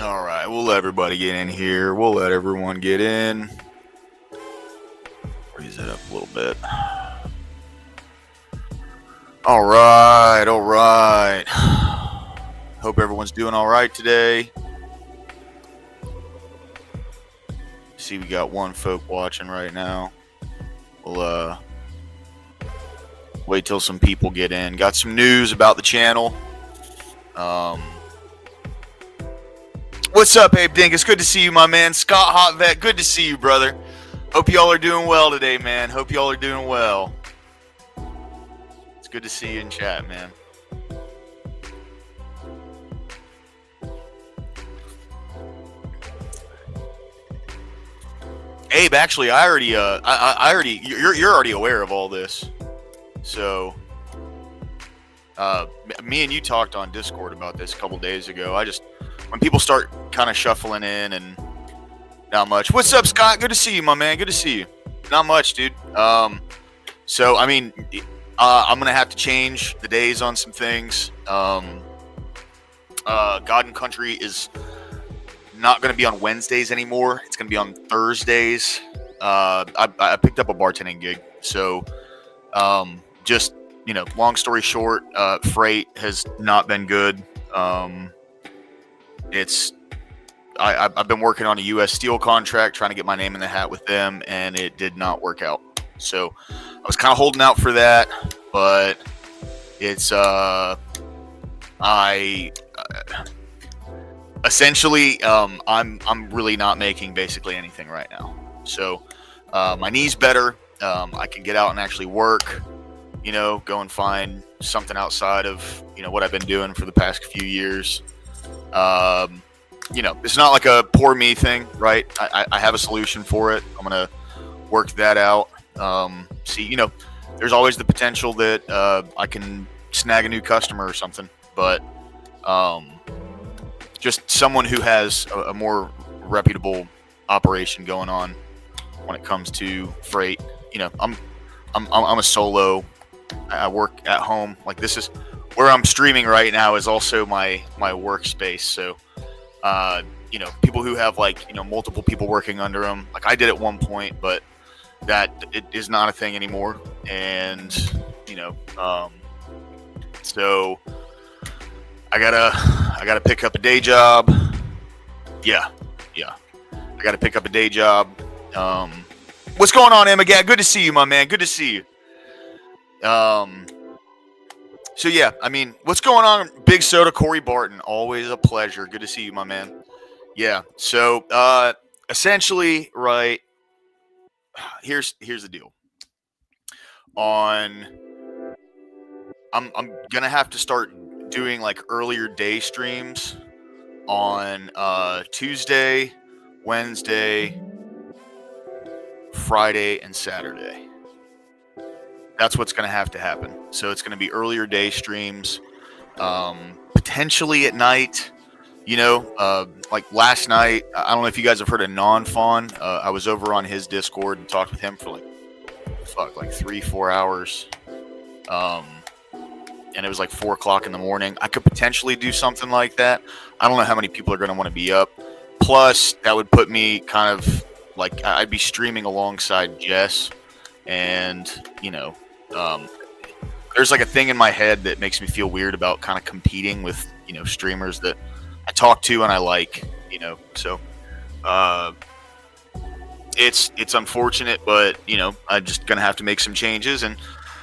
All right, we'll let everybody get in here. We'll let everyone get in. Raise it up a little bit. All right, all right. Hope everyone's doing all right today. See, we got one folk watching right now. We'll wait till some people get in. Got some news about the channel. What's up, Abe Dinkus? Good to see you, my man. Scott Hotvet, good to see you, brother. Hope y'all are doing well today, man. Hope y'all are doing well. It's good to see you in chat, man. Abe, actually, I already, you're already aware of all this. So, me and you talked on Discord about this a couple days ago. When people start kind of shuffling in and not much. What's up, Scott? Good to see you, my man. Good to see you. Not much, dude. So, I mean, I'm going to have to change the days on some things. God and Country is not going to be on Wednesdays anymore. It's going to be on Thursdays. I picked up a bartending gig. So, just, long story short, freight has not been good. I've been working on a U.S. Steel contract, trying to get my name in the hat with them, and it did not work out. So I was kind of holding out for that, but it's essentially I'm really not making basically anything right now. So my knee's better. I can get out and actually work. Go and find something outside of what I've been doing for the past few years. It's not like a poor me thing, right? I have a solution for it. I'm going to work that out. There's always the potential that I can snag a new customer or something, but just someone who has a more reputable operation going on when it comes to freight. I'm a solo. I work at home. Like, this is where I'm streaming right now is also my workspace. So, people who have multiple people working under them, like I did at one point, but that it is not a thing anymore. And, so I gotta pick up a day job. Yeah. I gotta pick up a day job. What's going on, Emma Gad? Good to see you, my man. Good to see you. So yeah, I mean, what's going on? Big Soda, Corey Barton, always a pleasure. Good to see you, my man. Yeah. So, essentially, right. Here's the deal. I'm gonna have to start doing earlier day streams on Tuesday, Wednesday, Friday, and Saturday. That's what's going to have to happen. So it's going to be earlier day streams, potentially at night. Like last night, I don't know if you guys have heard of Non-Fawn. I was over on his Discord and talked with him for 3-4 hours. And it was 4 o'clock in the morning. I could potentially do something like that. I don't know how many people are going to want to be up. Plus, that would put me kind of I'd be streaming alongside Jess. And, there's a thing in my head that makes me feel weird about kind of competing with, streamers that I talk to and I like, so, it's unfortunate, but, I'm just going to have to make some changes, and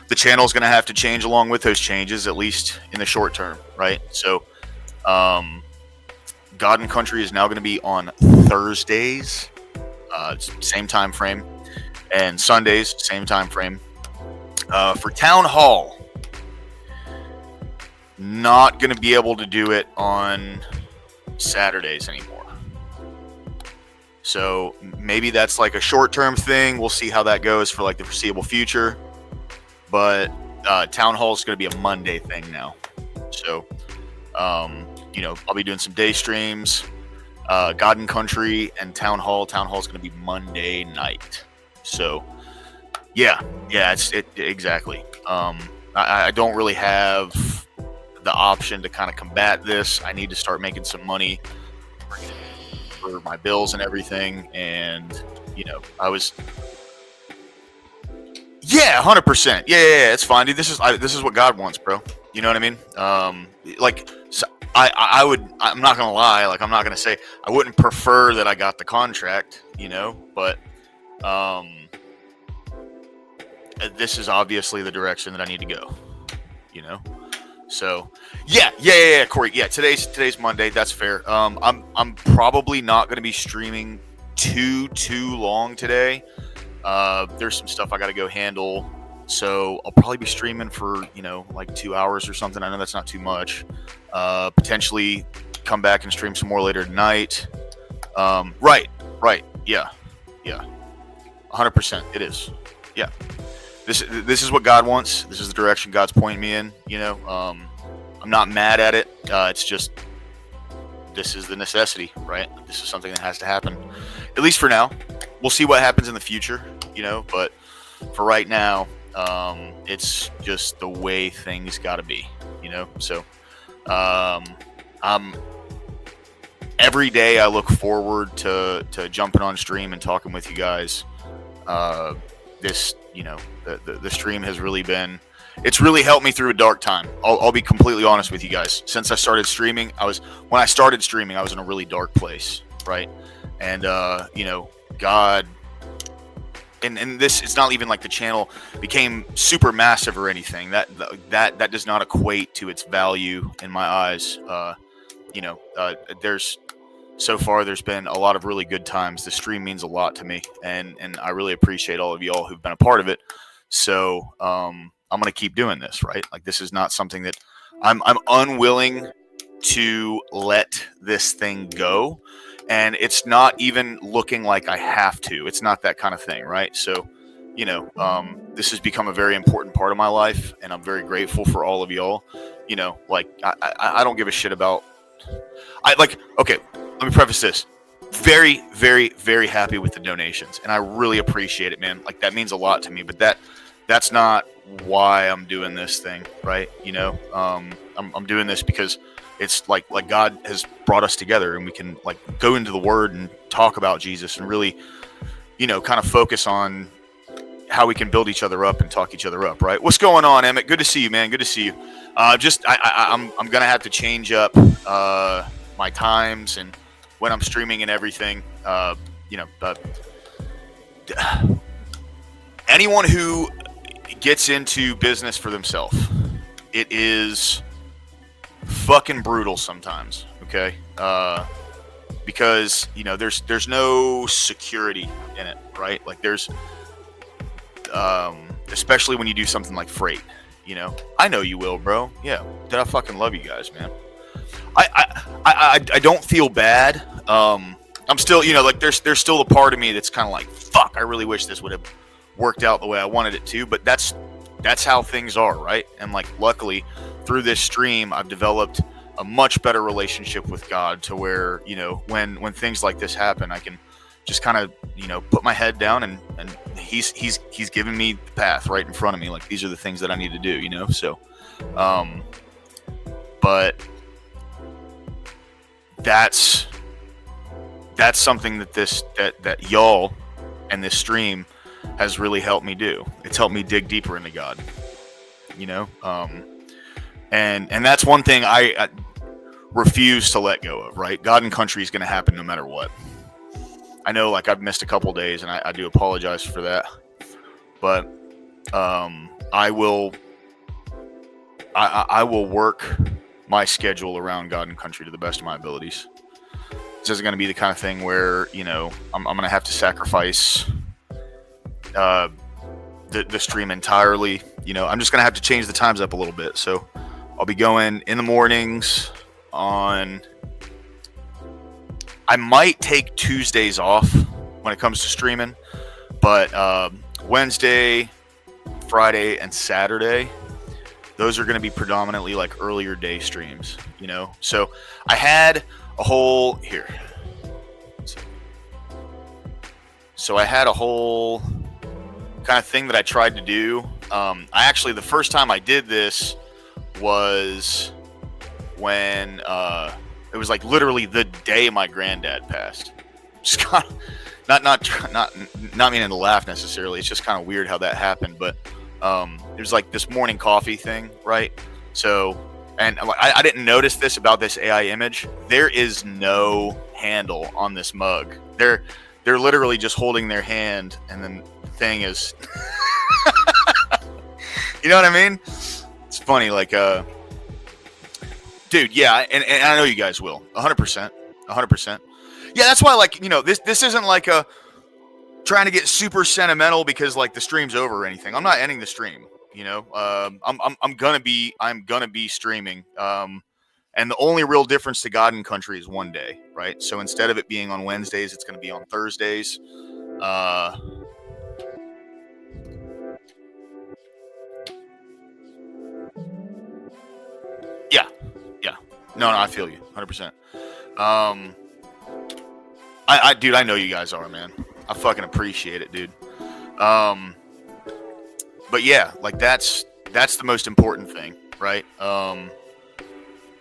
the channel's going to have to change along with those changes, at least in the short term. Right. So, God and Country is now going to be on Thursdays, same time frame, and Sundays, same time frame. For Town Hall, not going to be able to do it on Saturdays anymore. So maybe that's a short-term thing. We'll see how that goes for the foreseeable future. But Town Hall is going to be a Monday thing now. So, I'll be doing some day streams. God and Country and Town Hall. Town Hall is going to be Monday night. So, yeah, exactly. I don't really have the option to kind of combat this. I need to start making some money bringing in for my bills and everything. And, I was, yeah, 100%. Yeah, it's fine, dude. This is what God wants, bro. You know what I mean? So I'm not gonna lie. Like, I'm not gonna say I wouldn't prefer that I got the contract, but this is obviously the direction that I need to go, So, yeah, Corey. Yeah, today's Monday. That's fair. I'm probably not gonna be streaming too long today. There's some stuff I got to go handle, so I'll probably be streaming for like 2 hours or something. I know that's not too much. Potentially come back and stream some more later tonight. Right, yeah, 100%. It is, yeah. This is what God wants. This is the direction God's pointing me in. I'm not mad at it. It's just this is the necessity, right? This is something that has to happen, at least for now. We'll see what happens in the future, but for right now, it's just the way things got to be, So, every day I look forward to jumping on stream and talking with you guys. This, the stream has really it's really helped me through a dark time. I'll be completely honest with you guys. Since I started streaming, when I started streaming, I was in a really dark place, right? And, God, and this, it's not even like the channel became super massive or anything. That does not equate to its value in my eyes. So far there's been a lot of really good times. The stream means a lot to me, and I really appreciate all of y'all who've been a part of it. So I'm gonna keep doing this, right? Like, this is not something that I'm unwilling to let this thing go. And it's not even looking like I have to. It's not that kind of thing, right? So, this has become a very important part of my life, and I'm very grateful for all of y'all. I don't give a shit about. Okay, let me preface this. Very, very, very happy with the donations, and I really appreciate it, man. Like, that means a lot to me. But that's not why I'm doing this thing, right? I'm doing this because it's like God has brought us together, and we can go into the Word and talk about Jesus, and really, kind of focus on how we can build each other up and talk each other up, right? What's going on, Emmett? Good to see you, man. Good to see you. I'm gonna have to change up my times and when I'm streaming and everything. Anyone who gets into business for themselves, it is fucking brutal sometimes, okay? Because there's no security in it, right? Like, there's especially when you do something like freight. I know you will, bro. Yeah, dude, I fucking love you guys, man. I don't feel bad. I'm still, there's still a part of me that's kind of like, fuck, I really wish this would have worked out the way I wanted it to. But that's how things are, right? And luckily, through this stream, I've developed a much better relationship with God, to where when things like this happen, I can just kind of put my head down, and he's given me the path right in front of me. Like, these are the things that I need to do, So, but that's something that y'all and this stream has really helped me do. It's helped me dig deeper into God, and that's one thing I refuse to let go of, right? God and country is going to happen no matter what. I know, I've missed a couple days, and I do apologize for that, but I will work my schedule around God and country to the best of my abilities. This isn't going to be the kind of thing where I'm going to have to sacrifice the stream entirely. I'm just going to have to change the times up a little bit. So I'll be going in the mornings on. I might take Tuesdays off when it comes to streaming, but Wednesday, Friday, and Saturday, those are going to be predominantly earlier day streams, So I had a whole here. So I had a whole kind of thing that I tried to do. The first time I did this was when It was like literally the day my granddad passed. Just kind of not meaning to laugh necessarily. It's just kind of weird how that happened. But it was like this morning coffee thing, right? So, and I didn't notice this about this AI image. There is no handle on this mug. They're literally just holding their hand, and then the thing is, you know what I mean? It's funny, like, dude, yeah, and I know you guys will, 100%, 100%. Yeah, that's why, like, this isn't like a trying to get super sentimental because like the stream's over or anything. I'm not ending the stream. I'm gonna be streaming. And the only real difference to God and Country is one day, right? So instead of it being on Wednesdays, it's gonna be on Thursdays. Yeah, yeah. No, I feel you, 100%. Dude, I know you guys are, man. I fucking appreciate it, dude. But yeah, like that's the most important thing, right?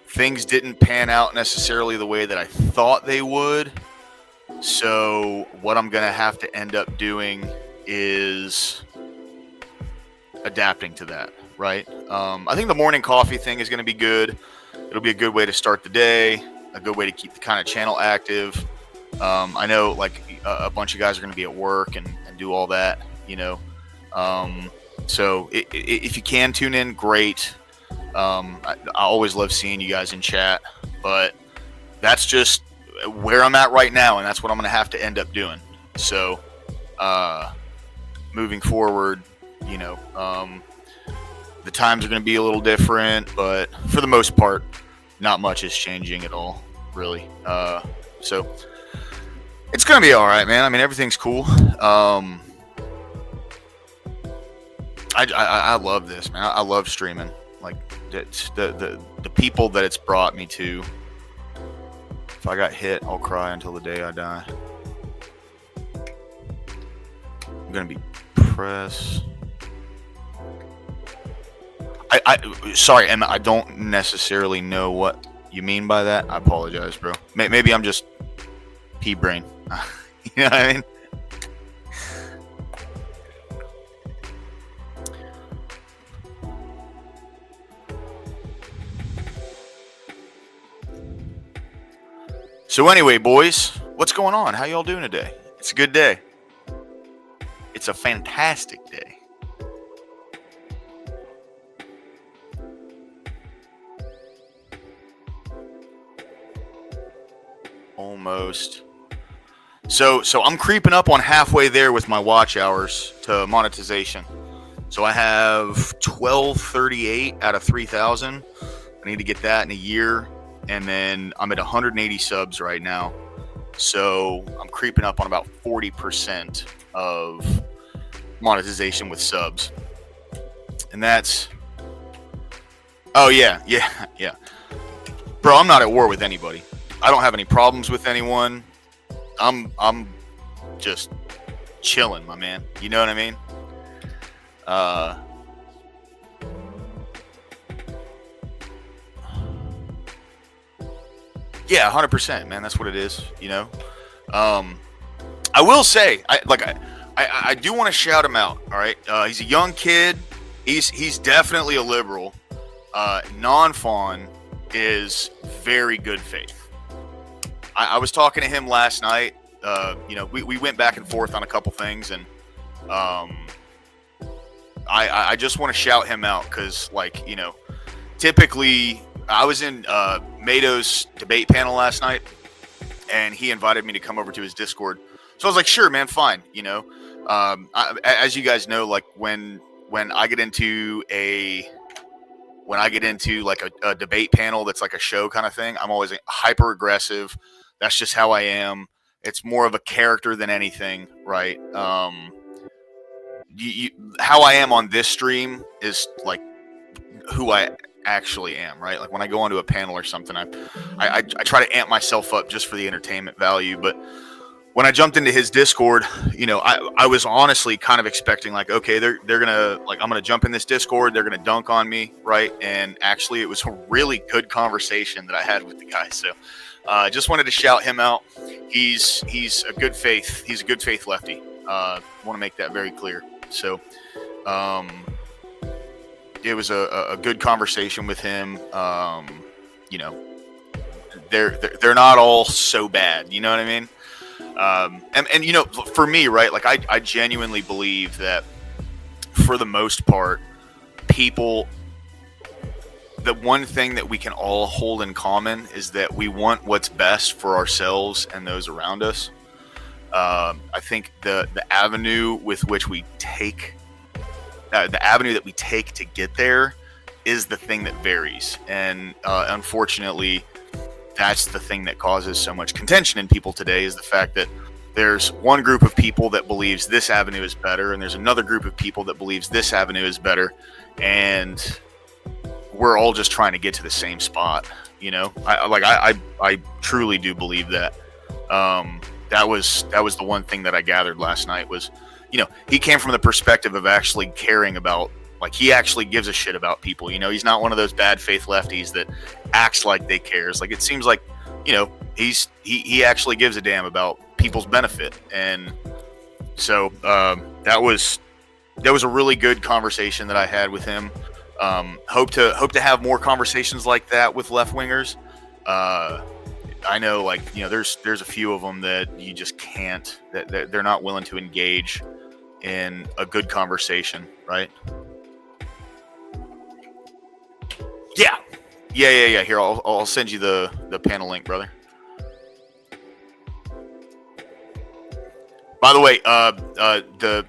Things didn't pan out necessarily the way that I thought they would. So what I'm gonna have to end up doing is adapting to that, right? I think the morning coffee thing is gonna be good. It'll be a good way to start the day, a good way to keep the kind of channel active. I know like a bunch of guys are going to be at work and do all that, so if you can tune in, great. I always love seeing you guys in chat, but that's just where I'm at right now, and that's what I'm going to have to end up doing. So moving forward, the times are going to be a little different, but for the most part, not much is changing at all, really. So it's gonna be all right, man. I mean, everything's cool. I love this, man. I love streaming. Like the people that it's brought me to. If I got hit, I'll cry until the day I die. I'm gonna be press. Sorry, Emma. I don't necessarily know what you mean by that. I apologize, bro. Maybe I'm just pea brain. You know what I mean? So anyway, boys, what's going on? How y'all doing today? It's a good day. It's a fantastic day. Almost. So I'm creeping up on halfway there with my watch hours to monetization. So I have 1238 out of 3,000. I need to get that in a year. And then I'm at 180 subs right now. So I'm creeping up on about 40% of monetization with subs. And that's... Oh, yeah. Bro, I'm not at war with anybody. I don't have any problems with anyone. I'm just chilling, my man. You know what I mean? Yeah, 100%, man. That's what it is, I will say, I do want to shout him out, all right? He's a young kid. He's definitely a liberal. Non-fawn is very good faith. I was talking to him last night. We went back and forth on a couple things, and I just want to shout him out because, typically I was in Mado's debate panel last night, and he invited me to come over to his Discord. So I was like, sure, man, fine. As you guys know, like when I get into a debate panel that's like a show kind of thing, I'm always hyper aggressive. That's just how I am. It's more of a character than anything, right? How I am on this stream is like who I actually am, right? Like when I go onto a panel or something, I try to amp myself up just for the entertainment value. But when I jumped into his Discord, I was honestly kind of expecting like, okay, they're gonna like, I'm gonna jump in this Discord, they're gonna dunk on me, right? And actually, it was a really good conversation that I had with the guy. So, just wanted to shout him out. He's a good faith. He's a good faith lefty. Want to make that very clear. So, it was a good conversation with him. They're not all so bad. You know what I mean? And for me, right, like I genuinely believe that for the most part, people, the one thing that we can all hold in common is that we want what's best for ourselves and those around us. I think the avenue with which we take, the avenue that we take to get there is the thing that varies. And unfortunately, that's the thing that causes so much contention in people today, is the fact that there's one group of people that believes this avenue is better, and there's another group of people that believes this avenue is better, and we're all just trying to get to the same spot. I truly do believe that. That was the one thing that I gathered last night was, he came from the perspective of actually caring about, like, he actually gives a shit about people. He's not one of those bad faith lefties that acts like they cares. Like, it seems like, he actually gives a damn about people's benefit. And so that was a really good conversation that I had with him. Hope to have more conversations like that with left wingers. I know, like, there's a few of them that you just can't, that they're not willing to engage in a good conversation, right? Yeah. Here, I'll send you the panel link, brother. By the way, the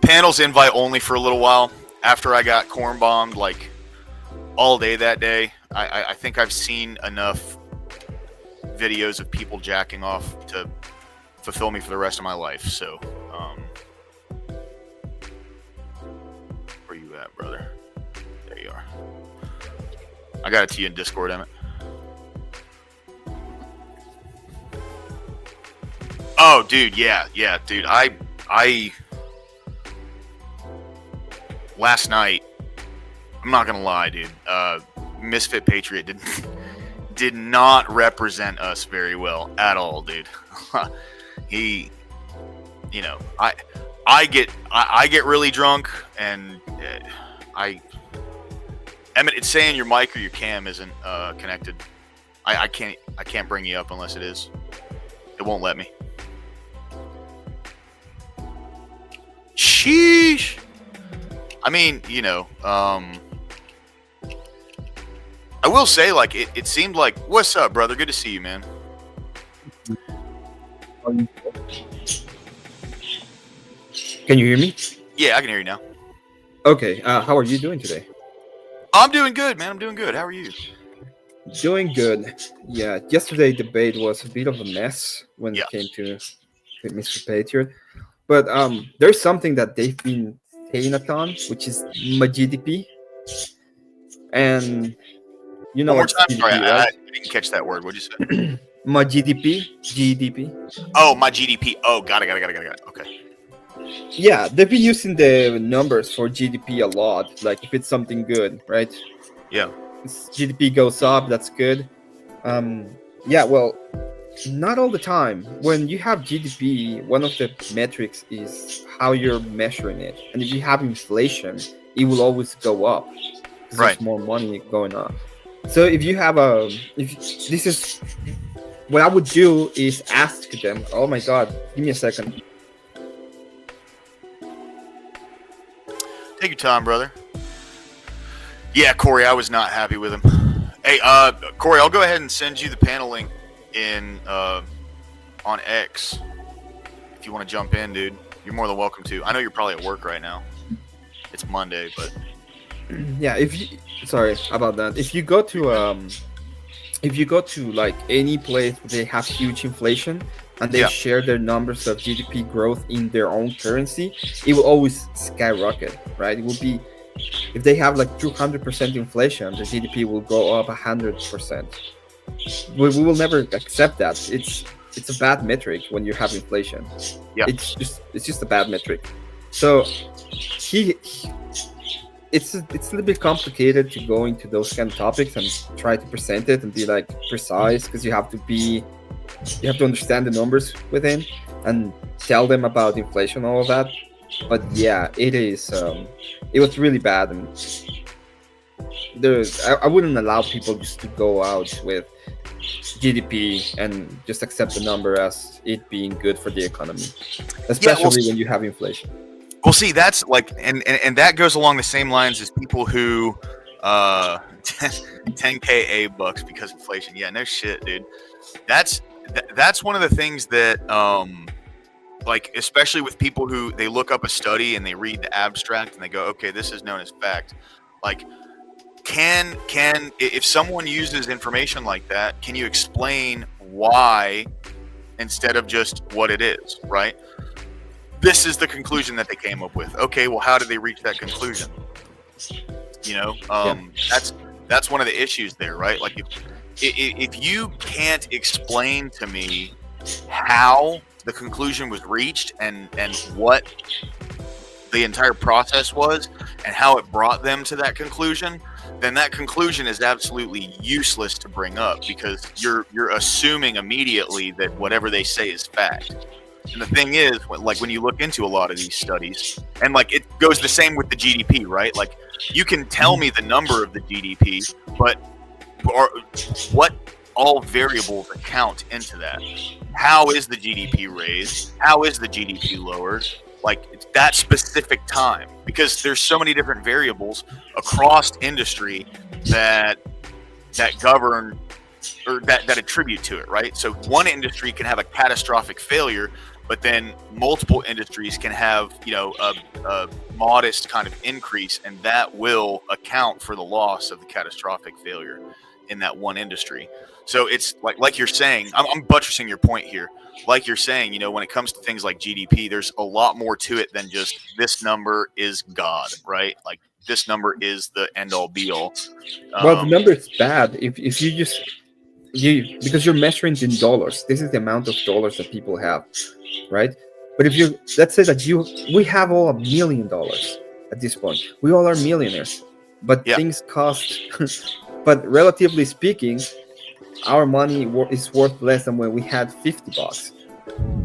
panel's invite only for a little while. After I got corn bombed like all day that day, I think I've seen enough videos of people jacking off to fulfill me for the rest of my life. So, where you at, brother? There you are. I got it to you in Discord, Emmett. Oh, dude, yeah, dude. I last night, I'm not gonna lie, dude. Misfit Patriot did not represent us very well at all, dude. He, I get really drunk, and Emmett, it's saying your mic or your cam isn't connected. I can't bring you up unless it is. It won't let me. Sheesh. I mean, I will say, like, it seemed like, what's up, brother? Good to see you, man. Can you hear me? Yeah, I can hear you now. Okay. How are you doing today? I'm doing good, man. I'm doing good. How are you? Doing good. Yeah. Yesterday debate was a bit of a mess when it came to Mr. Patriot, but there's something that they've been saying a ton, which is my GDP, and One more time. GDP, Sorry, right? I didn't catch that word. What'd you say? My GDP. Oh, my GDP. Oh, got it. Okay. Yeah, they've been using the numbers for GDP a lot. Like, if it's something good, right? Yeah. GDP goes up, that's good. Yeah, well, not all the time. When you have GDP, one of the metrics is how you're measuring it. And if you have inflation, it will always go up. Right. There's more money going on. So if you have this is what I would do is ask them. Oh my God, give me a second. Take your time, brother. Yeah, Corey, I was not happy with him. Hey, Corey, I'll go ahead and send you the panel link in on X if you want to jump in, dude. You're more than welcome to. I know you're probably at work right now. It's Monday, but yeah. Sorry about that. If you go to like any place where they have huge inflation and they share their numbers of GDP growth in their own currency, it will always skyrocket, right? It will be, if they have like 200% inflation, the GDP will go up 100%. We will never accept that. it's a bad metric when you have inflation. Yeah. It's just a bad metric. So he it's a little bit complicated to go into those kind of topics and try to present it and be like precise, because you have to understand the numbers within and tell them about inflation, all of that. But yeah, it was really bad, and I wouldn't allow people just to go out with GDP and just accept the number as it being good for the economy, especially when you have inflation. Well, see, that's like, and that goes along the same lines as people who 10K bucks because inflation. Yeah, no shit, dude. That's one of the things that like, especially with people who they look up a study and they read the abstract and they go, okay, this is known as fact. Like, can if someone uses information like that, can you explain why instead of just what it is, right? This is the conclusion that they came up with. Okay, well, how did they reach that conclusion? You know, that's one of the issues there, right? Like, if you can't explain to me how the conclusion was reached and what the entire process was and how it brought them to that conclusion, then that conclusion is absolutely useless to bring up, because you're assuming immediately that whatever they say is fact. And the thing is, when you look into a lot of these studies, and like it goes the same with the GDP, right? Like, you can tell me the number of the GDP, but what all variables account into that? How is the GDP raised? How is the GDP lowered? Like, it's that specific time, because there's so many different variables across industry that govern or that attribute to it, right? So one industry can have a catastrophic failure, but then multiple industries can have, you know, a modest kind of increase, and that will account for the loss of the catastrophic failure in that one industry. So it's like you're saying, I'm buttressing your point here. Like you're saying, you know, when it comes to things like GDP, there's a lot more to it than just this number is God, right? Like, this number is the end all be all. Well, the number is bad if because you're measuring in dollars. This is the amount of dollars that people have, right? But if let's say that we have all $1 million at this point. We all are millionaires, but things cost. But relatively speaking, our money is worth less than when we had $50.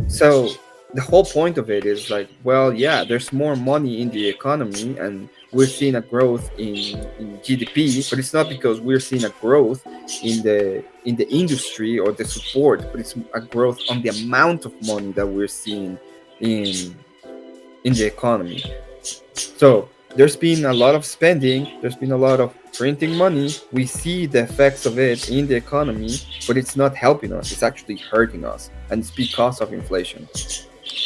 So the whole point of it is like, well, yeah, there's more money in the economy, and we're seeing a growth in GDP, but it's not because we're seeing a growth in the industry or the support, but it's a growth on the amount of money that we're seeing in the economy. So there's been a lot of spending, there's been a lot of printing money. We see the effects of it in the economy, but it's not helping us. It's actually hurting us, and it's because of inflation.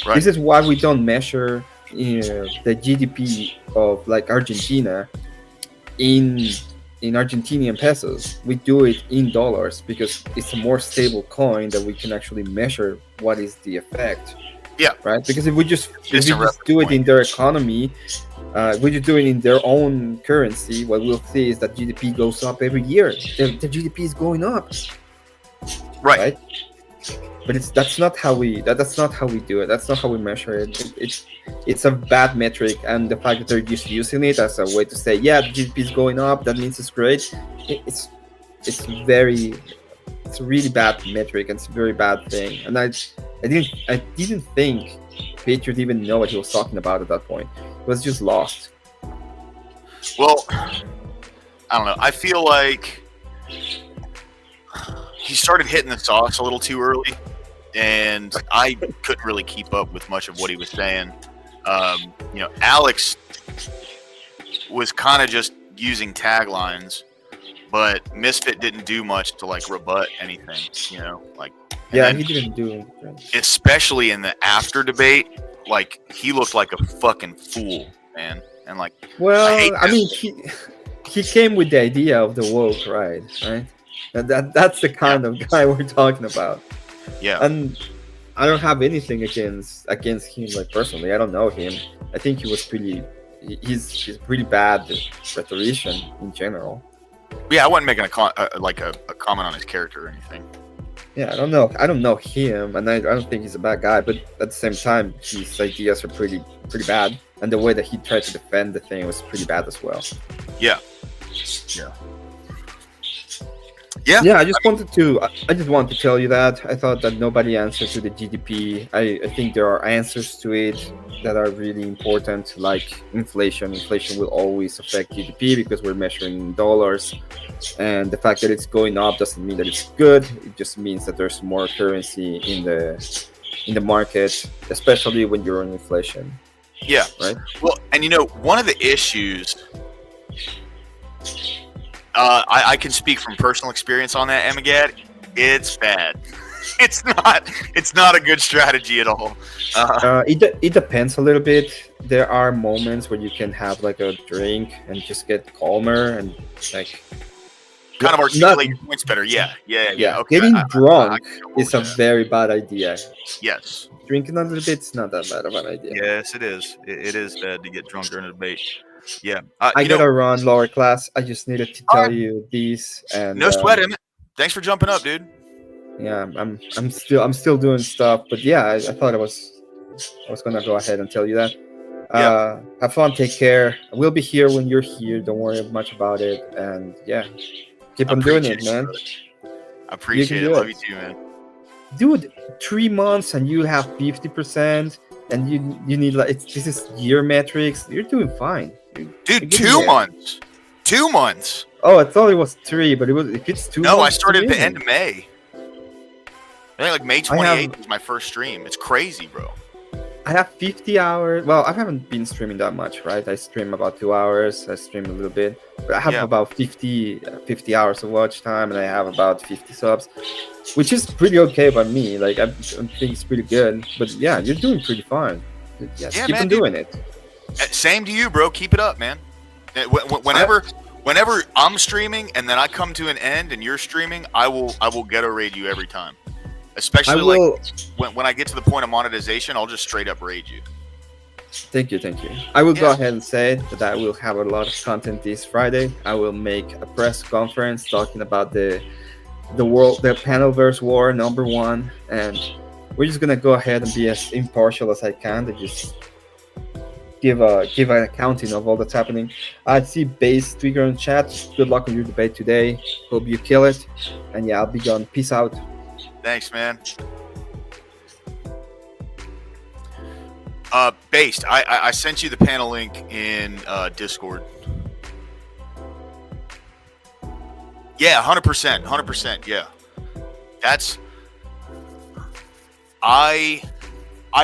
Right. This is why we don't measure the GDP of like Argentina in Argentinian pesos. We do it in dollars because it's a more stable coin that we can actually measure what is the effect. Yeah. Right. Because if we just do it in their economy, we just do it in their own currency, what we'll see is that GDP goes up every year. The GDP is going up. Right? But that's not how we do it. That's not how we measure it. It's a bad metric, and the fact that they're just using it as a way to say, yeah, the GDP is going up, that means it's great. It's a really bad metric, and it's a very bad thing. And I didn't think Patriot even know what he was talking about at that point. He was just lost. Well, I don't know. I feel like he started hitting the sauce a little too early, and I couldn't really keep up with much of what he was saying. You know, Alex was kind of just using taglines, but Misfit didn't do much to like rebut anything. You know, like he didn't do anything. Especially in the after debate, like he looked like a fucking fool, man. And like, well, I mean, he came with the idea of the woke, right? That's the kind of guy we're talking about. Yeah. And I don't have anything against him, like personally. I don't know him. I think he's a pretty bad rhetorician in general. Yeah, I wasn't making a comment on his character or anything. Yeah, I don't know. I don't know him, and I don't think he's a bad guy. But at the same time, his ideas are pretty bad, and the way that he tried to defend the thing was pretty bad as well. Yeah. Yeah. Yeah. Yeah, I just wanted to tell you that I thought that nobody answered to the GDP. I think there are answers to it that are really important, like inflation. Inflation will always affect GDP because we're measuring in dollars, and the fact that it's going up doesn't mean that it's good. It just means that there's more currency in the market, especially when you're on inflation. Yeah. Right. Well, and one of the issues, I can speak from personal experience on that, Amagad. It's bad. It's not a good strategy at all. It depends a little bit. There are moments where you can have like a drink and just get calmer and like kind of articulate your points better. Yeah. Okay. Getting drunk I is a very bad idea. Yes. Drinking a little bit is not that bad of an idea. Yes, it is. It is bad to get drunk during a debate. Yeah. I gotta run lower class. I just needed to tell you this. And no sweat in it. Thanks for jumping up, dude. Yeah, I'm still doing stuff, but yeah, I thought I was gonna go ahead and tell you that. Have fun, take care. We'll be here when you're here. Don't worry much about it, and yeah, keep on doing it, man. I appreciate it. Love you too, man. Dude, 3 months and you have 50%, and you need this is year metrics. You're doing fine, dude. 2 months. 2 months. Oh, I thought it was 3, but if it's 2 months. No, I started at the end of May. I think like May 28th was my first stream. It's crazy, bro. I have 50 hours. Well, I haven't been streaming that much, right? I stream about 2 hours. I stream a little bit, but I have about 50 hours of watch time, and I have about 50 subs, which is pretty okay by me. Like I think it's pretty good. But yeah, you're doing pretty fine. Yeah, keep on doing it. Same to you, bro. Keep it up, man. Whenever I'm streaming and then I come to an end and you're streaming, I will ghetto raid you every time. Especially when I get to the point of monetization, I'll just straight up raid you. Thank you. I will go ahead and say that I will have a lot of content this Friday. I will make a press conference talking about the Panelverse War #1, and we're just gonna go ahead and be as impartial as I can to just give an accounting of all that's happening. I see Base Tweaker in chat. Good luck on your debate today. Hope you kill it. And yeah, I'll be gone. Peace out. Thanks, man. Based, I sent you the panel link in Discord. Yeah, 100%. Yeah, that's. I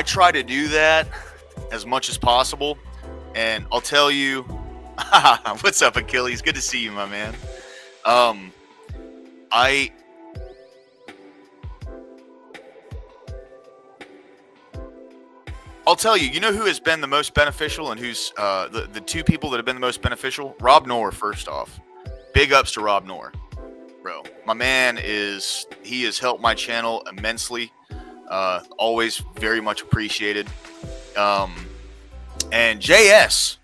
try to do that as much as possible, and I'll tell you. What's up, Achilles? Good to see you, my man. I'll tell you, who has been the most beneficial and who's the two people that have been the most beneficial? Rob Knorr, first off. Big ups to Rob Knorr, bro. My man he has helped my channel immensely. Always very much appreciated. And JS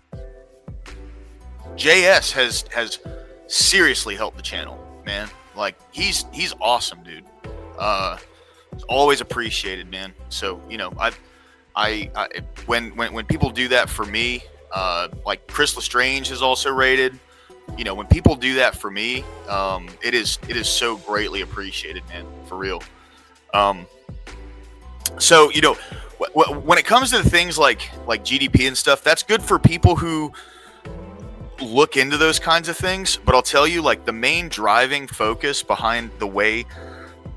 has seriously helped the channel, man. Like he's awesome, dude. Always appreciated, man. So, I when people do that for me, like Chris Lestrange has also rated. When people do that for me, it is so greatly appreciated, man, for real. So when it comes to things like GDP and stuff, that's good for people who look into those kinds of things. But I'll tell you, like, the main driving focus behind the way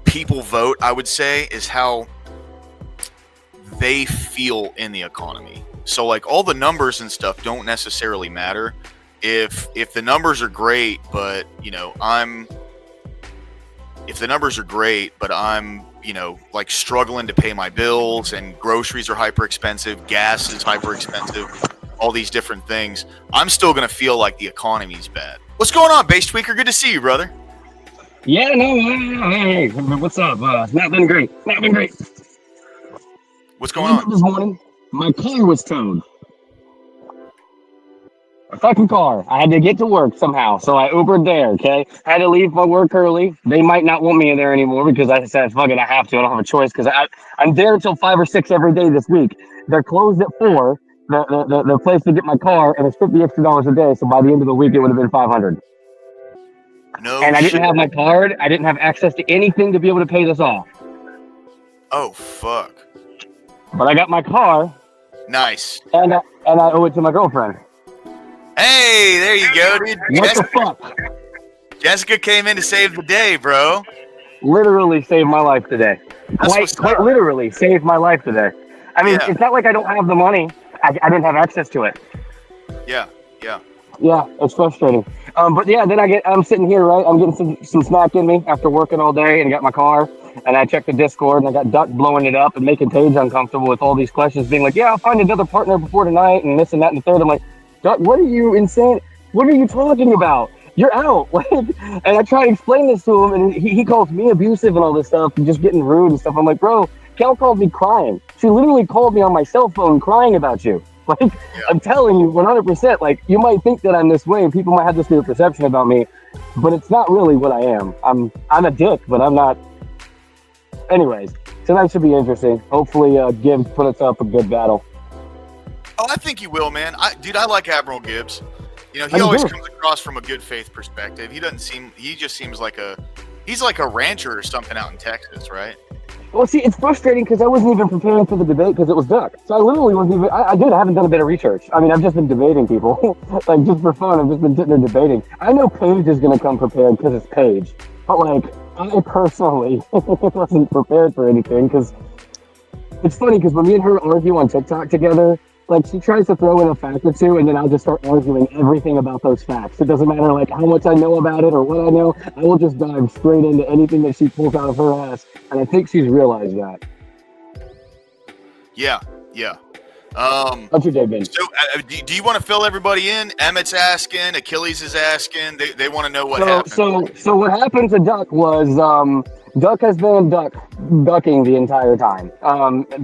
people vote, I would say, is how they feel in the economy. So like all the numbers and stuff don't necessarily matter. If the numbers are great, but I'm like struggling to pay my bills and groceries are hyper expensive, gas is hyper expensive, all these different things, I'm still gonna feel like the economy's bad. What's going on, Base Tweaker? Good to see you, brother. Yeah, no, hey, what's up? Not been great. What's going on? This morning, my car was towed. A fucking car. I had to get to work somehow, so I Ubered there. Okay, I had to leave my work early. They might not want me in there anymore because I said, "Fuck it, I have to. I don't have a choice." Because I'm there until 5 or 6 every day this week. They're closed at 4. The place to get my car, and it's $50 extra a day. So by the end of the week, it would have been 500. No And I didn't shit. have my card. I didn't have access to anything to be able to pay this off. Oh fuck. But I got my car, Nice. and I owe it to my girlfriend. Hey, there you go, dude. What the fuck? Jessica came in to save the day, bro. Literally saved my life today. what's Quite up. literally saved my life today. I mean, Yeah. it's not like I don't have the money. I didn't have access to it. Yeah, yeah. Yeah, it's frustrating. But yeah, then I'm sitting here, right? I'm getting some snack in me after working all day, and I got my car, and I checked the Discord, and I got Duck blowing it up and making Tage uncomfortable with all these questions, being like, "Yeah, I'll find another partner before tonight," and this and that and the third. I'm like, Duck, what are you insane? What are you talking about? You're out. And I try to explain this to him, and he calls me abusive and all this stuff, and just getting rude and stuff. I'm like, bro, Kel called me crying. She literally called me on my cell phone crying about you. Like, yeah. I'm telling you, 100%. Like, you might think that I'm this way, and people might have this weird perception about me, but it's not really what I am. I'm a dick, but I'm not. Anyways, tonight should be interesting. Hopefully, Gibbs put us up a good battle. Oh, I think you will, man. Dude, I like Admiral Gibbs. You know, he always comes across from a good faith perspective. He just seems like he's like a rancher or something out in Texas, right? Well, see, it's frustrating because I wasn't even preparing for the debate because it was Duck. So I literally wasn't even, I haven't done a bit of research. I mean, I've just been debating people. Like, just for fun, I've just been sitting there debating. I know Paige is going to come prepared because it's Paige. But, like, I personally wasn't prepared for anything because it's funny because when me and her argue on TikTok together, like, she tries to throw in a fact or two, and then I'll just start arguing everything about those facts. It doesn't matter, like, how much I know about it or what I know. I will just dive straight into anything that she pulls out of her ass, and I think she's realized that. Yeah, yeah. How's your day been? So, do you want to fill everybody in? Emmett's asking, Achilles is asking. They want to know what happened. So what happened to Duck was Duck has been ducking the entire time.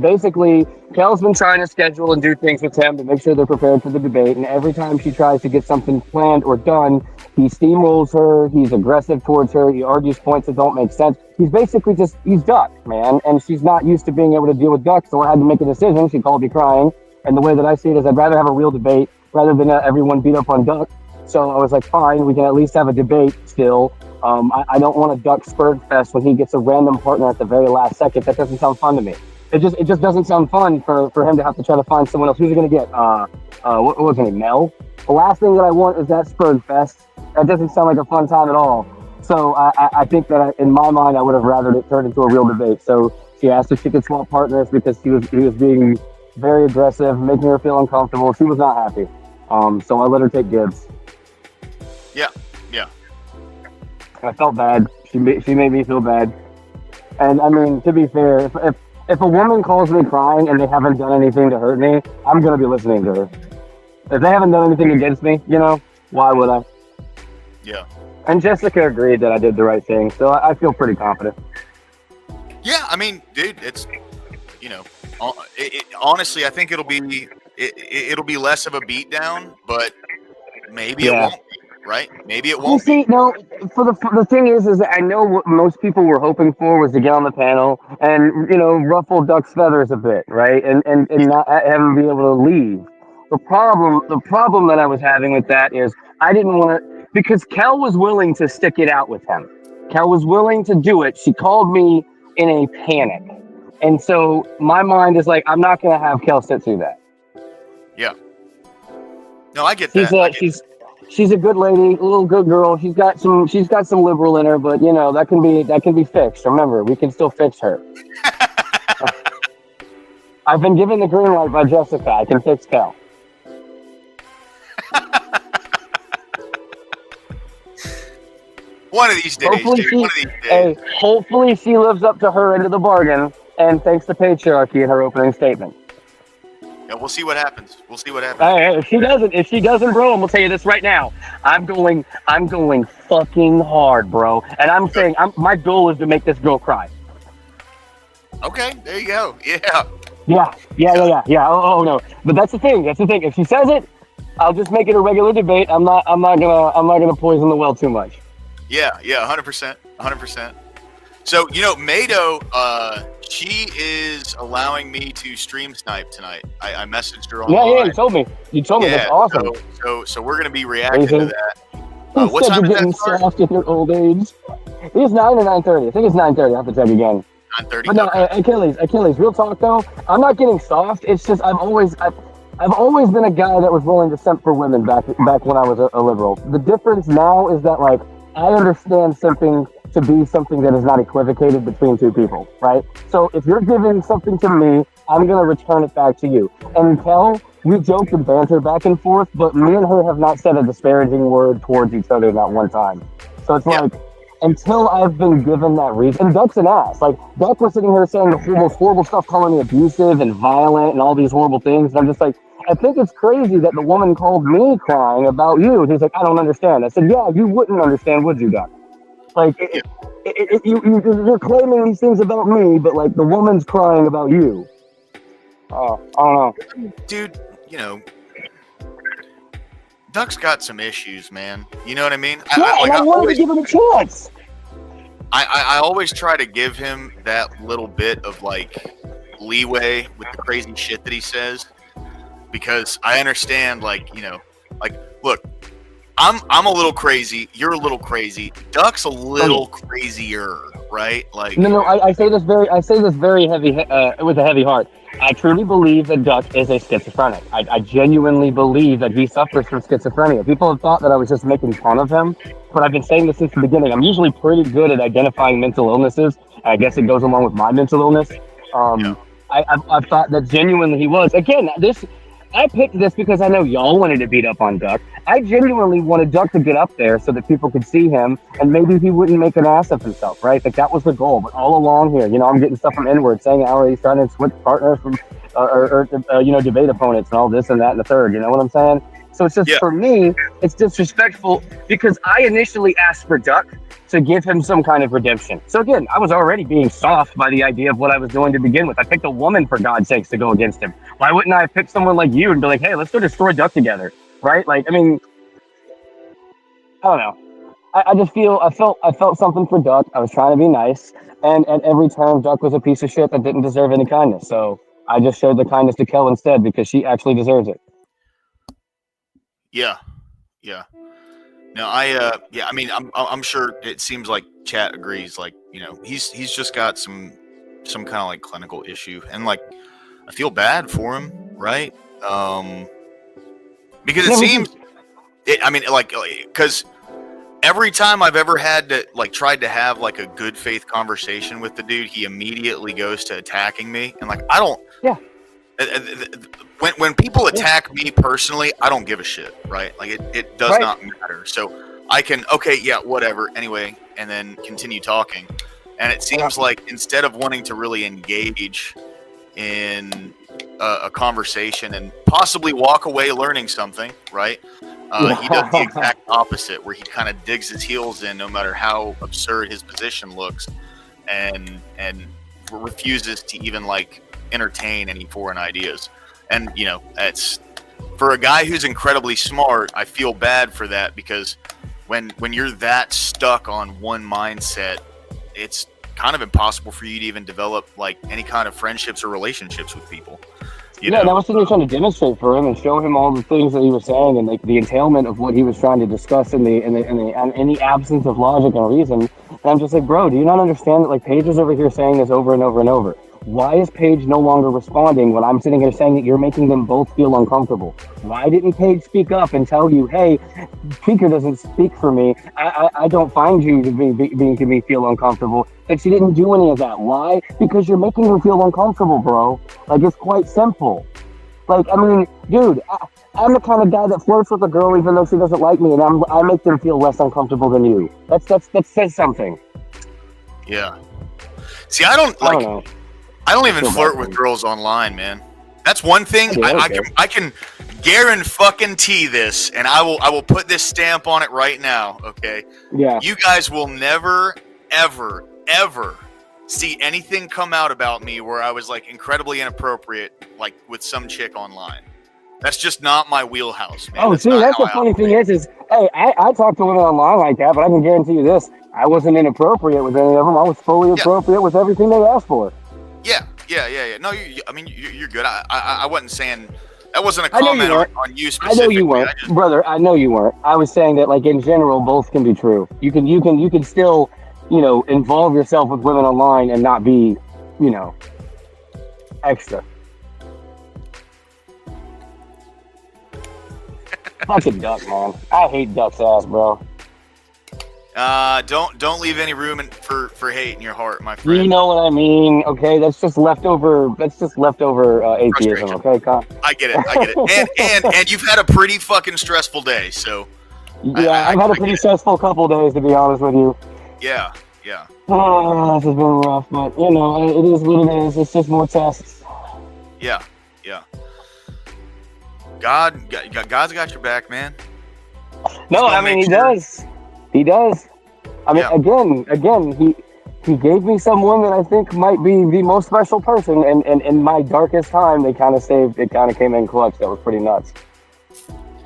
Basically, Kel's been trying to schedule and do things with him to make sure they're prepared for the debate, and every time she tries to get something planned or done, he steamrolls her, he's aggressive towards her, he argues points that don't make sense. He's basically he's Duck, man, and she's not used to being able to deal with Duck, so I had to make a decision. She called me crying, and the way that I see it is I'd rather have a real debate rather than everyone beat up on Duck. So I was like, fine, we can at least have a debate still. I don't want a Duck spurred fest when he gets a random partner at the very last second. That doesn't sound fun to me. It just doesn't sound fun for him to have to try to find someone else. Who's he going to get? What was his name? Mel? The last thing that I want is that spurred fest. That doesn't sound like a fun time at all. So I think that in my mind, I would have rather it turned into a real debate. So she asked if she could swap partners because he was being very aggressive, making her feel uncomfortable. She was not happy. So I let her take Gibbs. Yeah. I felt bad. She made me feel bad. And I mean, to be fair, if a woman calls me crying and they haven't done anything to hurt me, I'm gonna be listening to her. If they haven't done anything against me, why would I? Yeah. And Jessica agreed that I did the right thing, so I feel pretty confident. Yeah, I mean, dude, it's honestly, I think it'll be less of a beatdown, but maybe it won't. Right? Maybe it won't. See, no. For the thing is that I know what most people were hoping for was to get on the panel and ruffle Duck's feathers a bit, right? And not have him be able to leave. The problem that I was having with that is I didn't want to, because Kel was willing to stick it out with him. Kel was willing to do it. She called me in a panic, and so my mind is like, I'm not going to have Kel sit through that. Yeah. No, I get that. She's a good lady, a little good girl. She's got some liberal in her, but that can be fixed. Remember, we can still fix her. I've been given the green light by Jessica. I can fix Cal. One of these days, Hey, hopefully she lives up to her end of the bargain, and thanks to patriarchy in her opening statement. Yeah, we'll see what happens. Hey, if she doesn't, bro, I'm gonna tell you this right now. I'm going fucking hard, bro. And I'm saying, my goal is to make this girl cry. Okay, there you go. Yeah. Yeah. Oh no, but that's the thing. If she says it, I'll just make it a regular debate. I'm not gonna poison the well too much. Yeah, 100%, 100%. So Mado, she is allowing me to stream snipe tonight. I messaged her online. Yeah, you told me. That's awesome. So we're gonna be reacting to that. He What said time you're is getting that start? soft in your old age. It's 9 or 9:30. I think it's 9:30. I have to check again. 9:30. But no, Okay. Achilles. Real talk though, I'm not getting soft. It's just I've always been a guy that was willing to simp for women back when I was a liberal. The difference now is that like I understand simping to be something that is not equivocated between two people, right? So if you're giving something to me, I'm gonna return it back to you. And Kel, we joke and banter back and forth, but me and her have not said a disparaging word towards each other not one time. So it's like until I've been given that reason, and Duck's an ass. Like Duck was sitting here saying the most horrible stuff, calling me abusive and violent and all these horrible things, and I'm just like, I think it's crazy that the woman called me crying about you. And he's like, I don't understand. I said, yeah, you wouldn't understand, would you, Duck? Like, you're claiming these things about me, but like the woman's crying about you. I don't know. Dude, Duck's got some issues, man. You know what I mean? I wanted to give him a chance. I always try to give him that little bit of like leeway with the crazy shit that he says, because I understand, like, look, I'm a little crazy. You're a little crazy. Duck's a little crazier, right? Like, no. I say this very heavy with a heavy heart. I truly believe that Duck is a schizophrenic. I genuinely believe that he suffers from schizophrenia. People have thought that I was just making fun of him, but I've been saying this since the beginning. I'm usually pretty good at identifying mental illnesses. I guess it goes along with my mental illness. I've thought that genuinely he was. Again, I picked this because I know y'all wanted to beat up on Duck. I genuinely wanted Duck to get up there so that people could see him, and maybe he wouldn't make an ass of himself, right? Like, that was the goal. But all along here, I'm getting stuff from N-word saying how he's trying to switch partners from, debate opponents and all this and that and the third. You know what I'm saying? So it's just, for me, it's disrespectful because I initially asked for Duck to give him some kind of redemption. So again, I was already being soft by the idea of what I was doing to begin with. I picked a woman, for God's sakes, to go against him. Why wouldn't I have picked someone like you and be like, hey, let's go destroy Duck together, right? Like, I mean, I don't know. I just I felt something for Duck. I was trying to be nice, and at every turn, Duck was a piece of shit that didn't deserve any kindness. So I just showed the kindness to Kel instead because she actually deserves it. Yeah. No, I mean, I'm sure it seems like chat agrees. Like, he's just got some kind of like clinical issue, and like, I feel bad for him, right? Because it seems, because every time I've ever had to tried to have like a good faith conversation with the dude, he immediately goes to attacking me, and like, I don't. Yeah. When people attack me personally, I don't give a shit, right? Like, it does not matter. So I can, whatever, anyway, and then continue talking. And it seems like instead of wanting to really engage in a conversation and possibly walk away learning something, right? He does the exact opposite, where he kind of digs his heels in no matter how absurd his position looks, and refuses to even like entertain any foreign ideas. And it's for a guy who's incredibly smart. I feel bad for that, because when you're that stuck on one mindset, it's kind of impossible for you to even develop like any kind of friendships or relationships with people. And I was trying to demonstrate for him and show him all the things that he was saying and like the entailment of what he was trying to discuss in the absence of logic and reason. And I'm just like, bro, do you not understand that like Paige is over here saying this over and over and over? Why is Paige no longer responding when I'm sitting here saying that you're making them both feel uncomfortable? Why didn't Paige speak up and tell you, hey, Peaker doesn't speak for me. I don't find you to making me feel uncomfortable. And she didn't do any of that. Why? Because you're making her feel uncomfortable, bro. Like, it's quite simple. Like, I mean, dude, I'm the kind of guy that flirts with a girl even though she doesn't like me, and I make them feel less uncomfortable than you. That says something. Yeah. See, I don't even flirt with girls online, man. That's one thing I can guarantee this, and I will put this stamp on it right now. Okay. Yeah. You guys will never, ever see anything come out about me where I was like incredibly inappropriate, like with some chick online. That's just not my wheelhouse, man. Oh, see, that's not the how I funny thing operate. is hey, I talk to women online like that, but I can guarantee you this: I wasn't inappropriate with any of them. I was fully Yeah. appropriate with everything they asked for. Yeah. No, I mean, you're good. I wasn't saying that wasn't a I know you comment weren't. on you I specifically. know you weren't, brother. I know you weren't. I was saying that, like, in general, both can be true. You can still, involve yourself with women online and not be, extra. Fucking duck, man. I hate duck's ass, bro. Don't leave any room for hate in your heart, my friend. You know what I mean? Okay, that's just leftover. Atheism. Frustration. Okay, Con? I get it. And you've had a pretty fucking stressful day, so Yeah, I've had a pretty stressful couple days, to be honest with you. yeah. Oh, this has been rough, but it is what it is. It's just more tests. Yeah. God's got your back, man. No, I mean, he does. He does. I mean, again, he gave me someone that I think might be the most special person, and in my darkest time, it kind of came in clutch. That was pretty nuts.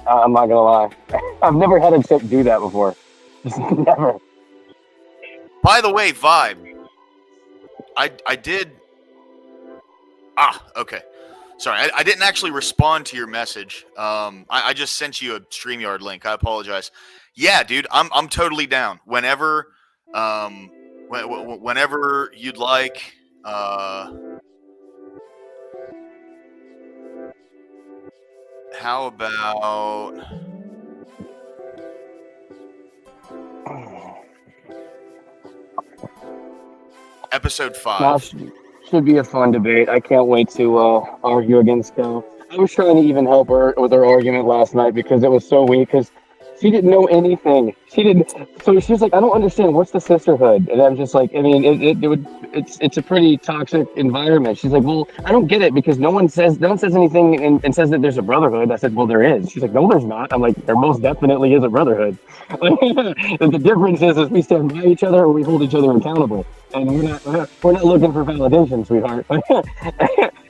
I'm not gonna lie. I've never had a chick do that before. Just never. By the way, Vibe, I did. Okay. Sorry, I didn't actually respond to your message. I just sent you a StreamYard link. I apologize. Yeah, dude, I'm totally down. Whenever you'd like. How about episode 5? Now, should be a fun debate. I can't wait to argue against Kel. I was trying to even help her with her argument last night because it was so weak. Because she didn't know anything. She didn't. So she was like, "I don't understand. What's the sisterhood?" And I'm just like, I mean, it's a pretty toxic environment. She's like, "Well, I don't get it because no one says anything and says that there's a brotherhood." I said, "Well, there is." She's like, "No, there's not." I'm like, "There most definitely is a brotherhood." And the difference is we stand by each other or we hold each other accountable. And we're not looking for validation, sweetheart.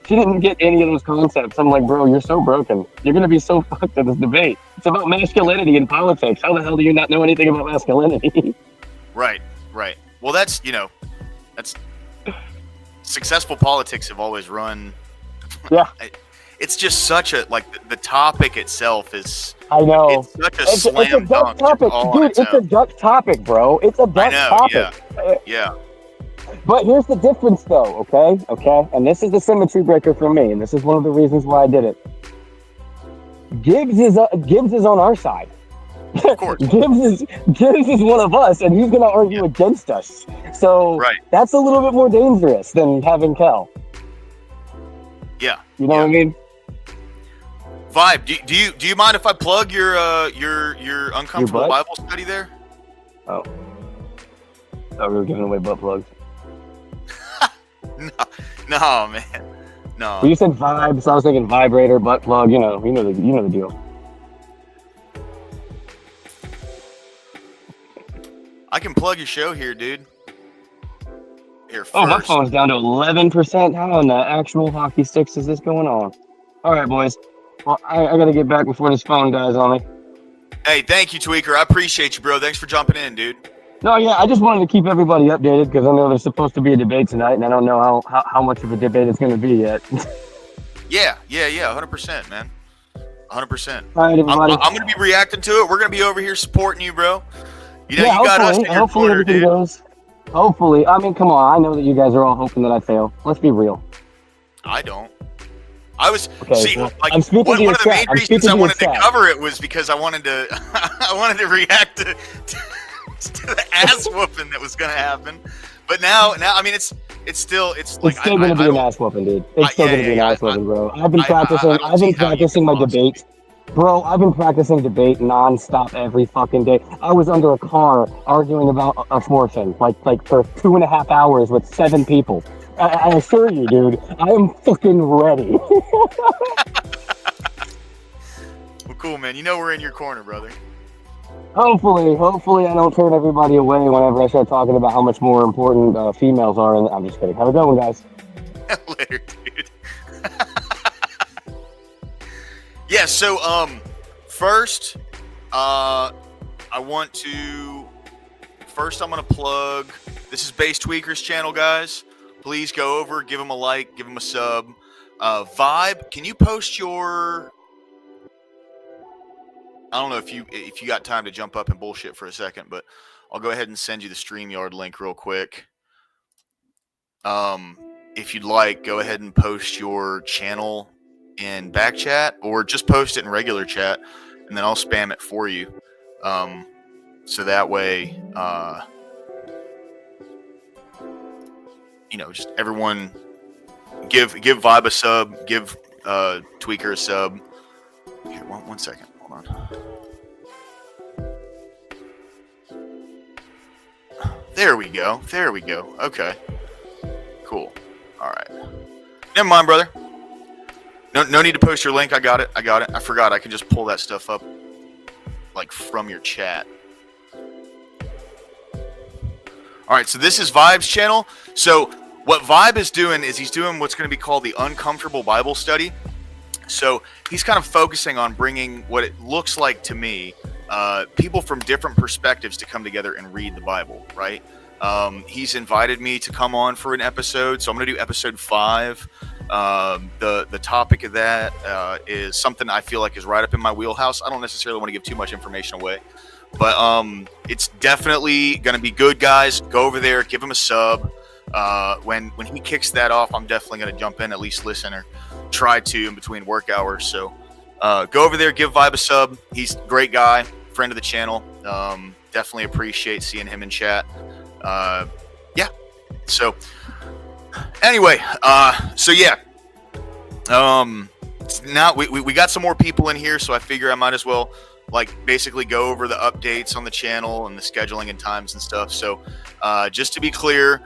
She didn't get any of those concepts. I'm like, bro, you're so broken. You're gonna be so fucked in this debate. It's about masculinity and politics. How the hell do you not know anything about masculinity? Right. Well, that's successful politics have always run. Yeah. It's just such a the topic itself is. I know. It's such a It's a slam duck dunk. topic, dude. It's a duck topic, bro. It's a duck topic. Yeah. But here's the difference, though. Okay, and this is the symmetry breaker for me, and this is one of the reasons why I did it. Gibbs is on our side. Of course. Gibbs is one of us, and he's gonna argue against us. So that's a little bit more dangerous than having Kel. Yeah. You know what I mean? Vibe, do you mind if I plug your uncomfortable Bible study there? Oh, we were giving away butt plugs. No, man. No. Well, you said vibe, so I was thinking vibrator, butt plug. You know the deal. I can plug your show here, dude. Here first. Oh, my phone's down to 11%. How in the actual hockey sticks is this going on? All right, boys. Well, I gotta get back before this phone dies on me. Hey, thank you, Tweaker. I appreciate you, bro. Thanks for jumping in, dude. No, yeah, I just wanted to keep everybody updated because I know there's supposed to be a debate tonight, and I don't know how much of a debate it's going to be yet. Yeah, 100%, man. 100%. All right, everybody. I'm going to be reacting to it. We're going to be over here supporting you, bro. You know, yeah, you got us in your hopefully corner, everything dude. goes. Hopefully. I mean, come on. I know that you guys are all hoping that I fail. Let's be real. I don't. I was well, like I'm speaking one to your of the main chat. I'm reasons speaking I to wanted your to chat. cover it was because I wanted to react to the ass whooping that was going to happen. But now I mean it's still like it's still going to be an ass whooping, dude. It's still going to be an ass whooping, bro. I've been practicing. I've been practicing my debate. Bro, I've been practicing debate nonstop every fucking day. I was under a car arguing about abortion, like for 2.5 hours with 7 people. I assure you, dude, I am fucking ready. Well, cool, man. You know we're in your corner, brother. Hopefully I don't turn everybody away whenever I start talking about how much more important females are. And I'm just kidding. Have a good one, guys. Later, dude. Yeah, Yeah. So first, I want to I'm gonna plug. This is Base Tweakers channel, guys. Please go over, give him a like, give him a sub. Vibe, can you post your? I don't know if you got time to jump up and bullshit for a second, but I'll go ahead and send you the StreamYard link real quick. If you'd like, go ahead and post your channel in back chat, or just post it in regular chat, and then I'll spam it for you. So that way, just everyone give Vibe a sub, give Tweaker a sub. Here, one second, hold on. There we go. Okay, cool. All right. Never mind, brother. No need to post your link. I got it. I forgot. I can just pull that stuff up, like, from your chat. All right. So this is Vibe's channel. So what Vibe is doing is he's doing what's going to be called the Uncomfortable Bible Study. So he's kind of focusing on bringing what it looks like to me, people from different perspectives to come together and read the Bible, right? He's invited me to come on for an episode, so I'm going to do episode 5. The topic of that is something I feel like is right up in my wheelhouse. I don't necessarily want to give too much information away, but it's definitely going to be good, guys. Go over there, give him a sub. When he kicks that off, I'm definitely going to jump in, at least listen, or try to in between work hours. So go over there, give Vibe a sub. He's a great guy, friend of the channel. Definitely appreciate seeing him in chat. Yeah. So anyway, now we got some more people in here, so I figure I might as well basically go over the updates on the channel and the scheduling and times and stuff. So just to be clear,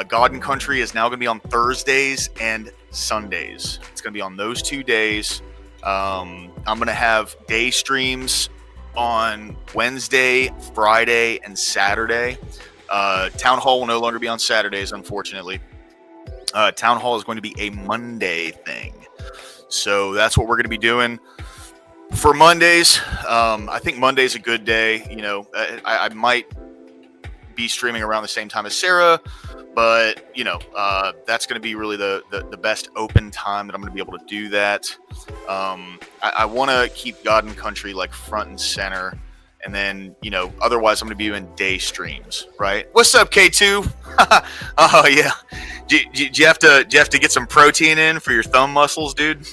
God and Country is now going to be on Thursdays and Sundays. It's going to be on those 2 days. I'm going to have day streams on Wednesday, Friday, and Saturday. Town Hall will no longer be on Saturdays, unfortunately. Town Hall is going to be a Monday thing. So that's what we're going to be doing for Mondays. I think Monday's a good day. I might be streaming around the same time as Sarah, but that's going to be really the best open time that I'm going to be able to do that. I want to keep God and Country front and center, and then otherwise I'm going to be doing day streams, right? What's up, K2? Oh yeah, do you have to get some protein in for your thumb muscles, dude?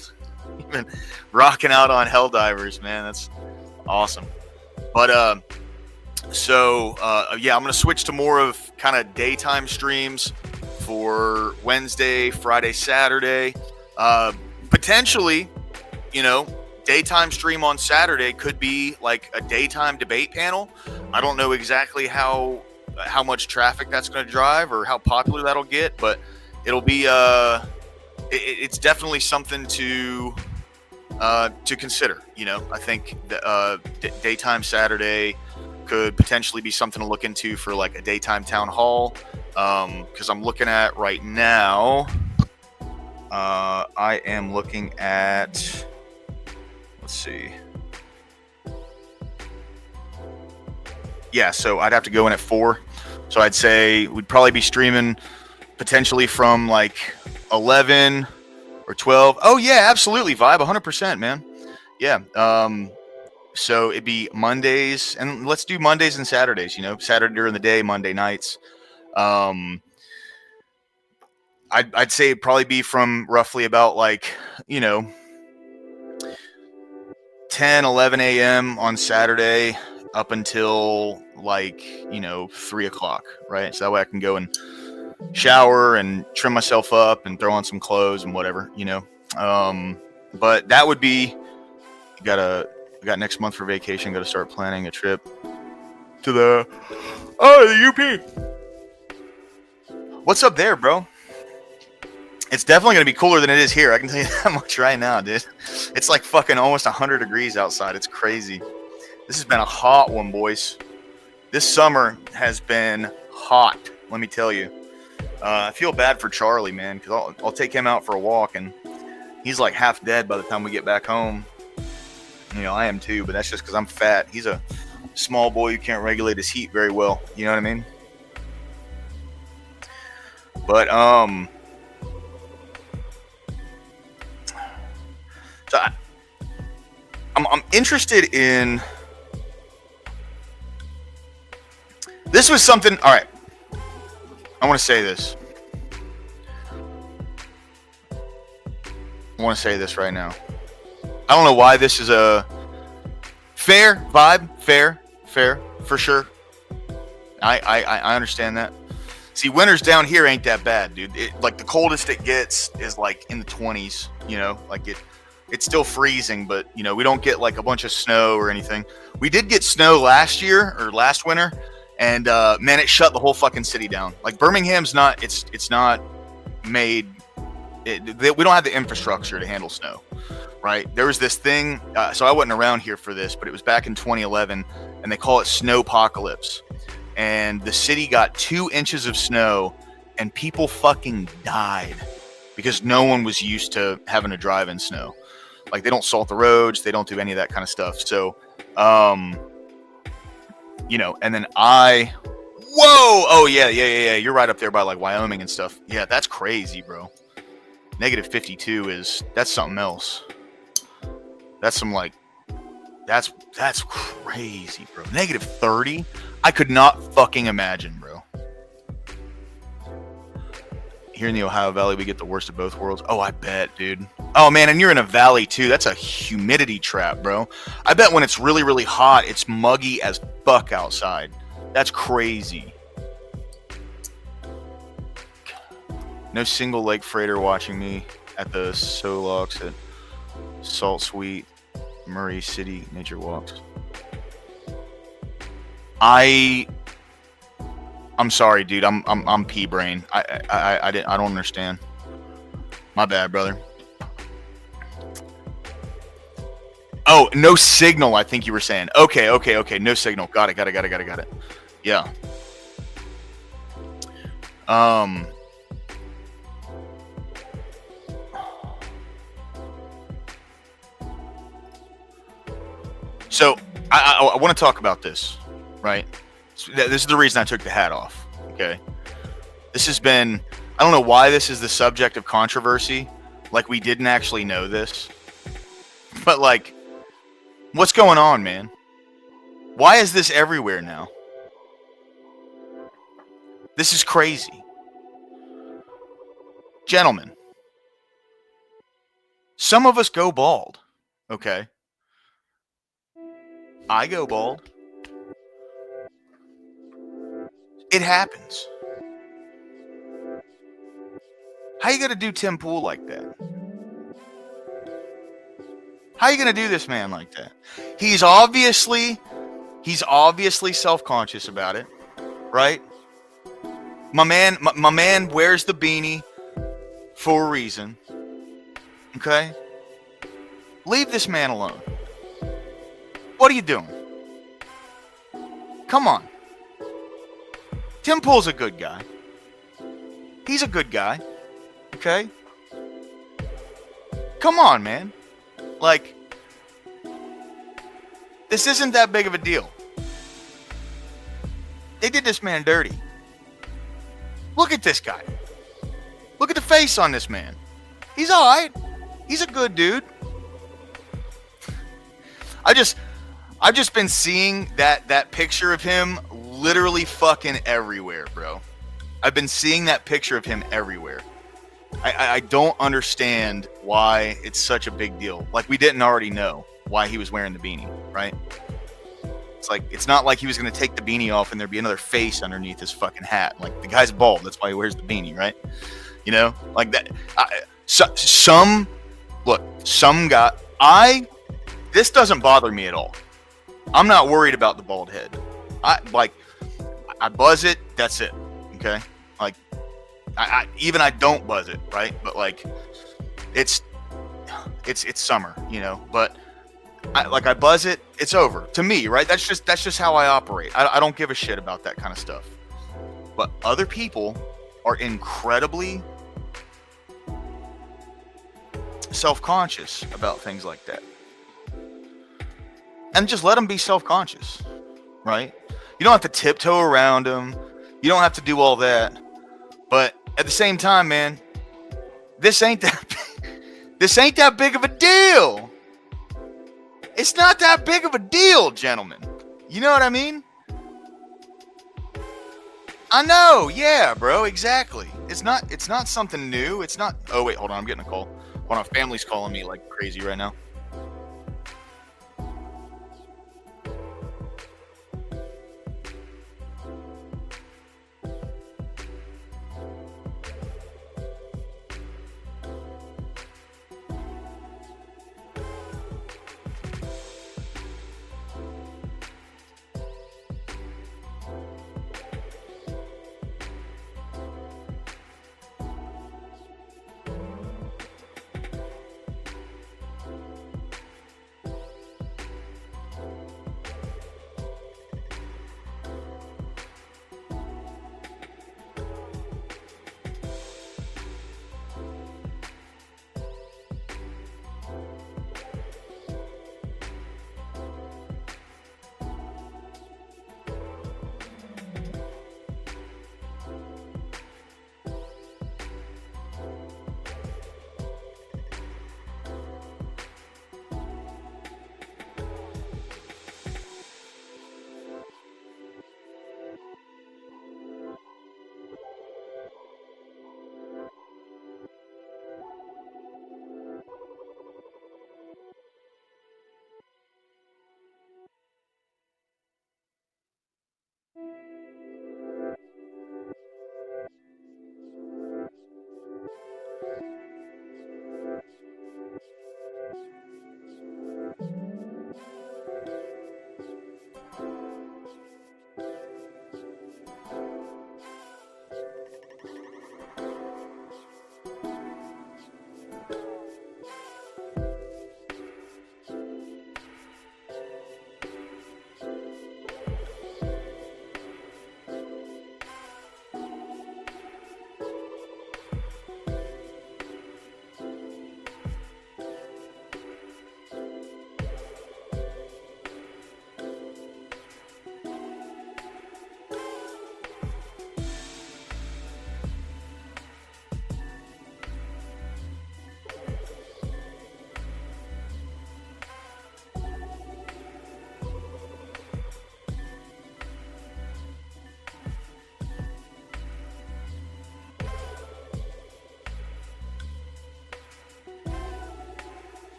You've been rocking out on Helldivers, man. That's awesome. But I'm going to switch to more of kind of daytime streams for Wednesday, Friday, Saturday. Potentially, daytime stream on Saturday could be a daytime debate panel. I don't know exactly how much traffic that's going to drive or how popular that'll get, but it'll be it's definitely something to consider. I think daytime Saturday could potentially be something to look into for a daytime town hall, because I'm looking at right now, I am looking at, let's see, yeah, so I'd have to go in at 4, so I'd say we'd probably be streaming potentially from 11 or 12. Oh yeah, absolutely, Vibe, 100%, man. Yeah. So it'd be Mondays, and let's do Mondays and Saturdays, Saturday during the day, Monday nights. I'd say it'd probably be from roughly about 10, 11 a.m. on Saturday up until 3 o'clock, right? So that way I can go and shower and trim myself up and throw on some clothes and whatever, but that would be, I got next month for vacation. Got to start planning a trip to the UP. What's up there, bro? It's definitely going to be cooler than it is here. I can tell you that much right now, dude. It's fucking almost 100 degrees outside. It's crazy. This has been a hot one, boys. This summer has been hot, let me tell you. I feel bad for Charlie, man, because I'll take him out for a walk, and he's half dead by the time we get back home. You know, I am too, but that's just because I'm fat. He's a small boy who can't regulate his heat very well. You know what I mean? But so I'm interested in. This was something. All right, I want to say this. I want to say this right now. I don't know why this is a fair vibe. Fair for sure. I understand that. See, winters down here ain't that bad, dude. Like the coldest it gets is like in the 20s. You know, like it's still freezing, but you know we don't get like a bunch of snow or anything. We did get snow last year or last winter, and man, it shut the whole fucking city down. Like Birmingham's not. It's not made. We don't have the infrastructure to handle snow, right? There was this thing. So I wasn't around here for this, but it was back in 2011, and they call it snowpocalypse. And the city got 2 inches of snow, and people fucking died because no one was used to having to drive in snow. Like they don't salt the roads, they don't do any of that kind of stuff. So, you know, and then oh yeah, you're right up there by like Wyoming and stuff. Yeah, that's crazy, bro. Negative 52 that's something else. That's some like, that's crazy, bro. Negative 30? I could not fucking imagine, bro. Here in the Ohio Valley, we get the worst of both worlds. Oh, I bet, dude. Oh, man, and you're in a valley, too. That's a humidity trap, bro. I bet when it's really, really hot, it's muggy as fuck outside. That's crazy. No single lake freighter watching me at the Solux at Salt Sweet, Murray City Nature Walks. I'm sorry, dude. I'm pea brain. I don't understand. My bad, brother. Oh, no signal. I think you were saying. Okay. No signal. Got it. Yeah. So I want to talk about this, right? So this is the reason I took the hat off. Okay. This has been, I don't know why this is the subject of controversy. Like we didn't actually know this, but like, what's going on, man? Why is this everywhere now? This is crazy. Gentlemen, some of us go bald, okay? I go bald. It happens. How you gonna do Tim Pool like that? How you gonna do this man like that? He's obviously self-conscious about it, right? My man wears the beanie for a reason. Okay? Leave this man alone. What are you doing? Come on. Tim Pool's a good guy. He's a good guy. Okay? Come on, man. Like, this isn't that big of a deal. They did this man dirty. Look at this guy. Look at the face on this man. He's alright. He's a good dude. I've just been seeing that picture of him literally fucking everywhere, bro. I've been seeing that picture of him everywhere. I don't understand why it's such a big deal. Like, we didn't already know why he was wearing the beanie, right? It's like, it's not like he was going to take the beanie off and there'd be another face underneath his fucking hat. Like, the guy's bald. That's why he wears the beanie, right? You know? Like that. Some guy, this doesn't bother me at all. I'm not worried about the bald head. I buzz it, that's it. Okay? Like, I don't buzz it, right? But like, it's summer, you know. But I buzz it, it's over to me, right? That's just how I operate. I don't give a shit about that kind of stuff. But other people are incredibly self-conscious about things like that. and just let them be self-conscious, right? You don't have to tiptoe around them. You don't have to do all that. But at the same time, man, this ain't that big of a deal. It's not that big of a deal, gentlemen. You know what I mean? I know, yeah, bro, exactly. It's not something new. It's not. Oh wait, hold on, I'm getting a call. Hold on, family's calling me like crazy right now.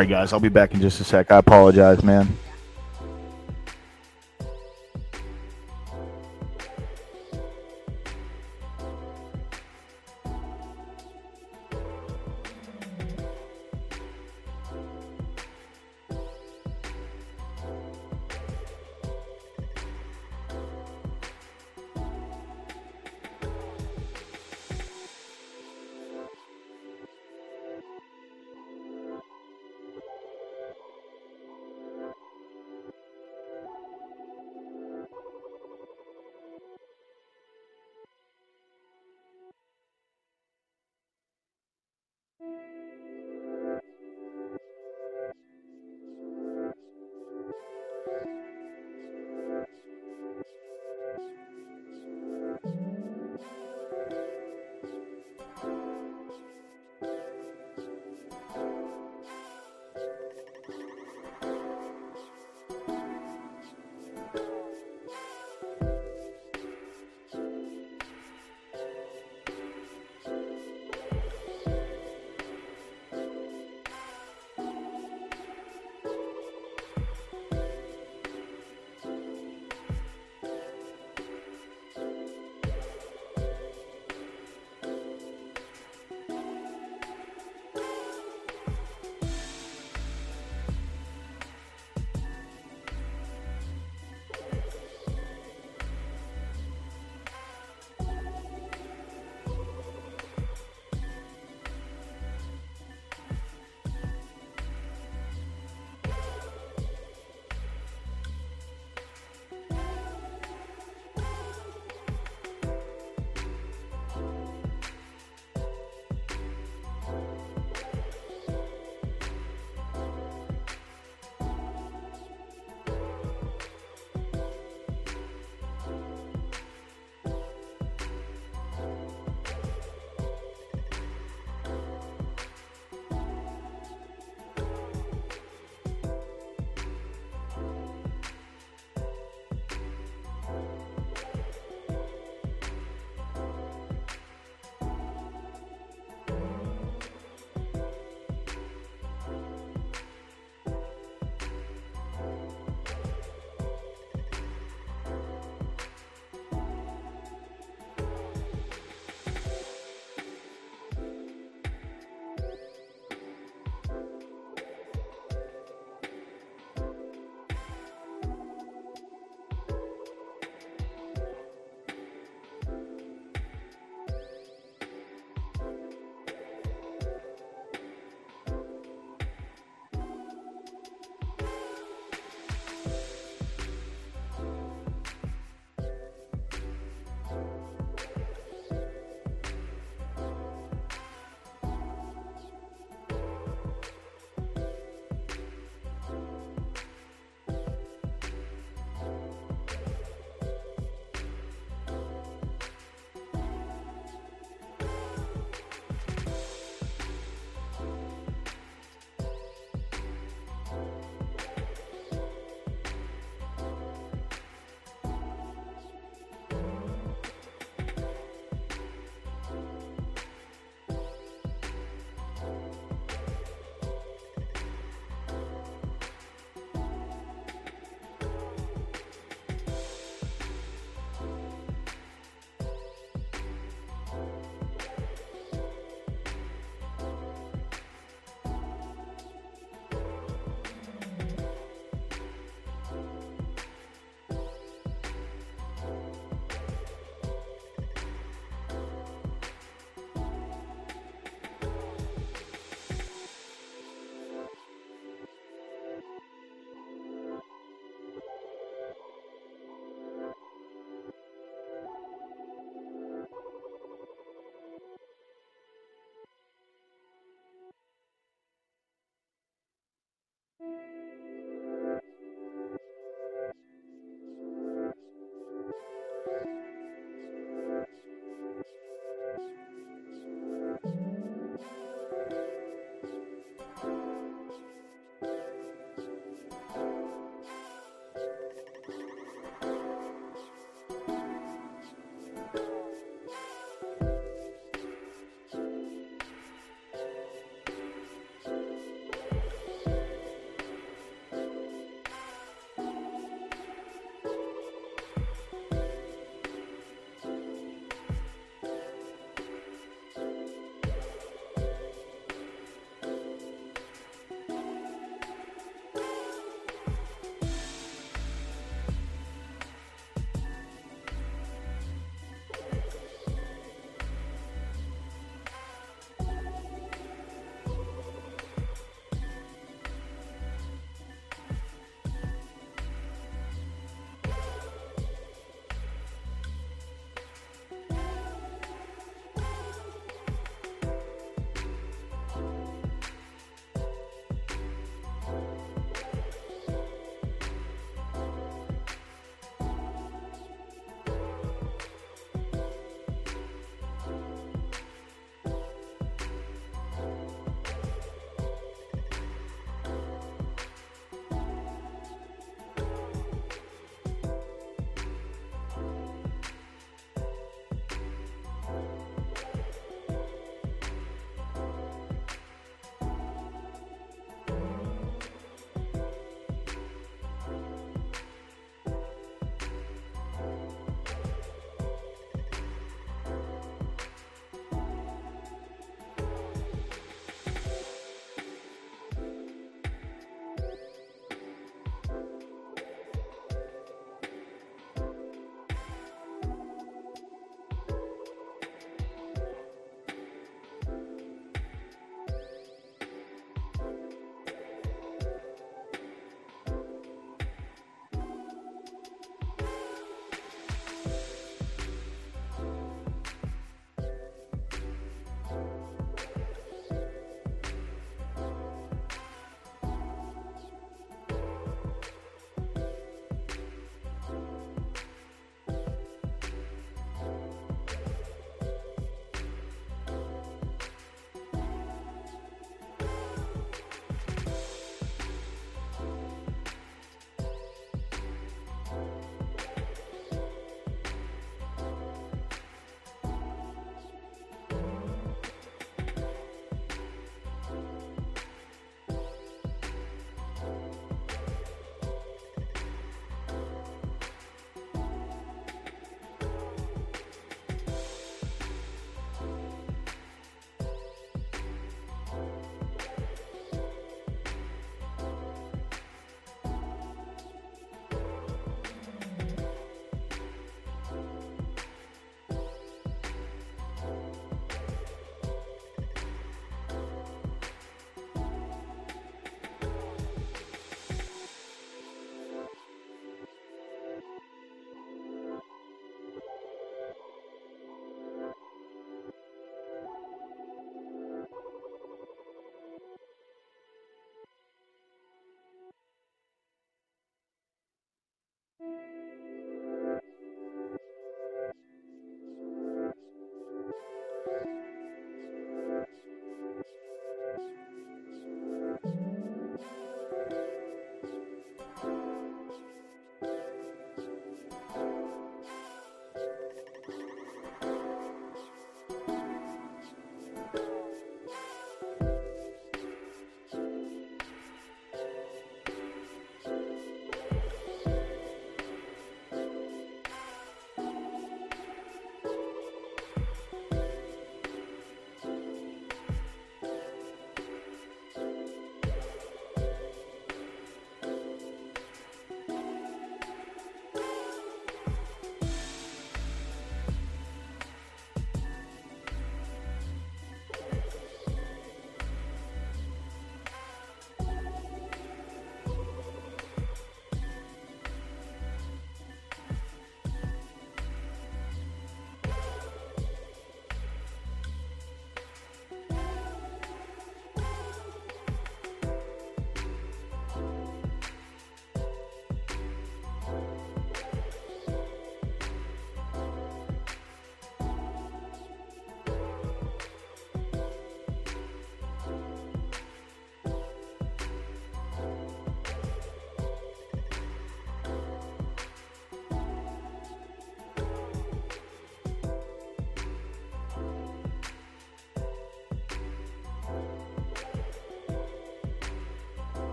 right, guys. I'll be back in just a sec. I apologize, man.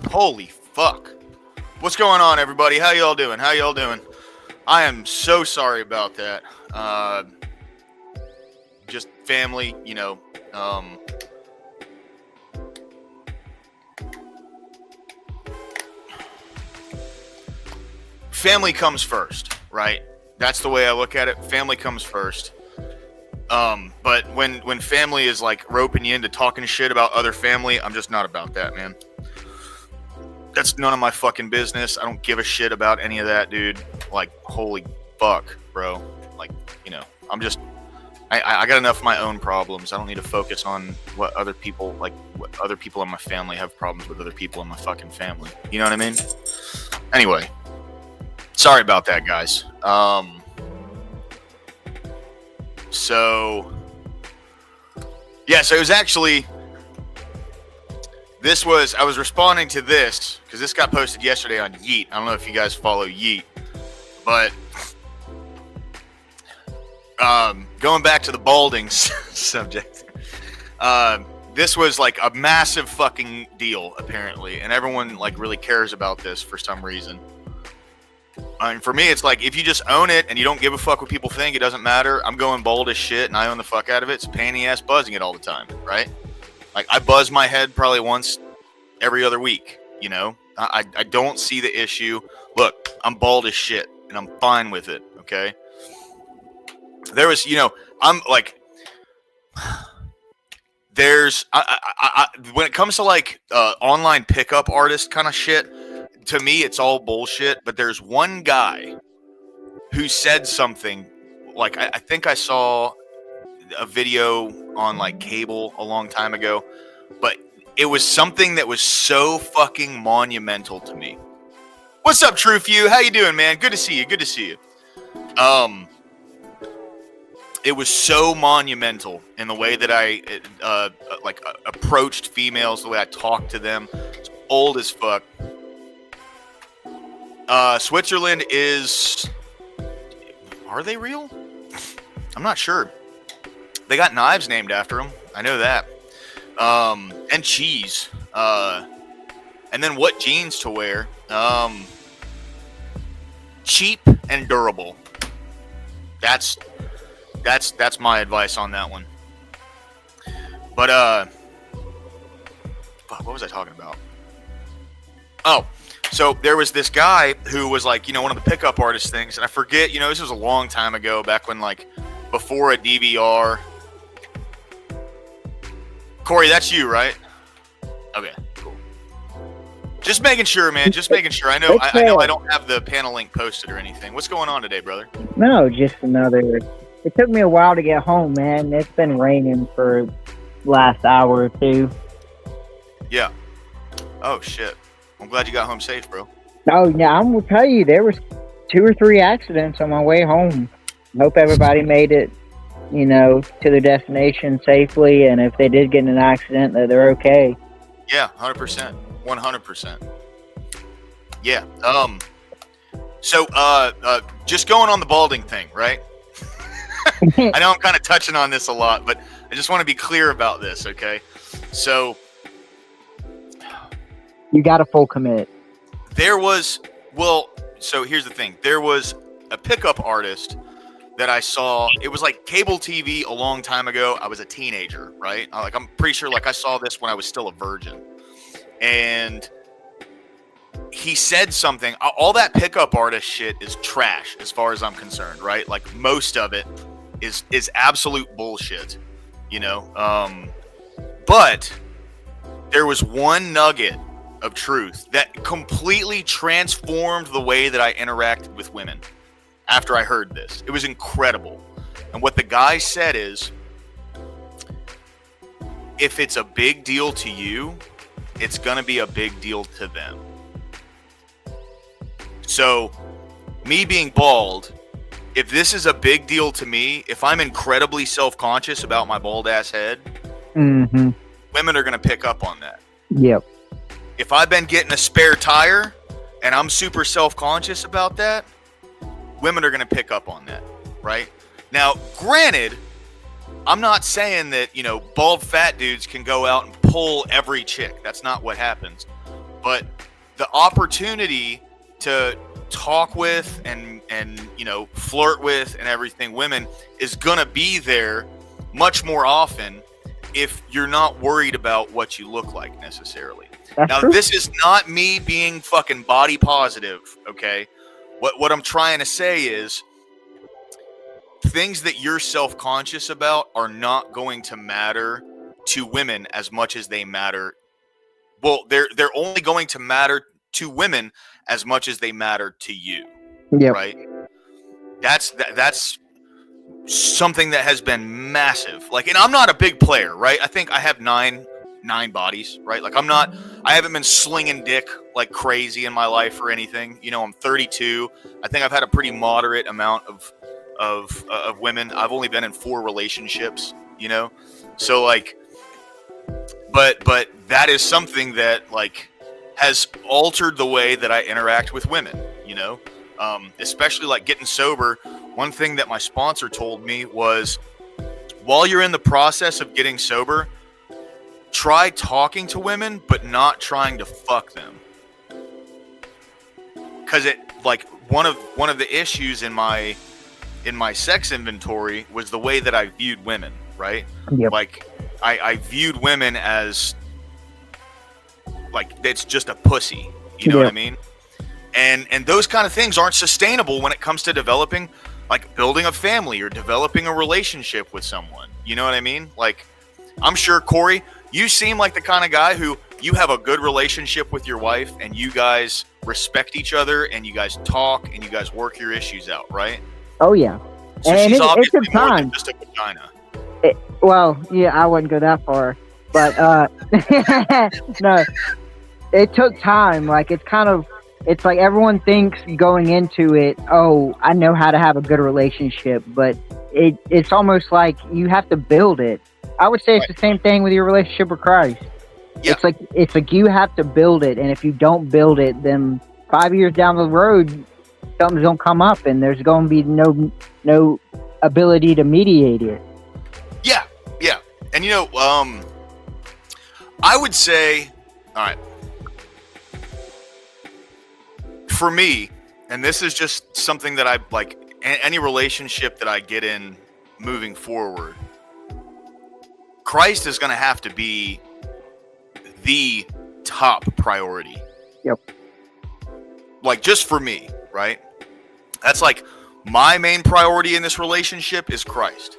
Holy fuck. What's going on, everybody? How y'all doing? I am so sorry about that. Just family, family comes first, right? That's the way I look at it. Family comes first. But when family is like roping you into talking shit about other family, I'm just not about that, man. That's none of my fucking business. I don't give a shit about any of that, dude. Like, holy fuck, bro. Like, I got enough of my own problems. I don't need to focus on what other people in my family have problems with other people in my fucking family. You know what I mean? Anyway, sorry about that, guys. So it was actually, I was responding to this because this got posted yesterday on Yeet. I don't know if you guys follow Yeet, but going back to the balding subject, this was like a massive fucking deal apparently, and everyone like really cares about this for some reason. And for me, it's like, if you just own it and you don't give a fuck what people think, it doesn't matter. I'm going bald as shit and I own the fuck out of it. It's a pain in the ass buzzing it all the time, right? Like, I buzz my head probably once every other week, I don't see the issue. Look, I'm bald as shit and I'm fine with it, okay? There was, I'm like, there's, when it comes to like online pickup artist kind of shit, to me, it's all bullshit, but there's one guy who said something, like, I think I saw a video on, like, cable a long time ago, but it was something that was so fucking monumental to me. What's up, True Few? How you doing, man? Good to see you. It was so monumental in the way that I, approached females, the way I talked to them. It's old as fuck. Switzerland is... Are they real? I'm not sure. They got knives named after them. I know that. And cheese. And then what jeans to wear. Cheap and durable. That's my advice on that one. But, fuck, what was I talking about? Oh. So there was this guy who was like, one of the pickup artist things, and I forget, this was a long time ago, back when, like, before a DVR. Corey, that's you, right? Okay, cool. Just making sure, man. Just making sure. I know I don't have the panel link posted or anything. What's going on today, brother? No, just another. It took me a while to get home, man. It's been raining for the last hour or two. Yeah. Oh shit. I'm glad you got home safe, bro. Oh, yeah, I'm going to tell you, there was 2 or 3 accidents on my way home. I hope everybody made it, to their destination safely, and if they did get in an accident, that they're okay. Yeah, 100%. 100%. Yeah. So, just going on the balding thing, right? I know I'm kind of touching on this a lot, but I just want to be clear about this, okay? So... You got a full commit. So here's the thing. There was a pickup artist that I saw. It was like cable TV a long time ago. I was a teenager, right? I'm pretty sure I saw this when I was still a virgin. And he said something. All that pickup artist shit is trash as far as I'm concerned, right? Like, most of it is absolute bullshit, But there was one nugget of truth that completely transformed the way that I interacted with women after I heard this. It was incredible. And what the guy said is, if it's a big deal to you, it's going to be a big deal to them. So, me being bald, if this is a big deal to me, if I'm incredibly self-conscious about my bald ass head, women are going to pick up on that. Yep. If I've been getting a spare tire and I'm super self-conscious about that, women are going to pick up on that, right? Now, granted, I'm not saying that, bald fat dudes can go out and pull every chick. That's not what happens. but the opportunity to talk with and flirt with and everything women is gonna be there much more often if you're not worried about what you look like necessarily. That's Now, true. this is not me being fucking body positive, okay? What I'm trying to say is things that you're self-conscious about are not going to matter to women as much as they matter. Well, they're only going to matter to women as much as they matter to you, Yep. right? That's something that has been massive. Like, and I'm not a big player, right? I think I have nine bodies, right? Like, I haven't been slinging dick like crazy in my life or anything. You know, I'm 32. I think I've had a pretty moderate amount of women. I've only been in 4 relationships, you know? So like, but that is something that like has altered the way that I interact with women, you know? Especially like getting sober. One thing that my sponsor told me was, while you're in the process of getting sober, try talking to women, but not trying to fuck them. Because it, like, one of the issues in my sex inventory was the way that I viewed women, right? Yep. Like, I viewed women as like it's just a pussy, you know what I mean? And those kind of things aren't sustainable when it comes to developing, like, building a family or developing a relationship with someone. You know what I mean? Like, I'm sure, Corey, you seem like the kind of guy who you have a good relationship with your wife and you guys respect each other and you guys talk and you guys work your issues out, right? Oh yeah. So And she's it obviously took more time. than just a vagina. Well, yeah, I wouldn't go that far, but no, it took time. Like, it's like everyone thinks going into it, oh, I know how to have a good relationship, but it's almost like you have to build it. I would say it's the same thing with your relationship with Christ. Yeah. It's like you have to build it, and if you don't build it, then 5 years down the road, something's gonna come up, and there's gonna be no ability to mediate it. Yeah. And you know, I would say, all right, for me, and this is just something that I like, any relationship that I get in moving forward, Christ is going to have to be the top priority. Yep. Like, just for me, right? That's like, my main priority in this relationship is Christ.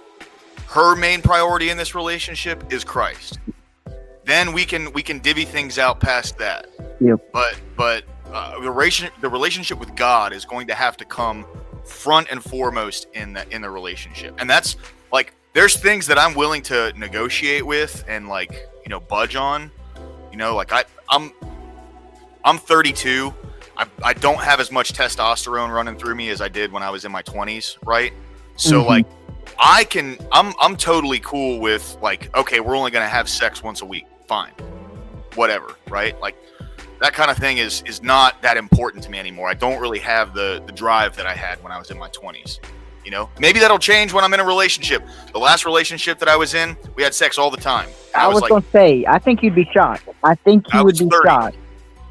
Her main priority in this relationship is Christ. Then we can divvy things out past that. Yep. But the relationship with God is going to have to come front and foremost in the relationship. And that's like, there's things that I'm willing to negotiate with and, like, you know, budge on. You know, like, I'm 32. I don't have as much testosterone running through me as I did when I was in my 20s, right? So like, I'm totally cool with, like, okay, we're only gonna have sex once a week. Fine. Whatever, right? Like, that kind of thing is not that important to me anymore. I don't really have the drive that I had when I was in my 20s. You know, maybe that'll change when I'm in a relationship. The last relationship that I was in, we had sex all the time. I was like, gonna say, I think you'd be shocked. I think you would was be 30. shocked.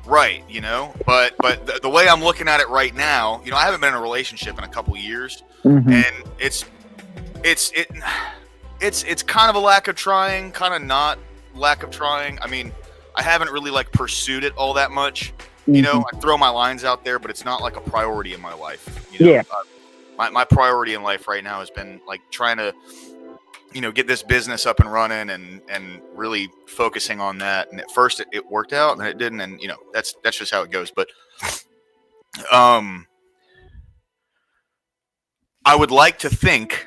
right, you know, but the way I'm looking at it right now, you know, I haven't been in a relationship in a couple years, and it's kind of a lack of trying, kind of not lack of trying. I mean, I haven't really, like, pursued it all that much. You know, I throw my lines out there, but it's not like a priority in my life. You know? Yeah. My priority in life right now has been, like, trying to, you know, get this business up and running and really focusing on that. And at first it worked out and it didn't. And, you know, that's just how it goes. But, I would like to think,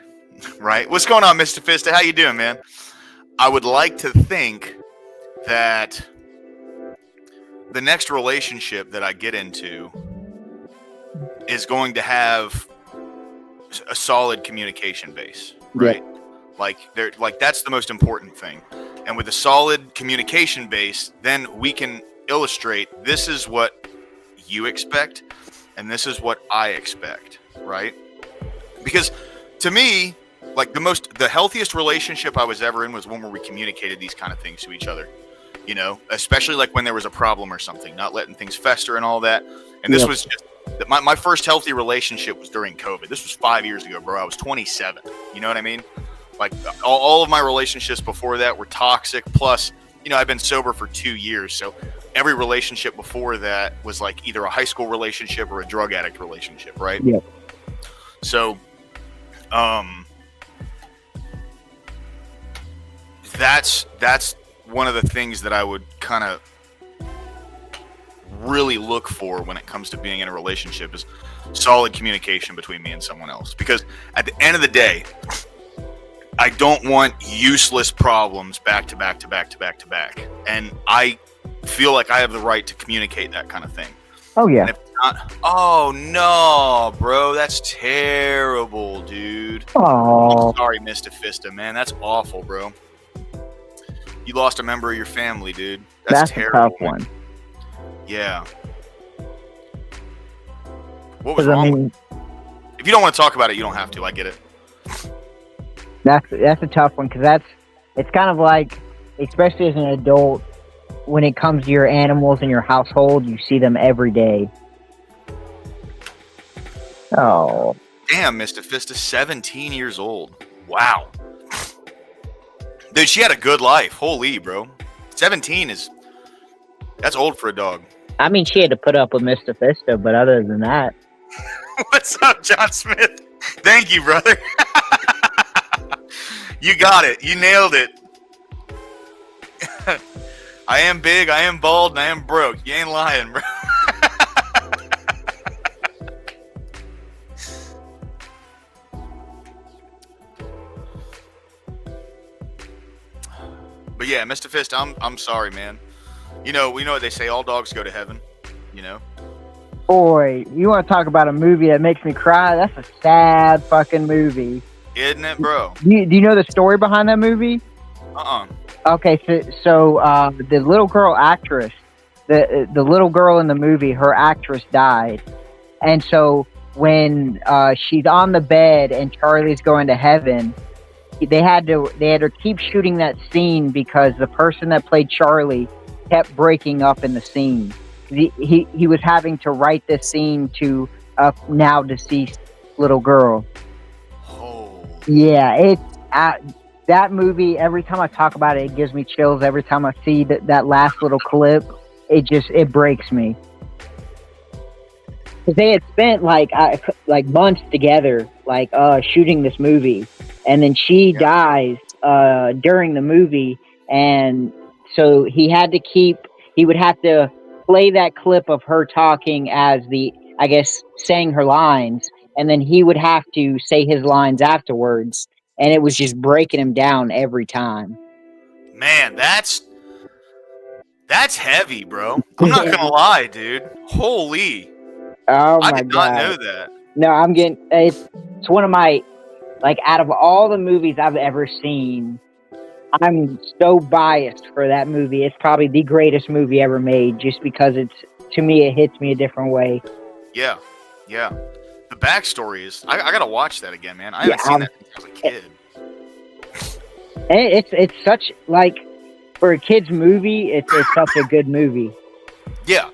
right? What's going on, Mr. Fista? How you doing, man? I would like to think that the next relationship that I get into is going to have a solid communication base, right? Yeah. Like that's the most important thing. And with a solid communication base, then we can illustrate, this is what you expect and this is what I expect, right? Because to me, like, the healthiest relationship I was ever in was one where we communicated these kind of things to each other. you know, especially like when there was a problem or something, not letting things fester and all that. And this Yep. was just my first healthy relationship was during COVID. This was 5 years ago, bro. I was 27. You know what I mean? Like all of my relationships before that were toxic. Plus, you know, I've been sober for 2 years. So every relationship before that was like either a high school relationship or a drug addict relationship, right? Yep. So, that's one of the things that I would kind of really look for when it comes to being in a relationship is solid communication between me and someone else. Because at the end of the day, I don't want useless problems back to back to back to back to back. And I feel like I have the right to communicate that kind of thing. Oh And yeah. if not, oh no, bro, that's terrible, dude. Oh. I'm sorry, Mr. Fista, man. That's awful, bro. You lost a member of your family, dude. That's a terrible. tough one. Yeah. What was 'Cause, I wrong? mean, If you don't want to talk about it, you don't have to. I get it. that's a tough one because it's kind of like, especially as an adult, when it comes to your animals in your household, you see them every day. Oh. Damn, Mr. Fista, 17 years old. Wow. Dude, she had a good life. Holy, bro. 17 that's old for a dog. I mean, she had to put up with Mr. Fisto, but other than that, What's up, John Smith? Thank you, brother. You got it. You nailed it. I am big, I am bald, and I am broke. You ain't lying, bro. But yeah, Mr. Fist, I'm sorry, man. You know, we know what they say, all dogs go to heaven, you know? boy, you want to talk about a movie that makes me cry? That's a sad fucking movie. Isn't it, bro? Do you know the story behind that movie? Okay, so the little girl actress, the little girl in the movie, her actress died, and so when she's on the bed and Charlie's going to heaven, they had to keep shooting that scene because the person that played Charlie kept breaking up in the scene. He was having to write this scene to a now deceased little girl. Oh. Yeah, it's that movie. Every time I talk about it, it gives me chills. Every time I see that last little clip, it breaks me. Because they had spent like months together, shooting this movie, and then she dies during the movie, and so he would have to play that clip of her talking as saying her lines, and then he would have to say his lines afterwards, and it was just breaking him down every time. Man, that's heavy, bro. I'm not gonna lie, dude. Holy. Oh my I did not God. know that. No, it's one of my, out of all the movies I've ever seen, I'm so biased for that movie. It's probably the greatest movie ever made just because to me, it hits me a different way. Yeah. The backstory is I gotta watch that again, man. I haven't seen that since I was a kid. And it's such, for a kid's movie, it's such a good movie. Yeah.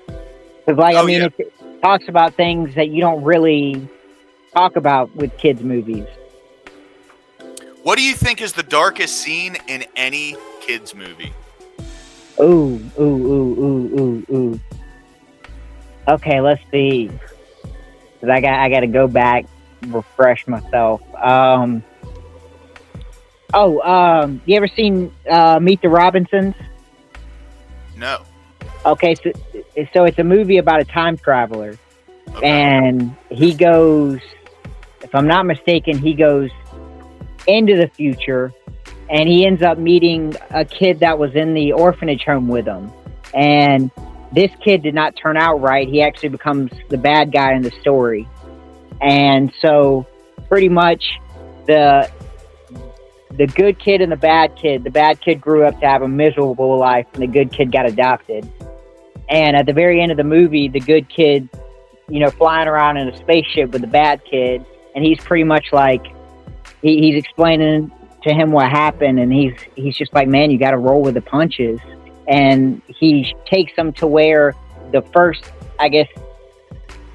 Because, it talks about things that you don't really talk about with kids' movies. What do you think is the darkest scene in any kids movie? Ooh. Okay, let's see. Because I got to go back, refresh myself. You ever seen Meet the Robinsons? No. Okay, so it's a movie about a time traveler. Okay. And he goes, if I'm not mistaken, he goes into the future, and he ends up meeting a kid that was in the orphanage home with him. And this kid did not turn out right. He actually becomes the bad guy in the story. And so pretty much the good kid and the bad kid grew up to have a miserable life, and the good kid got adopted. And at the very end of the movie, the good kid, flying around in a spaceship with the bad kid, and he's pretty much he's explaining to him what happened, and he's just like, man, you got to roll with the punches. and he takes them to where the first, I guess,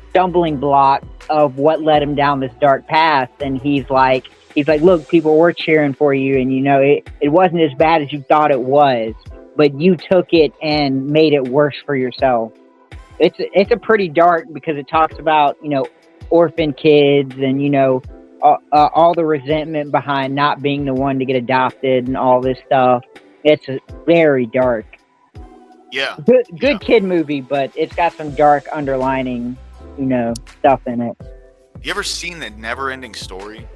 stumbling block of what led him down this dark path. And he's like, look, people were cheering for you, and it wasn't as bad as you thought it was, but you took it and made it worse for yourself. It's a pretty dark, because it talks about orphan kids and all the resentment behind not being the one to get adopted and all this stuff. It's very dark. Yeah. Good kid movie, but it's got some dark underlining stuff in it. You ever seen The Never-Ending Story?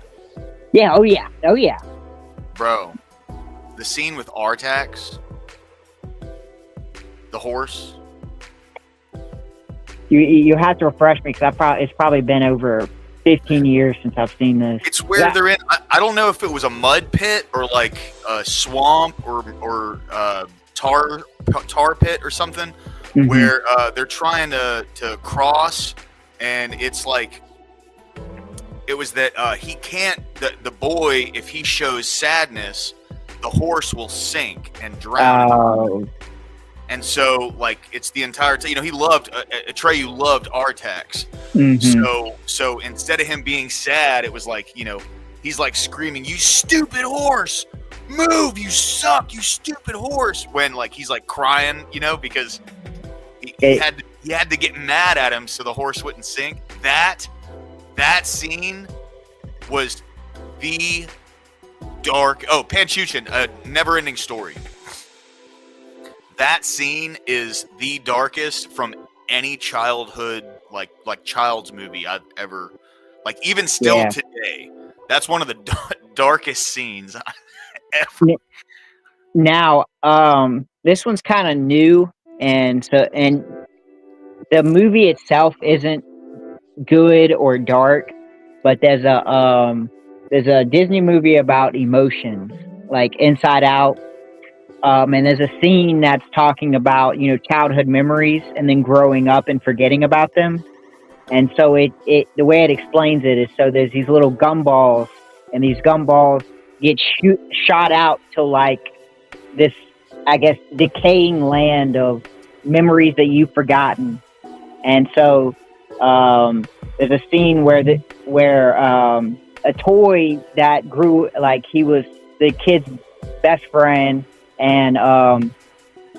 Yeah. Oh yeah. Bro, the scene with Artax, the horse. You have to refresh me, because it's probably been over 15 years since I've seen this. It's where they're in. I don't know if it was a mud pit or like a swamp or tar pit or something, Mm-hmm. where they're trying to cross, and it's like it was that he can't. The boy, if he shows sadness, the horse will sink and drown. Oh. And so, like, it's the entire time. He loved Atreyu loved Artax. Mm-hmm. So instead of him being sad, it was like he's like screaming, "You stupid horse! Move! You suck! You stupid horse!" When like he's like crying, because he had to get mad at him so the horse wouldn't sink. That scene was the dark. Oh, Panchuchin, A Never-Ending Story. That scene is the darkest from any childhood, like child's movie I've ever, like, even still today. That's one of the darkest scenes ever. Now, this one's kind of new, and the movie itself isn't good or dark, but there's a Disney movie about emotions, like Inside Out. And there's a scene that's talking about, childhood memories and then growing up and forgetting about them. And so the way it explains it is, so there's these little gumballs, and these gumballs get shot out to like this, I guess, decaying land of memories that you've forgotten. And so there's a scene where a toy that grew, like, he was the kid's best friend, and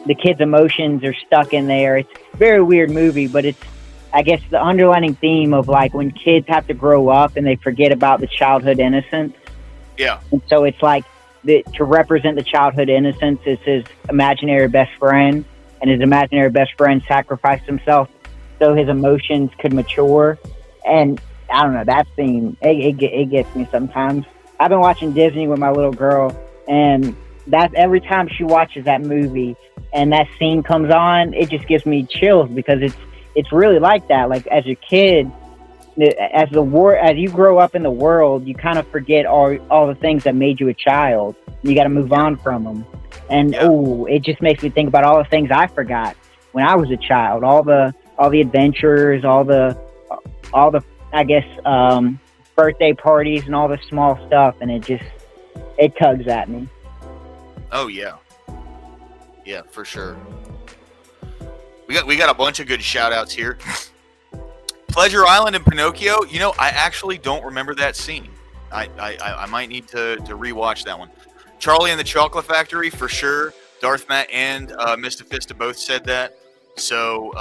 the kid's emotions are stuck in there. It's a very weird movie, but it's, I guess, the underlining theme of like when kids have to grow up and they forget about the childhood innocence. Yeah. And so it's like to represent the childhood innocence is his imaginary best friend, and his imaginary best friend sacrificed himself so his emotions could mature. And I don't know, that scene, it gets me sometimes. I've been watching Disney with my little girl, and that every time she watches that movie and that scene comes on, it just gives me chills, because it's really like that. Like, as a kid, as you grow up in the world, you kind of forget all the things that made you a child. You got to move on from them. And it just makes me think about all the things I forgot when I was a child, all the adventures, all the I guess birthday parties and all the small stuff, and it tugs at me. Oh yeah, for sure. We got a bunch of good shout outs here. Pleasure Island and Pinocchio. I actually don't remember that scene. I might need to rewatch that one. Charlie and the Chocolate Factory, for sure. Darth Matt and Mr. Fista both said that. So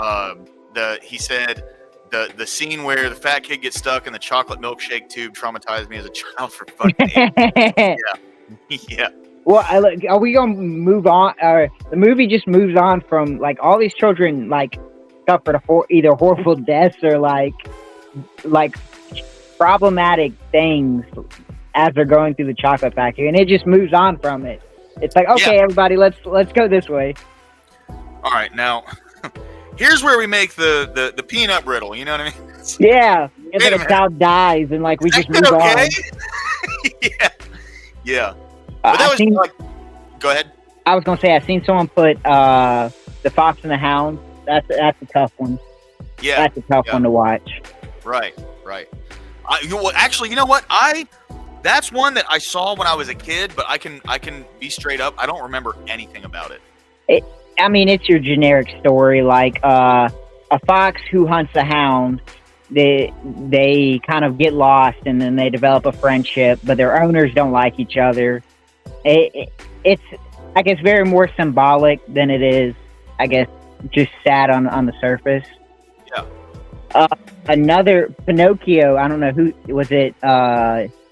he said the scene where the fat kid gets stuck in the chocolate milkshake tube traumatized me as a child for fucking yeah. Well, are we gonna move on? The movie just moves on from like all these children like suffered either horrible deaths or like problematic things as they're going through the chocolate factory, and it just moves on from it. It's like, okay, everybody, let's go this way. All right, now here's where we make the peanut brittle. You know what I mean? Yeah, and then a child dies, and like we just move on. Yeah. But that was go ahead. I was gonna say, I've seen someone put The Fox and the Hound. That's a tough one. Yeah, that's a tough one to watch. Right. Actually, you know what? That's one that I saw when I was a kid, but I can be straight up. I don't remember anything about it. I mean, it's your generic story, like a fox who hunts a hound. They kind of get lost, and then they develop a friendship, but their owners don't like each other. It's, I guess, very more symbolic than it is, I guess, just sad on the surface. Yeah. Another Pinocchio. I don't know who was it.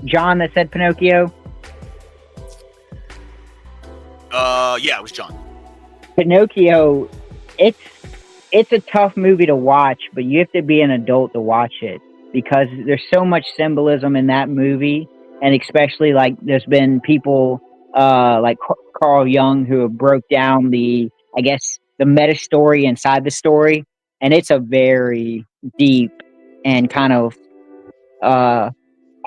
John that said Pinocchio. Yeah, it was John. Pinocchio. It's a tough movie to watch, but you have to be an adult to watch it because there's so much symbolism in that movie, and especially like there's been people like Carl Jung who have broke down the, I guess, the meta story inside the story, and it's a very deep and kind of I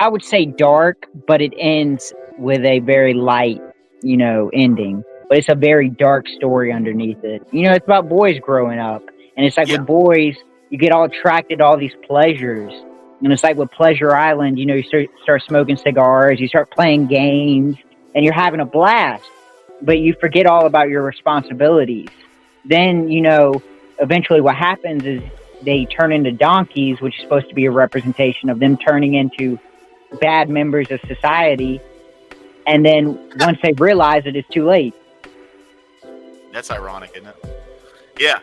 would say dark, but it ends with a very light, ending. But it's a very dark story underneath it. It's about boys growing up. And it's like with boys, you get all attracted to all these pleasures. And it's like with Pleasure Island, you start smoking cigars, you start playing games, and you're having a blast. But you forget all about your responsibilities. Then, eventually what happens is they turn into donkeys, which is supposed to be a representation of them turning into bad members of society. And then once they realize it, it's too late. That's ironic, isn't it? Yeah.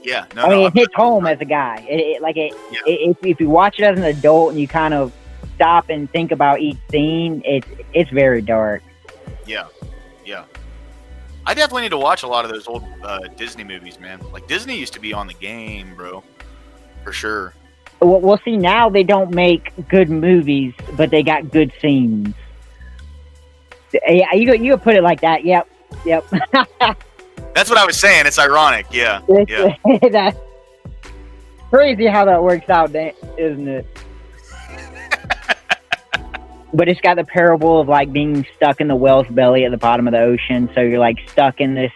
Yeah. No, I mean, it hits home as a guy. If you watch it as an adult and you kind of stop and think about each scene, it's very dark. Yeah. Yeah. I definitely need to watch a lot of those old Disney movies, man. Like, Disney used to be on the game, bro. For sure. Well, see, now they don't make good movies, but they got good scenes. Yeah, you could put it like that. Yep. That's what I was saying. It's ironic. Yeah. That's crazy how that works out, isn't it? But it's got the parable of like being stuck in the whale's belly at the bottom of the ocean. So you're like stuck in this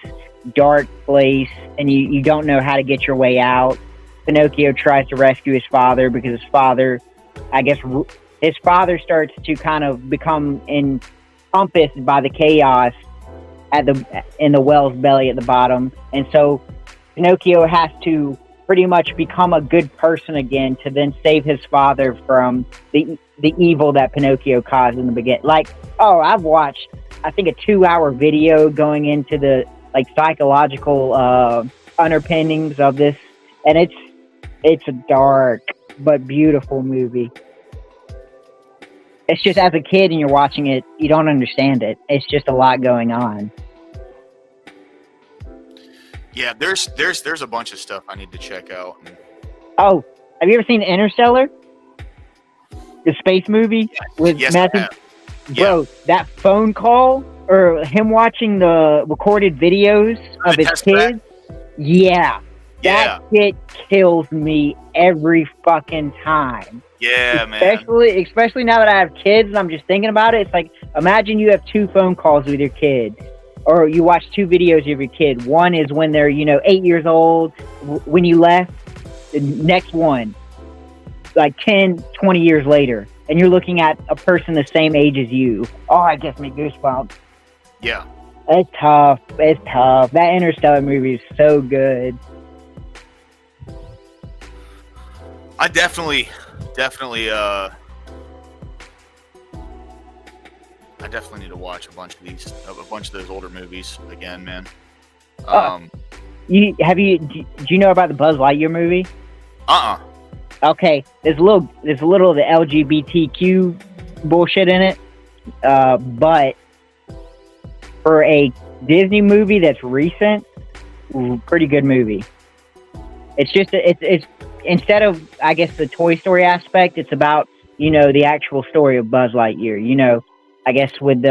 dark place and you don't know how to get your way out. Pinocchio tries to rescue his father because his father starts to kind of become encompassed by the chaos in the whale's belly at the bottom. And so Pinocchio has to pretty much become a good person again to then save his father from the evil that Pinocchio caused in the beginning. Like, I've watched, I think, a 2-hour video going into the like psychological underpinnings of this, and it's a dark but beautiful movie. It's just, as a kid and you're watching it, you don't understand it. It's just a lot going on. Yeah, there's a bunch of stuff I need to check out. Oh, have you ever seen Interstellar? The space movie with Matthew? Bro, that phone call or him watching the recorded videos of his kids? Yeah. That shit kills me every fucking time. Yeah, Especially now that I have kids and I'm just thinking about it. It's like, imagine you have 2 phone calls with your kid. Or you watch 2 videos of your kid. One is when they're, 8 years old, when you left. The next one, like 10, 20 years later. And you're looking at a person the same age as you. Oh, it gives me goosebumps. Yeah. It's tough. That Interstellar movie is so good. I definitely need to watch a bunch of those older movies again, man. Do you know about the Buzz Lightyear movie? Okay, there's a little of the LGBTQ bullshit in it, but for a Disney movie that's recent, pretty good movie. It's just it's instead of, I guess, the Toy Story aspect, it's about the actual story of Buzz Lightyear. I guess with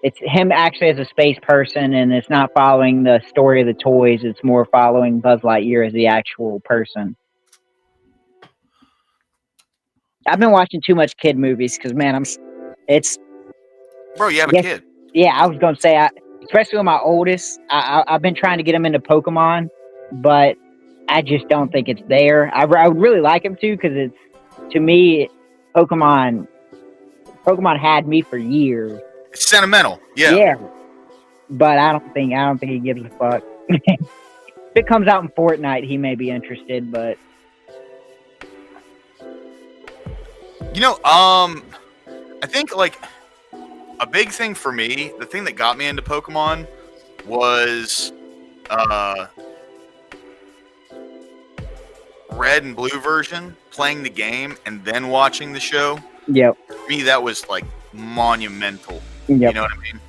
it's him actually as a space person, and it's not following the story of the toys. It's more following Buzz Lightyear as the actual person. I've been watching too much kid movies because, man, Bro, you have a kid. Yeah, I was gonna say, especially with my oldest, I've been trying to get him into Pokemon, but I just don't think it's there. I would really like him to, because to me, Pokemon had me for years. It's sentimental. Yeah. Yeah. But I don't think he gives a fuck. If it comes out in Fortnite, he may be interested, but I think like a big thing for me, the thing that got me into Pokemon was red and blue version, playing the game and then watching the show. yep. For me, that was like monumental. Yep. You know what I mean?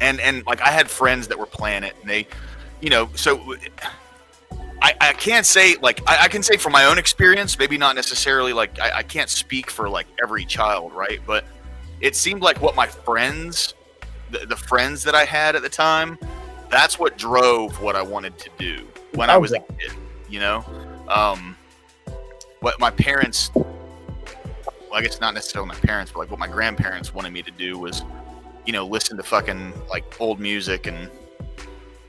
And like I had friends that were playing it, and they, so I can't say like I can say from my own experience, maybe not necessarily like I can't speak for like every child, right? But it seemed like what my friends, the friends that I had at the time, that's what drove what I wanted to do when I was a kid. What my parents, well, I guess not necessarily my parents, but like what my grandparents wanted me to do was, listen to fucking like old music and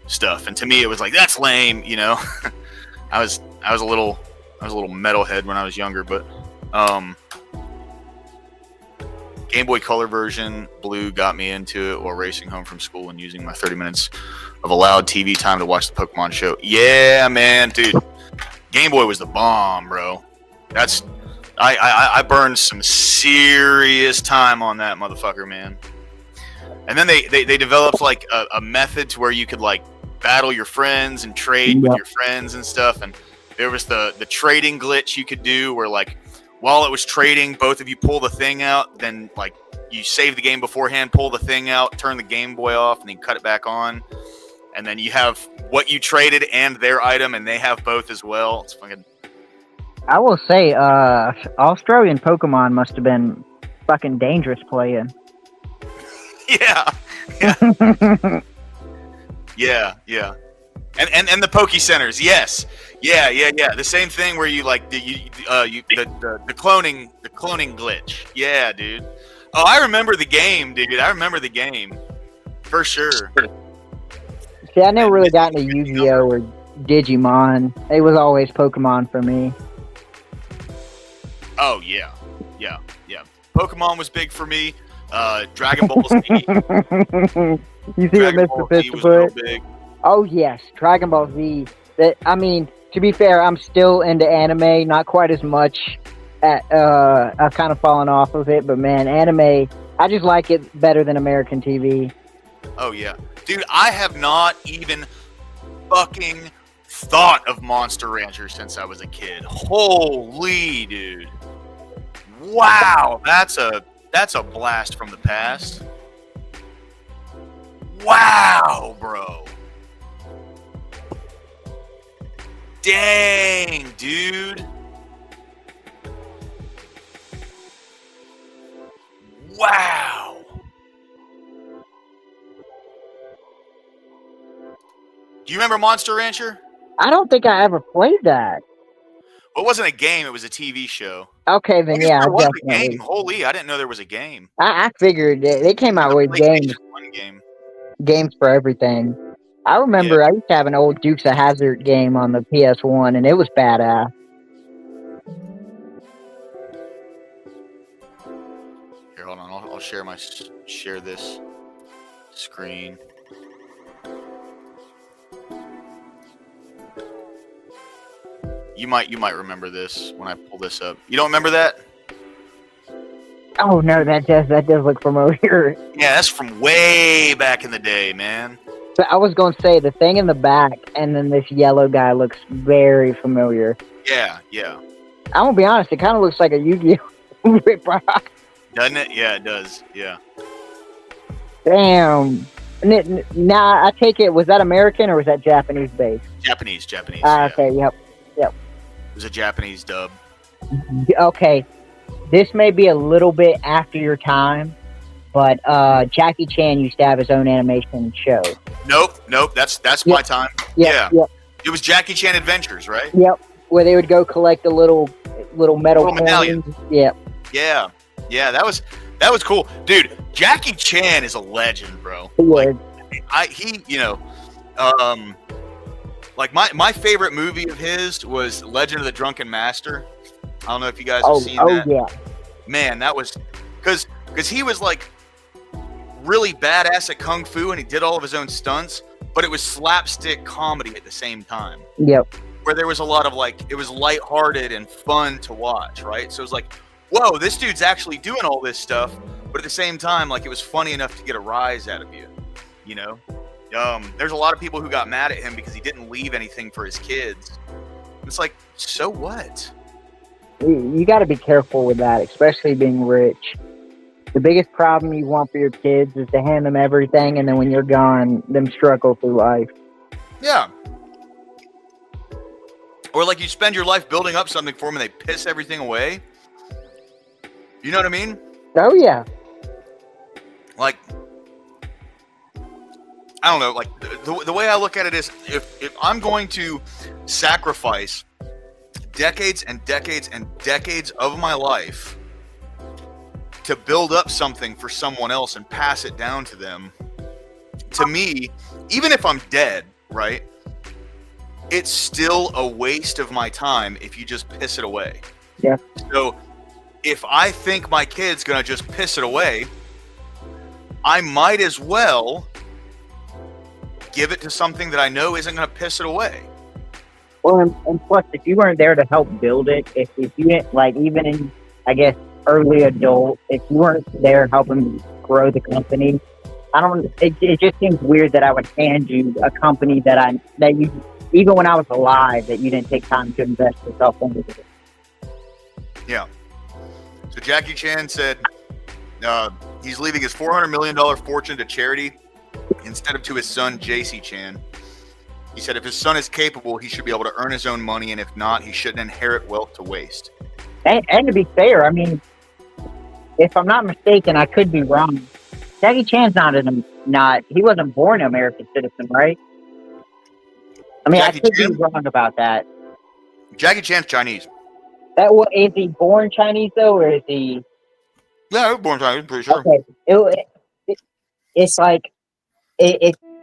stuff. And to me, it was like, that's lame, I was a little metalhead when I was younger, but Game Boy Color version, blue, got me into it while racing home from school and using my 30 minutes of allowed TV time to watch the Pokemon show. Yeah, man, dude, Game Boy was the bomb, bro. I burned some serious time on that motherfucker, man. And then they developed like a method to where you could like battle your friends and trade with your friends and stuff. And there was the trading glitch you could do where like while it was trading, both of you pull the thing out, then like you save the game beforehand, pull the thing out, turn the Game Boy off, and then cut it back on. And then you have what you traded and their item, and they have both as well. It's fucking. I will say, Australian Pokemon must have been fucking dangerous playing. Yeah. Yeah. And the Poke Centers, yes. Yeah. The same thing where you like the cloning glitch. Yeah, dude. Oh, I remember the game, dude. I remember the game for sure. See, I never really got into Yu-Gi-Oh or Digimon. It was always Pokemon for me. Oh yeah. Pokemon was big for me. Dragon Ball Z. You see Dragon what Ball Mr. Z was Fister real put? big. Oh yes, Dragon Ball Z. I mean, to be fair, I'm still into anime, not quite as much. I've kind of fallen off of it, but man, anime, I just like it better than American TV. Oh yeah, dude, I have not even fucking thought of Monster Rancher since I was a kid. Holy dude. Wow, that's a blast from the past. Wow, bro. Dang, dude. Wow. Do you remember Monster Rancher? I don't think I ever played that. Well, it wasn't a game, it was a TV show. Okay, then I yeah, there was a definitely. game. Holy, I didn't know there was a game. I figured they came out with PlayStation 1 game. games for everything. I remember I used to have an old Dukes of Hazzard game on the PS1, and it was badass. Here, hold on. I'll share this screen. You might remember this when I pull this up. You don't remember that? Oh no, that does look familiar. Yeah, that's from way back in the day, man. But I was going to say the thing in the back, and then this yellow guy looks very familiar. Yeah. I'm gonna be honest, it kind of looks like a Yu-Gi-Oh rip-off. Doesn't it? Yeah, it does. Yeah. Damn. Now I take it, was that American or was that Japanese based? Japanese. Ah, okay, yep. It was a Japanese dub. Okay, this may be a little bit after your time, but Jackie Chan used to have his own animation show. Nope. That's my time. Yep. It was Jackie Chan Adventures, right? Yep, where they would go collect the little metal medallions. coins. Yep. Yeah, that was cool, dude. Jackie Chan is a legend, bro. Like, like my favorite movie of his was Legend of the Drunken Master. I don't know if you guys have seen that. Yeah. Man, that was because he was like really badass at kung fu and he did all of his own stunts, but it was slapstick comedy at the same time. Yep. Where there was a lot of like, it was lighthearted and fun to watch, right? So it was like, whoa, this dude's actually doing all this stuff, but at the same time, like, it was funny enough to get a rise out of you, you know? There's a lot of people who got mad at him because he didn't leave anything for his kids. It's like, so what? You got to be careful with that, especially being rich. The biggest problem you want for your kids is to hand them everything, and then when you're gone, them struggle through life. Yeah. Or like you spend your life building up something for them and they piss everything away. You know what I mean? Oh, yeah. Like, I don't know, like the way I look at it is if I'm going to sacrifice decades and decades and decades of my life to build up something for someone else and pass it down to them, to me, even if I'm dead, right, it's still a waste of my time if you just piss it away. Yeah. So if I think my kid's gonna just piss it away, I might as well give it to something that I know isn't going to piss it away. Well, and plus, if you weren't there to help build it, if you didn't, like, even in, I guess, early adult, if you weren't there helping grow the company, it just seems weird that I would hand you a company that you, even when I was alive, that you didn't take time to invest yourself into it. Yeah. So Jackie Chan said he's leaving his $400 million fortune to charity instead of to his son, JC Chan. He said if his son is capable, he should be able to earn his own money, and if not, he shouldn't inherit wealth to waste. And to be fair, I mean, if I'm not mistaken, I could be wrong. Jackie Chan's he wasn't born an American citizen, right? I mean, Jackie I could Chan? be wrong about that. Jackie Chan's Chinese. Is he born Chinese, though, or is he... Yeah, he was born Chinese, I'm pretty sure. Okay. It's like...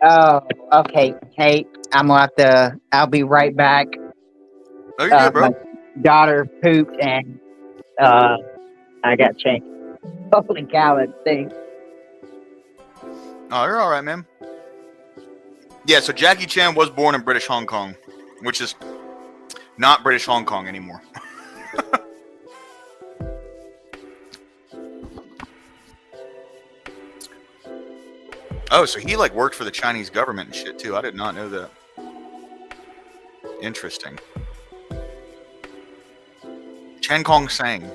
Oh, okay. Hey, I'll be right back. Oh, you're good, bro. My daughter pooped and I got changed. Holy cow, that stinks. Oh, you're all right, man. Yeah, so Jackie Chan was born in British Hong Kong, which is not British Hong Kong anymore. Oh, so he like worked for the Chinese government and shit too. I did not know that. Interesting. Chen Kong Sang.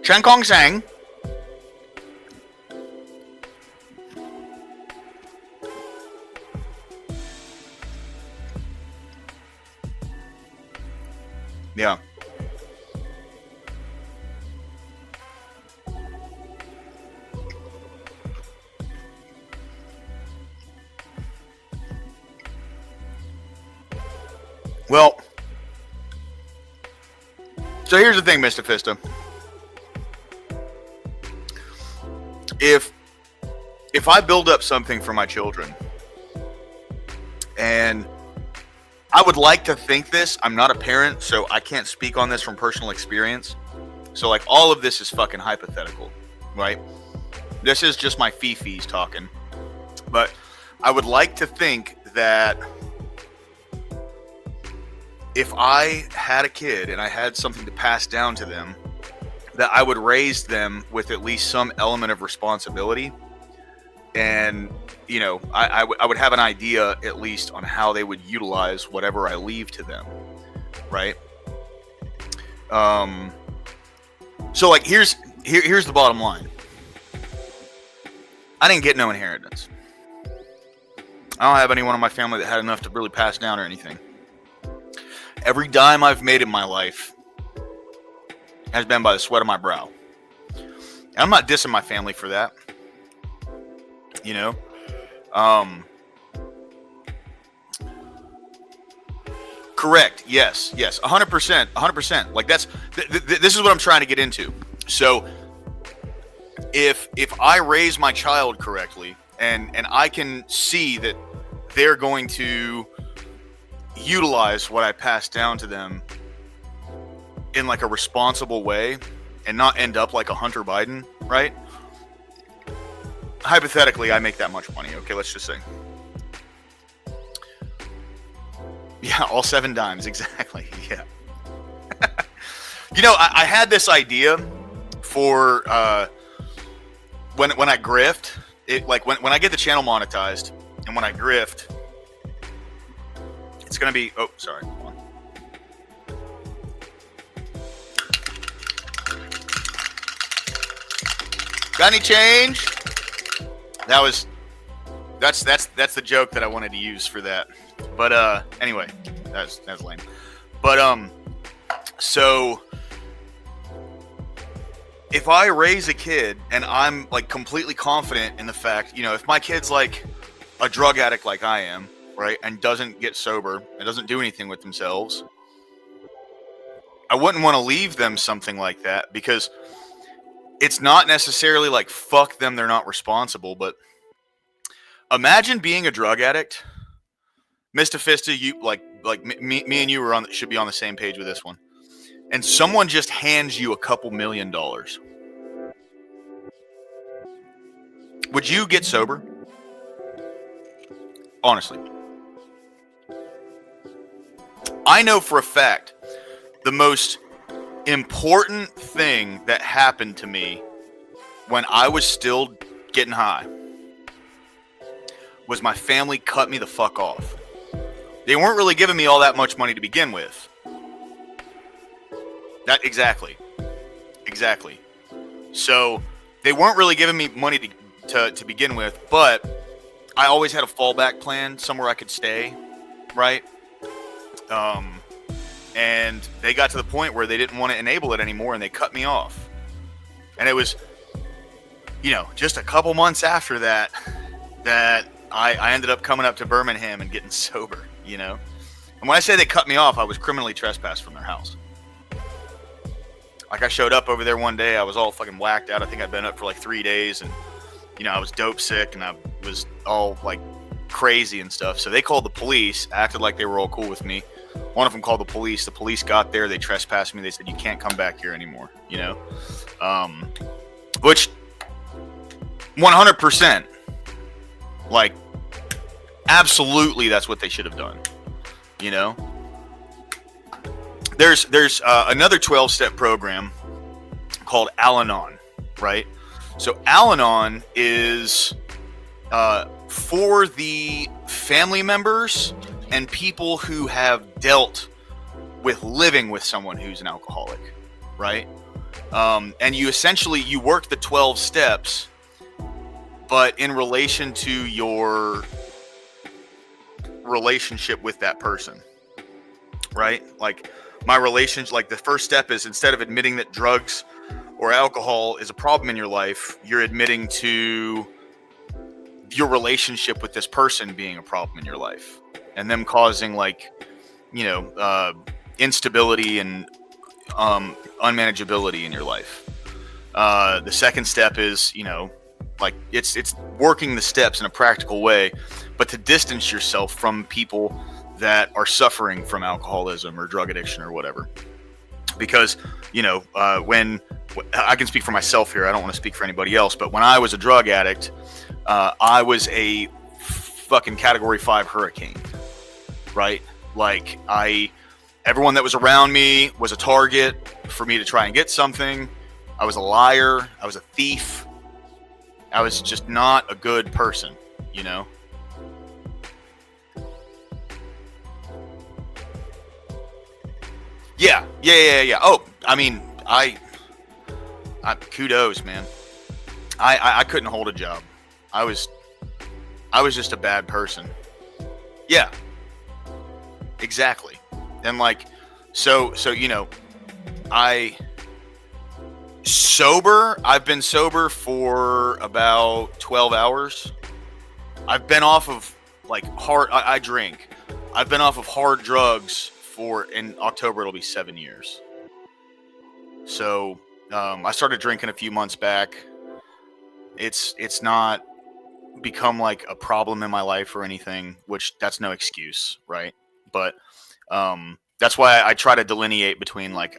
Chen Kong Sang. Yeah. Well, so here's the thing, Mr. Fisto. If I build up something for my children, and I would like to think this, I'm not a parent, so I can't speak on this from personal experience. So like all of this is fucking hypothetical, right? This is just my fee-fees talking. But I would like to think that if I had a kid and I had something to pass down to them, that I would raise them with at least some element of responsibility. And, you know, I would have an idea at least on how they would utilize whatever I leave to them, right? So like here's the bottom line. I didn't get no inheritance. I don't have anyone in my family that had enough to really pass down or anything. Every dime I've made in my life has been by the sweat of my brow. And I'm not dissing my family for that. You know? Correct. Yes. 100%. Like that's, this is what I'm trying to get into. So if I raise my child correctly and I can see that they're going to utilize what I pass down to them in like a responsible way and not end up like a Hunter Biden, right? hypothetically, I make that much money. Okay, let's just say. Yeah, all 7 dimes, exactly. Yeah. You know, I had this idea for when I grift. It like when I get the channel monetized and when I grift, it's gonna be. Oh, sorry. Hold on. Got any change? That's the joke that I wanted to use for that. But anyway, that's lame. But so if I raise a kid and I'm like completely confident in the fact, you know, if my kid's like a drug addict like I am, right, and doesn't get sober and doesn't do anything with themselves, I wouldn't want to leave them something like that, because it's not necessarily like fuck them, they're not responsible, but imagine being a drug addict. Mr. Fista, you like me and you should be on the same page with this one. And someone just hands you a couple $1 million. Would you get sober? Honestly. I know for a fact the most important thing that happened to me when I was still getting high was my family cut me the fuck off. They weren't really giving me all that much money to begin with. That exactly. So they weren't really giving me money to begin with, but I always had a fallback plan, somewhere I could stay, right? And they got to the point where they didn't want to enable it anymore, and they cut me off. And it was, you know, just a couple months after that I ended up coming up to Birmingham and getting sober, you know? And when I say they cut me off, I was criminally trespassed from their house. Like, I showed up over there one day, I was all fucking whacked out. I think I'd been up for like 3 days, and, you know, I was dope sick, and I was all like crazy and stuff. So they called the police, acted like they were all cool with me. One of them called the police. The police got there, they trespassed me. They said, you can't come back here anymore, you know? Which 100%, like, absolutely that's what they should have done, you know? There's another 12-step program called Al-Anon, right? So Al-Anon is for the family members and people who have dealt with living with someone who's an alcoholic, right? And you essentially work the 12 steps, but in relation to your relationship with that person, right? Like, my relationship, like, the first step is, instead of admitting that drugs or alcohol is a problem in your life, you're admitting to your relationship with this person being a problem in your life, and them causing, like, you know, instability and unmanageability in your life. The second step is, you know, like, it's working the steps in a practical way, but to distance yourself from people that are suffering from alcoholism or drug addiction or whatever. Because, you know, when I can speak for myself here, I don't want to speak for anybody else, but when I was a drug addict, I was a fucking category 5 hurricane, right? Like, everyone that was around me was a target for me to try and get something. I was a liar. I was a thief. I was just not a good person, you know? Yeah. Oh, I mean, I kudos, man. I couldn't hold a job. I was just a bad person. Yeah. Exactly. And, like, so you know, I've been sober for about 12 hours. I've been off of, like, I drink. I've been off of hard drugs in October, it'll be 7 years. So, I started drinking a few months back. It's not become like a problem in my life or anything, which that's no excuse, right? But, that's why I try to delineate between, like,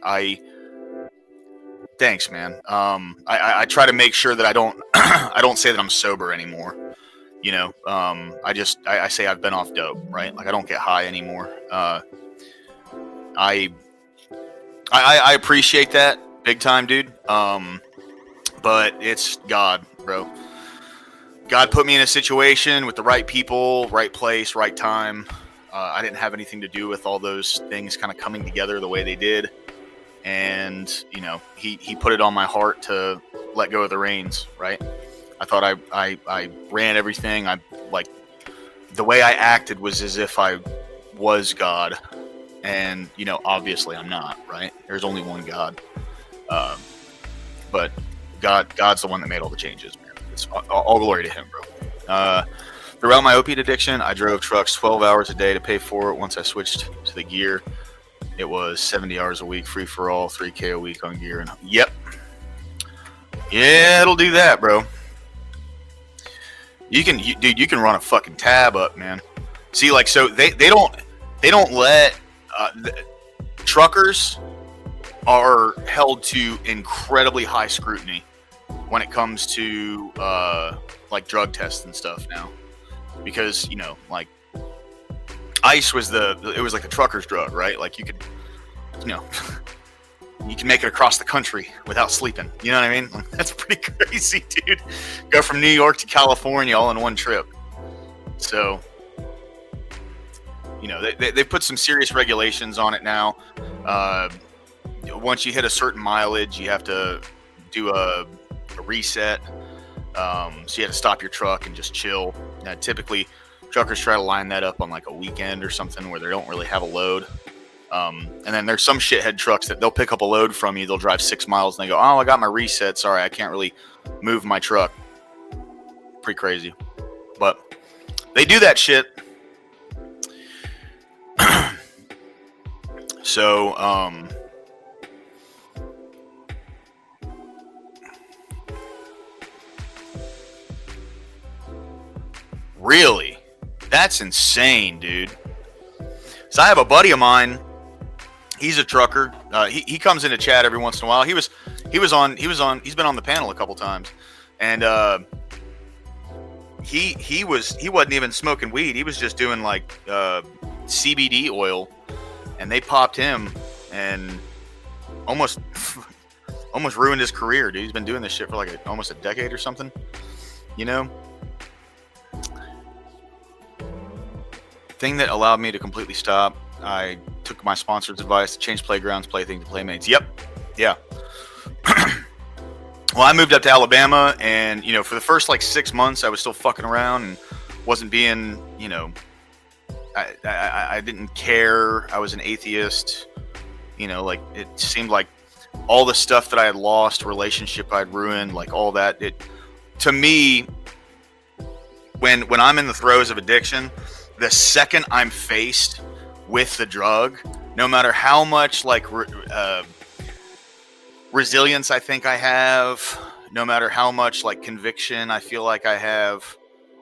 Thanks, man. I try to make sure that I don't I don't say that I'm sober anymore. You know, I say I've been off dope, right? Like I don't get high anymore. I appreciate that big time, dude. But it's God, bro. God put me in a situation with the right people, right place, right time. I didn't have anything to do with all those things kind of coming together the way they did. And, you know, he put it on my heart to let go of the reins, right? I thought I ran everything. The way I acted was as if I was God. And, you know, obviously I'm not, right? There's only one God. But God's the one that made all the changes, man. It's all glory to him, bro. Throughout my opiate addiction, I drove trucks 12 hours a day to pay for it. Once I switched to the gear, it was 70 hours a week, free for all, 3K a week on gear. And yep. Yeah, it'll do that, bro. You can run a fucking tab up, man. See, like, so they don't let truckers are held to incredibly high scrutiny when it comes to like drug tests and stuff now, because, you know, like ice was it was like the trucker's drug, right? Like you could, you know, you can make it across the country without sleeping. You know what I mean? Like, that's pretty crazy, dude. Go from New York to California all in one trip. So, you know, they put some serious regulations on it now. Once you hit a certain mileage, you have to do a reset. So you have to stop your truck and just chill. Now, typically, truckers try to line that up on like a weekend or something where they don't really have a load. And then there's some shithead trucks that they'll pick up a load from you. They'll drive 6 miles and they go, "Oh, I got my reset. Sorry, I can't really move my truck." Pretty crazy. But they do that shit. So, really? That's insane, dude. So I have a buddy of mine. He's a trucker. He comes into chat every once in a while. He's been on the panel a couple times, and he wasn't even smoking weed. He was just doing like CBD oil, and they popped him and almost ruined his career, dude. He's been doing this shit for like almost a decade or something, you know. Thing that allowed me to completely stop, I took my sponsor's advice to change playgrounds, play things, playmates. Yep. Yeah. Well, I moved up to Alabama, and, you know, for the first like 6 months, I was still fucking around and wasn't being, you know, I didn't care. I was an atheist. You know, like, it seemed like all the stuff that I had lost, relationship I'd ruined, like all that, to me, when I'm in the throes of addiction, the second I'm faced with the drug, no matter how much like resilience I think I have, no matter how much like conviction I feel like I have,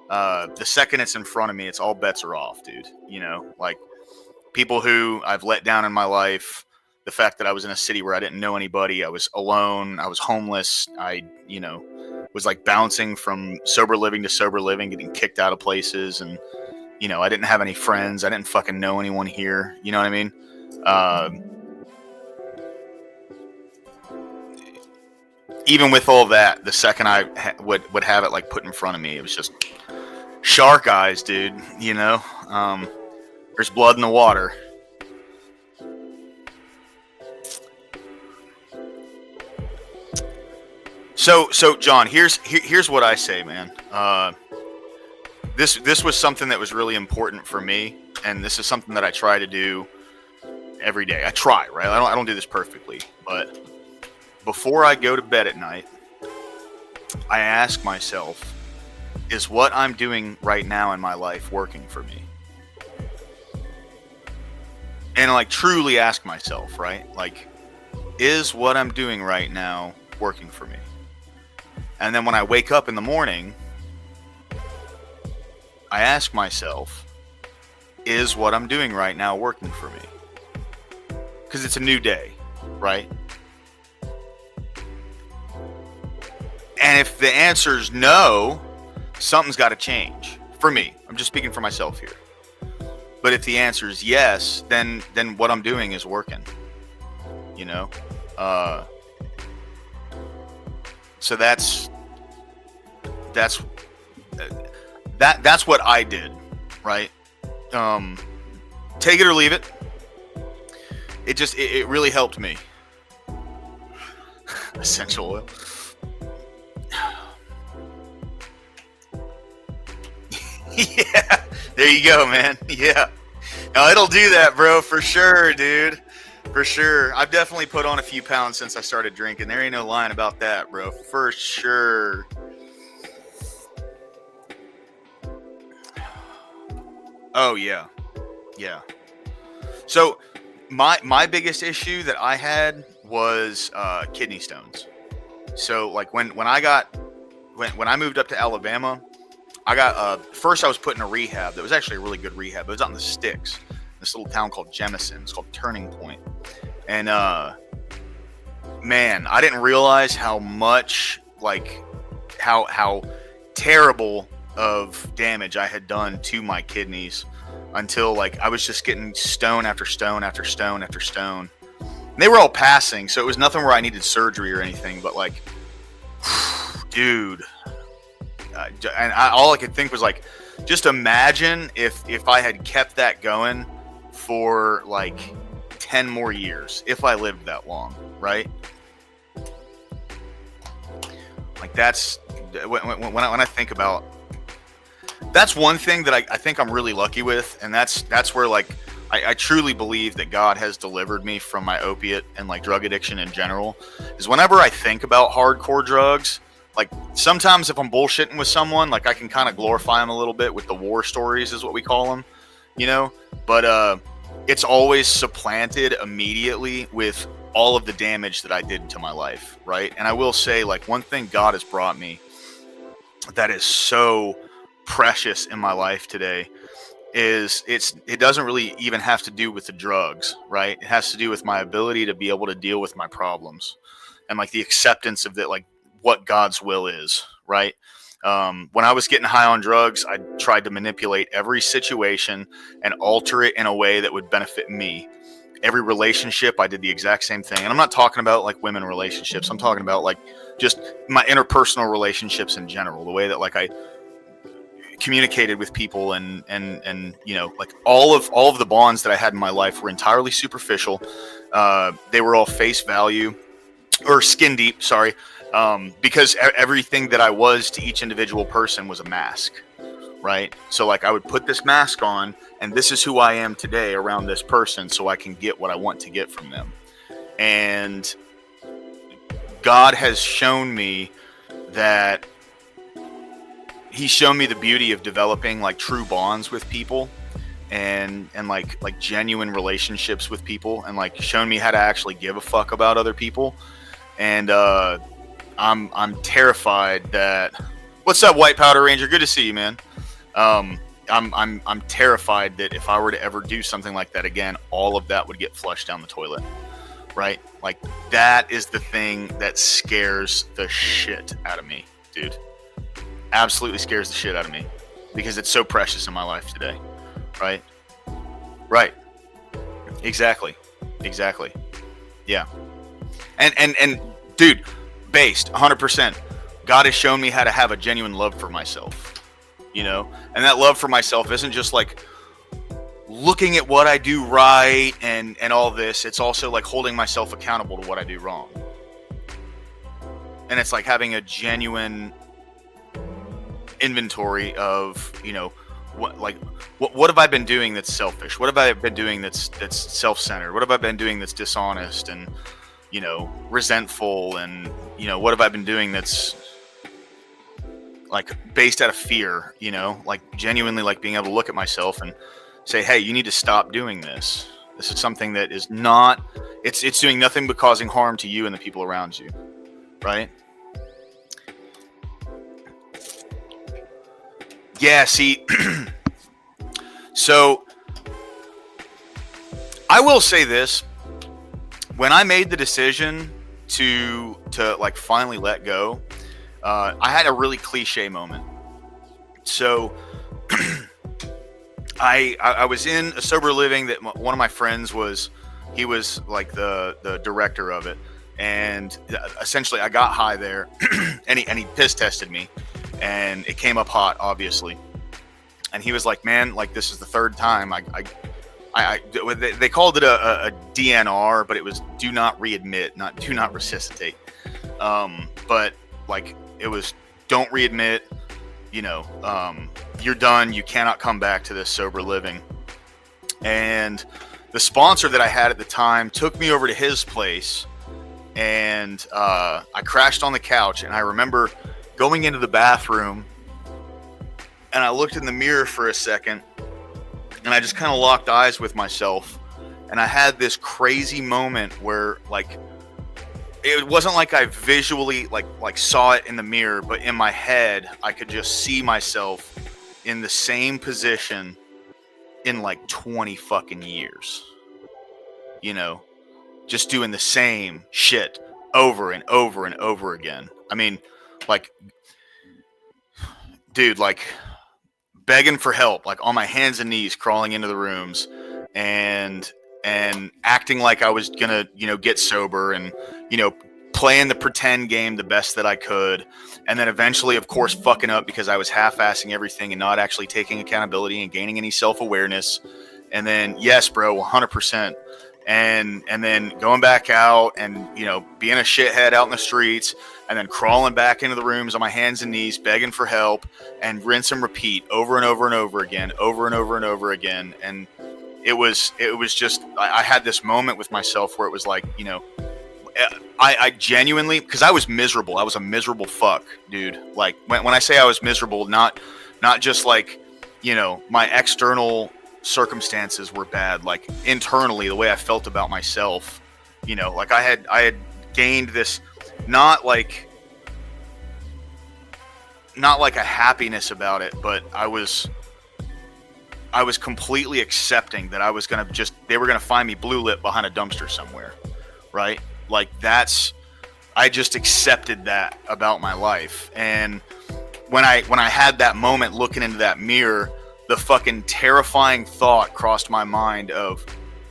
the second it's in front of me, it's all bets are off, dude. You know, like people who I've let down in my life, the fact that I was in a city where I didn't know anybody, I was alone, I was homeless, I, you know, was like bouncing from sober living to sober living, getting kicked out of places, and, you know, I didn't have any friends. I didn't fucking know anyone here. You know what I mean? Even with all that, the second I would have it like put in front of me, it was just shark eyes, dude. You know, there's blood in the water. So John, here's what I say, man. This was something that was really important for me, and this is something that I try to do every day. I try, right? I don't do this perfectly, but before I go to bed at night, I ask myself, is what I'm doing right now in my life working for me? And like truly ask myself, right? Like, is what I'm doing right now working for me? And then when I wake up in the morning, I ask myself, is what I'm doing right now working for me? Because it's a new day, right? And if the answer is no, something's got to change for me. I'm just speaking for myself here. But if the answer is yes, then what I'm doing is working. You know, so that's what I did, right? Take it or leave it. It really helped me. Essential oil. Yeah, there you go, man. Yeah. No, it'll do that, bro, for sure, dude. For sure. I've definitely put on a few pounds since I started drinking. There ain't no lying about that, bro. For sure. Oh, yeah. Yeah. So my biggest issue that I had was kidney stones. So like when I moved up to Alabama, I got first I was put in a rehab that was actually a really good rehab. It was out in the sticks, this little town called Jemison. It's called Turning Point. And man, I didn't realize how much, like, how terrible of damage I had done to my kidneys until, like, I was just getting stone after stone after stone after stone. And they were all passing, so it was nothing where I needed surgery or anything, but, like, dude. All I could think was, like, just imagine if I had kept that going for, like, 10 more years, if I lived that long, right? Like, that's when I think about, that's one thing that I think I'm really lucky with, and that's where, like, I truly believe that God has delivered me from my opiate and, like, drug addiction in general, is whenever I think about hardcore drugs, like, sometimes if I'm bullshitting with someone, like, I can kind of glorify them a little bit with the war stories, is what we call them, you know? But it's always supplanted immediately with all of the damage that I did to my life, right? And I will say, like, one thing God has brought me that is so precious in my life today is it doesn't really even have to do with the drugs, right? It has to do with my ability to be able to deal with my problems and, like, the acceptance of that, like, what God's will is, right? When I was getting high on drugs, I tried to manipulate every situation and alter it in a way that would benefit me. Every relationship, I did the exact same thing. And I'm not talking about, like, women relationships. I'm talking about, like, just my interpersonal relationships in general, the way that, like, I communicated with people and you know, like, all of the bonds that I had in my life were entirely superficial. They were all face value or skin deep, sorry. Because everything that I was to each individual person was a mask, right? So, like, I would put this mask on, and this is who I am today around this person, so I can get what I want to get from them. And God has shown me that He's shown me the beauty of developing, like, true bonds with people and like genuine relationships with people, and, like, shown me how to actually give a fuck about other people. And I'm terrified that. What's up, White Powder Ranger? Good to see you, man. I'm terrified that if I were to ever do something like that again, all of that would get flushed down the toilet, right? Like, that is the thing that scares the shit out of me, dude. Absolutely scares the shit out of me, because it's so precious in my life today, right? Right. Exactly. Yeah. And dude, based 100%, God has shown me how to have a genuine love for myself, you know? And that love for myself isn't just, like, looking at what I do right and all this. It's also, like, holding myself accountable to what I do wrong. And it's like having a genuine inventory of, you know, what have I been doing that's selfish? What have I been doing that's self-centered? What have I been doing that's dishonest and, you know, resentful? And, you know, what have I been doing that's, like, based out of fear, you know, like, genuinely, like, being able to look at myself and say, hey, you need to stop doing this. This is something that is not, it's doing nothing but causing harm to you and the people around you, right? Yeah, see, so I will say this. When I made the decision to like finally let go, I had a really cliche moment. So I was in a sober living that one of my friends was. He was like the director of it, and essentially I got high there, and he piss tested me, and it came up hot, obviously. And he was like, "Man, like this is the third time they called it a DNR, but it was do not readmit, not do not resuscitate. But like it was don't readmit, you're done. You cannot come back to this sober living." And the sponsor that I had at the time took me over to his place, and I crashed on the couch. And I remember going into the bathroom, and I looked in the mirror for a second, and I just kind of locked eyes with myself. And I had this crazy moment where, like, it wasn't like I visually like saw it in the mirror, but in my head, I could just see myself in the same position in like 20 fucking years, just doing the same shit over and over and over again. I mean, like, dude, like begging for help, like on my hands and knees, crawling into the rooms and acting like I was gonna, get sober and, playing the pretend game the best that I could. And then eventually, of course, fucking up because I was half-assing everything and not actually taking accountability and gaining any self-awareness. And then, yes, bro, 100%. And then going back out and, being a shithead out in the streets, and then crawling back into the rooms on my hands and knees, begging for help, and rinse and repeat over and over and over again, over and over and over again. And it was just, I had this moment with myself where it was like, I genuinely, because I was miserable. I was a miserable fuck, dude. Like when I say I was miserable, not just like, my external circumstances were bad. Like internally, the way I felt about myself, like I had gained this, not like a happiness about it, but I was completely accepting that I was they were gonna find me blue lit behind a dumpster somewhere, right? Like I just accepted that about my life. And when I had that moment looking into that mirror, the fucking terrifying thought crossed my mind of,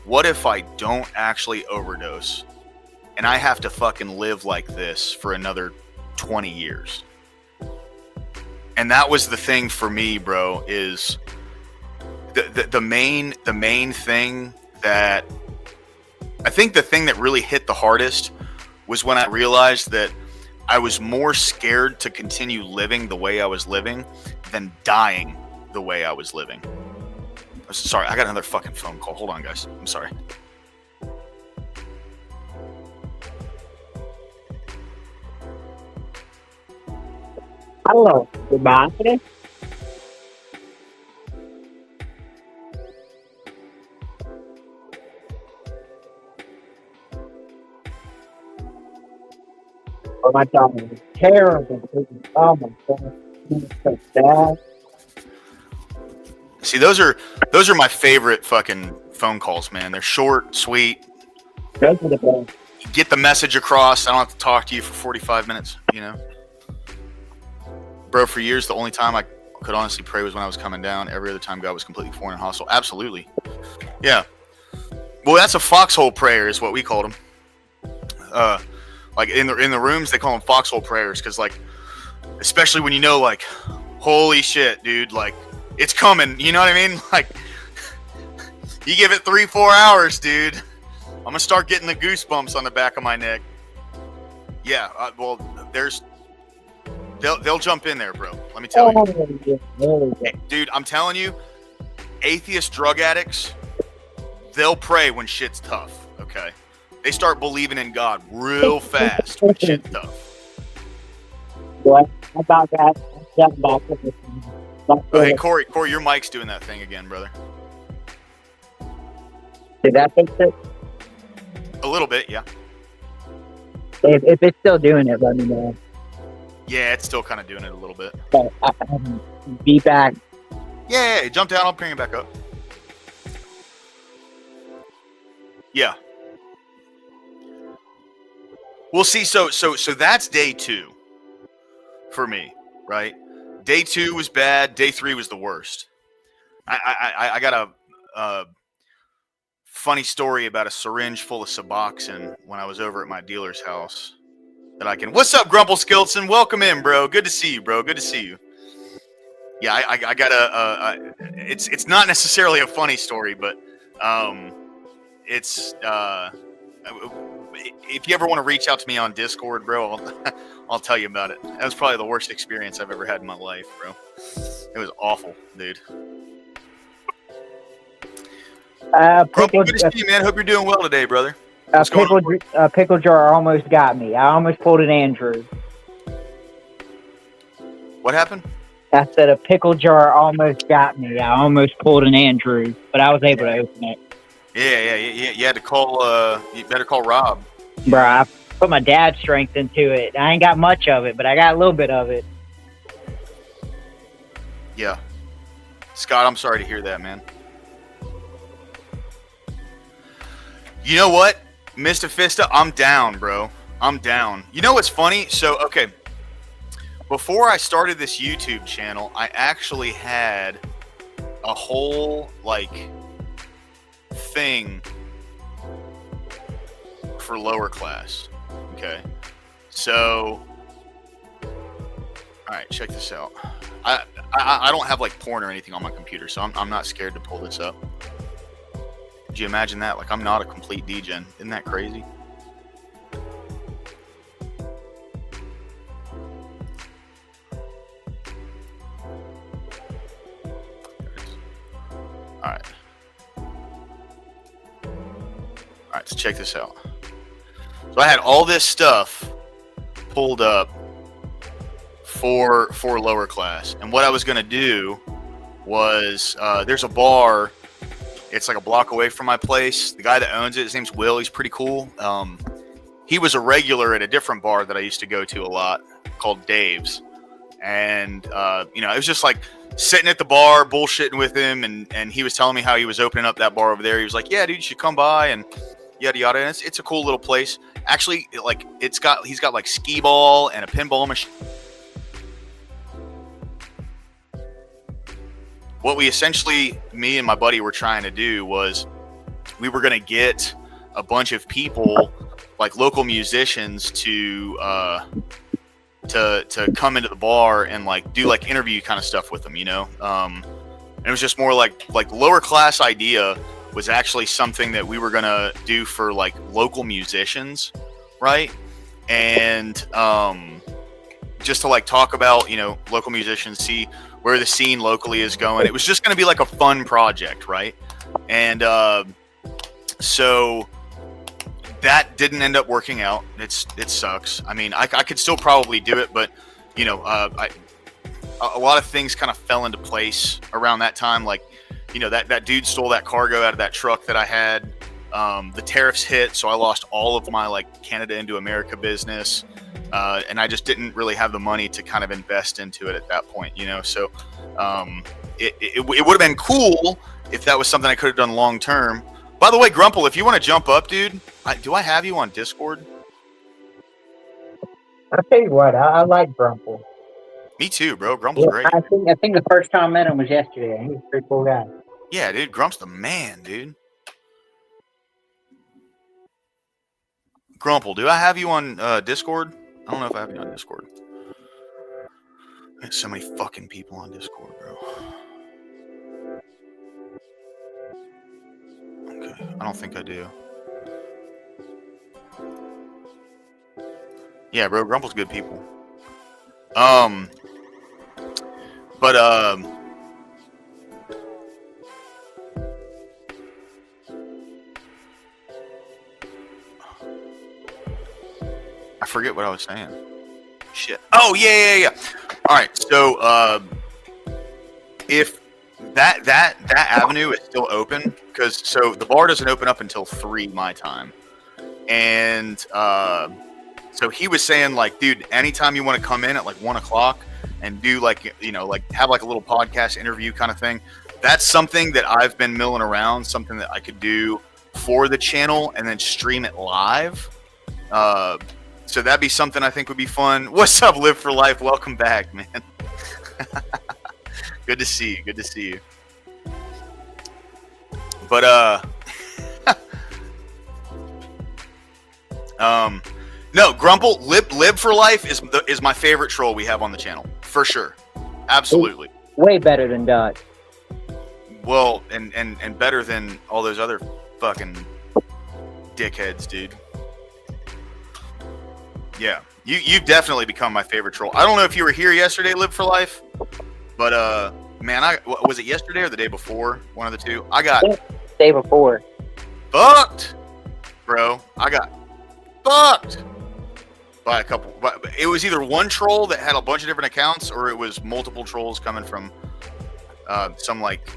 what if I don't actually overdose and I have to fucking live like this for another 20 years? And that was the thing for me, bro, is the main thing that I think the thing that really hit the hardest was when I realized that I was more scared to continue living the way I was living than dying the way I was living. Sorry, I got another fucking phone call. Hold on, guys. I'm sorry. Hello, goodbye. Oh my God, it was terrible. Oh my God, it was so bad. See, those are my favorite fucking phone calls, man. They're short, sweet. Those are the best. Get the message across. I don't have to talk to you for 45 minutes, Bro, for years, the only time I could honestly pray was when I was coming down. Every other time, God was completely foreign and hostile. Absolutely. Yeah. Well, that's a foxhole prayer is what we called them. Like in the rooms, they call them foxhole prayers because, like, especially when like, holy shit, dude, like, it's coming. You know what I mean? Like, you give it 3-4 hours, dude. I'm gonna start getting the goosebumps on the back of my neck. Yeah. Well, they'll jump in there, bro. Let me tell you, hey, dude. I'm telling you, atheist drug addicts, they'll pray when shit's tough. Okay. They start believing in God real fast when shit's tough. What about that? Oh, hey, Corey, your mic's doing that thing again, brother. Did that fix it? A little bit, yeah. If it's still doing it, let me know. Yeah, it's still kind of doing it a little bit. But be back. Yeah, jump down. I'll bring it back up. Yeah. Well, see, so that's day 2. for me, right? Day 2 was bad. Day 3 was the worst. I got a funny story about a syringe full of Suboxone when I was over at my dealer's house. What's up, Grumple Skilton? Welcome in, bro. Good to see you, bro. Good to see you. Yeah, I got it's not necessarily a funny story, but it's if you ever want to reach out to me on Discord, bro, I'll tell you about it. That was probably the worst experience I've ever had in my life, bro. It was awful, dude. Grumple, good to see you, man. Hope you're doing well today, brother. Pickle jar almost got me. I almost pulled an Andrew. What happened? I said a pickle jar almost got me. I almost pulled an Andrew, but I was able to open it. Yeah. You had to call. You better call Rob. Bro, I put my dad's strength into it. I ain't got much of it, but I got a little bit of it. Yeah, Scott, I'm sorry to hear that, man. You know what, Mr. Fista, I'm down, bro. I'm down. You know what's funny? So, okay, before I started this YouTube channel, I actually had a whole, thing for lower class. Okay. So, all right, check this out. I don't have, porn or anything on my computer, so I'm not scared to pull this up. Could you imagine that? I'm not a complete degen. Isn't that crazy? Alright. Alright, so check this out. So I had all this stuff pulled up for lower class. And what I was going to do was, there's a bar. It's like a block away from my place. The guy that owns it, his name's Will. He's pretty cool. He was a regular at a different bar that I used to go to a lot called Dave's. And, it was just sitting at the bar, bullshitting with him. And he was telling me how he was opening up that bar over there. He was like, yeah, dude, you should come by and yada, yada. And it's a cool little place. Actually, he's got skee ball and a pinball machine. What we essentially, me and my buddy, were trying to do was we were going to get a bunch of people, local musicians, to come into the bar and do interview kind of stuff with them, And it was just more like lower class idea was actually something that we were going to do for local musicians, right? And just to talk about, local musicians, see where the scene locally is going. It was just going to be a fun project, right? And so that didn't end up working out. It sucks. I mean, I could still probably do it, but a lot of things kind of fell into place around that time. That dude stole that cargo out of that truck that I had. The tariffs hit, so I lost all of my Canada into America business. And I just didn't really have the money to kind of invest into it at that point, So it would have been cool if that was something I could have done long term. By the way, Grumple, if you want to jump up, dude, do I have you on Discord? I'll tell you what, I like Grumple. Me too, bro. Grumple's great. I think the first time I met him was yesterday. He's a pretty cool guy. Yeah, dude, Grump's the man, dude. Grumple, do I have you on Discord? I don't know if I have you on Discord. There's so many fucking people on Discord, bro. Okay, I don't think I do. Yeah, bro, Grumple's good people. But I forget what I was saying. Shit. Oh, yeah. All right. So, if that avenue is still open, because so the bar doesn't open up until 3 my time, and so he was saying dude, anytime you want to come in at 1 o'clock and do have a little podcast interview kind of thing, that's something that I've been milling around, something that I could do for the channel and then stream it live. So that'd be something I think would be fun. What's up, Live for Life? Welcome back, man. Good to see you. Good to see you. But no, Grumple, Live for Life is my favorite troll we have on the channel for sure. Absolutely. Way better than Duck. Well, and better than all those other fucking dickheads, dude. Yeah, you've definitely become my favorite troll. I don't know if you were here yesterday, Live for Life, but man, was it yesterday or the day before? One of the two. I got Day before. fucked, bro. I got fucked by a couple. But it was either one troll that had a bunch of different accounts, or it was multiple trolls coming from some like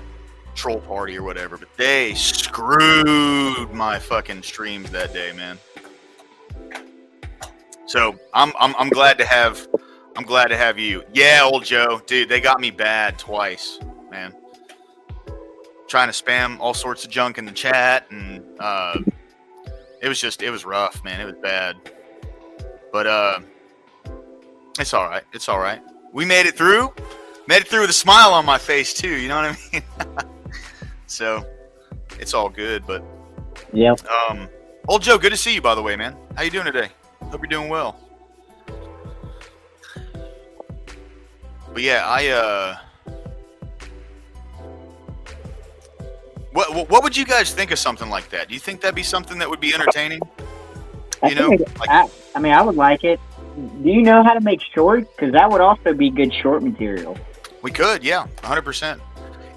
troll party or whatever. But they screwed my fucking streams that day, man. So I'm glad to have you. Yeah, old Joe, dude, they got me bad twice, man. Trying to spam all sorts of junk in the chat, and it was rough, man. It was bad, but it's all right. It's all right. We made it through with a smile on my face too. You know what I mean? So it's all good. But Yep. old Joe, good to see you, by the way, man. How you doing today? Hope you're doing well. But yeah, what would you guys think of something like that? Do you think that'd be something that would be entertaining? You know, I mean, I would like it. Do you know how to make shorts? Because that would also be good short material. we could, yeah, 100%.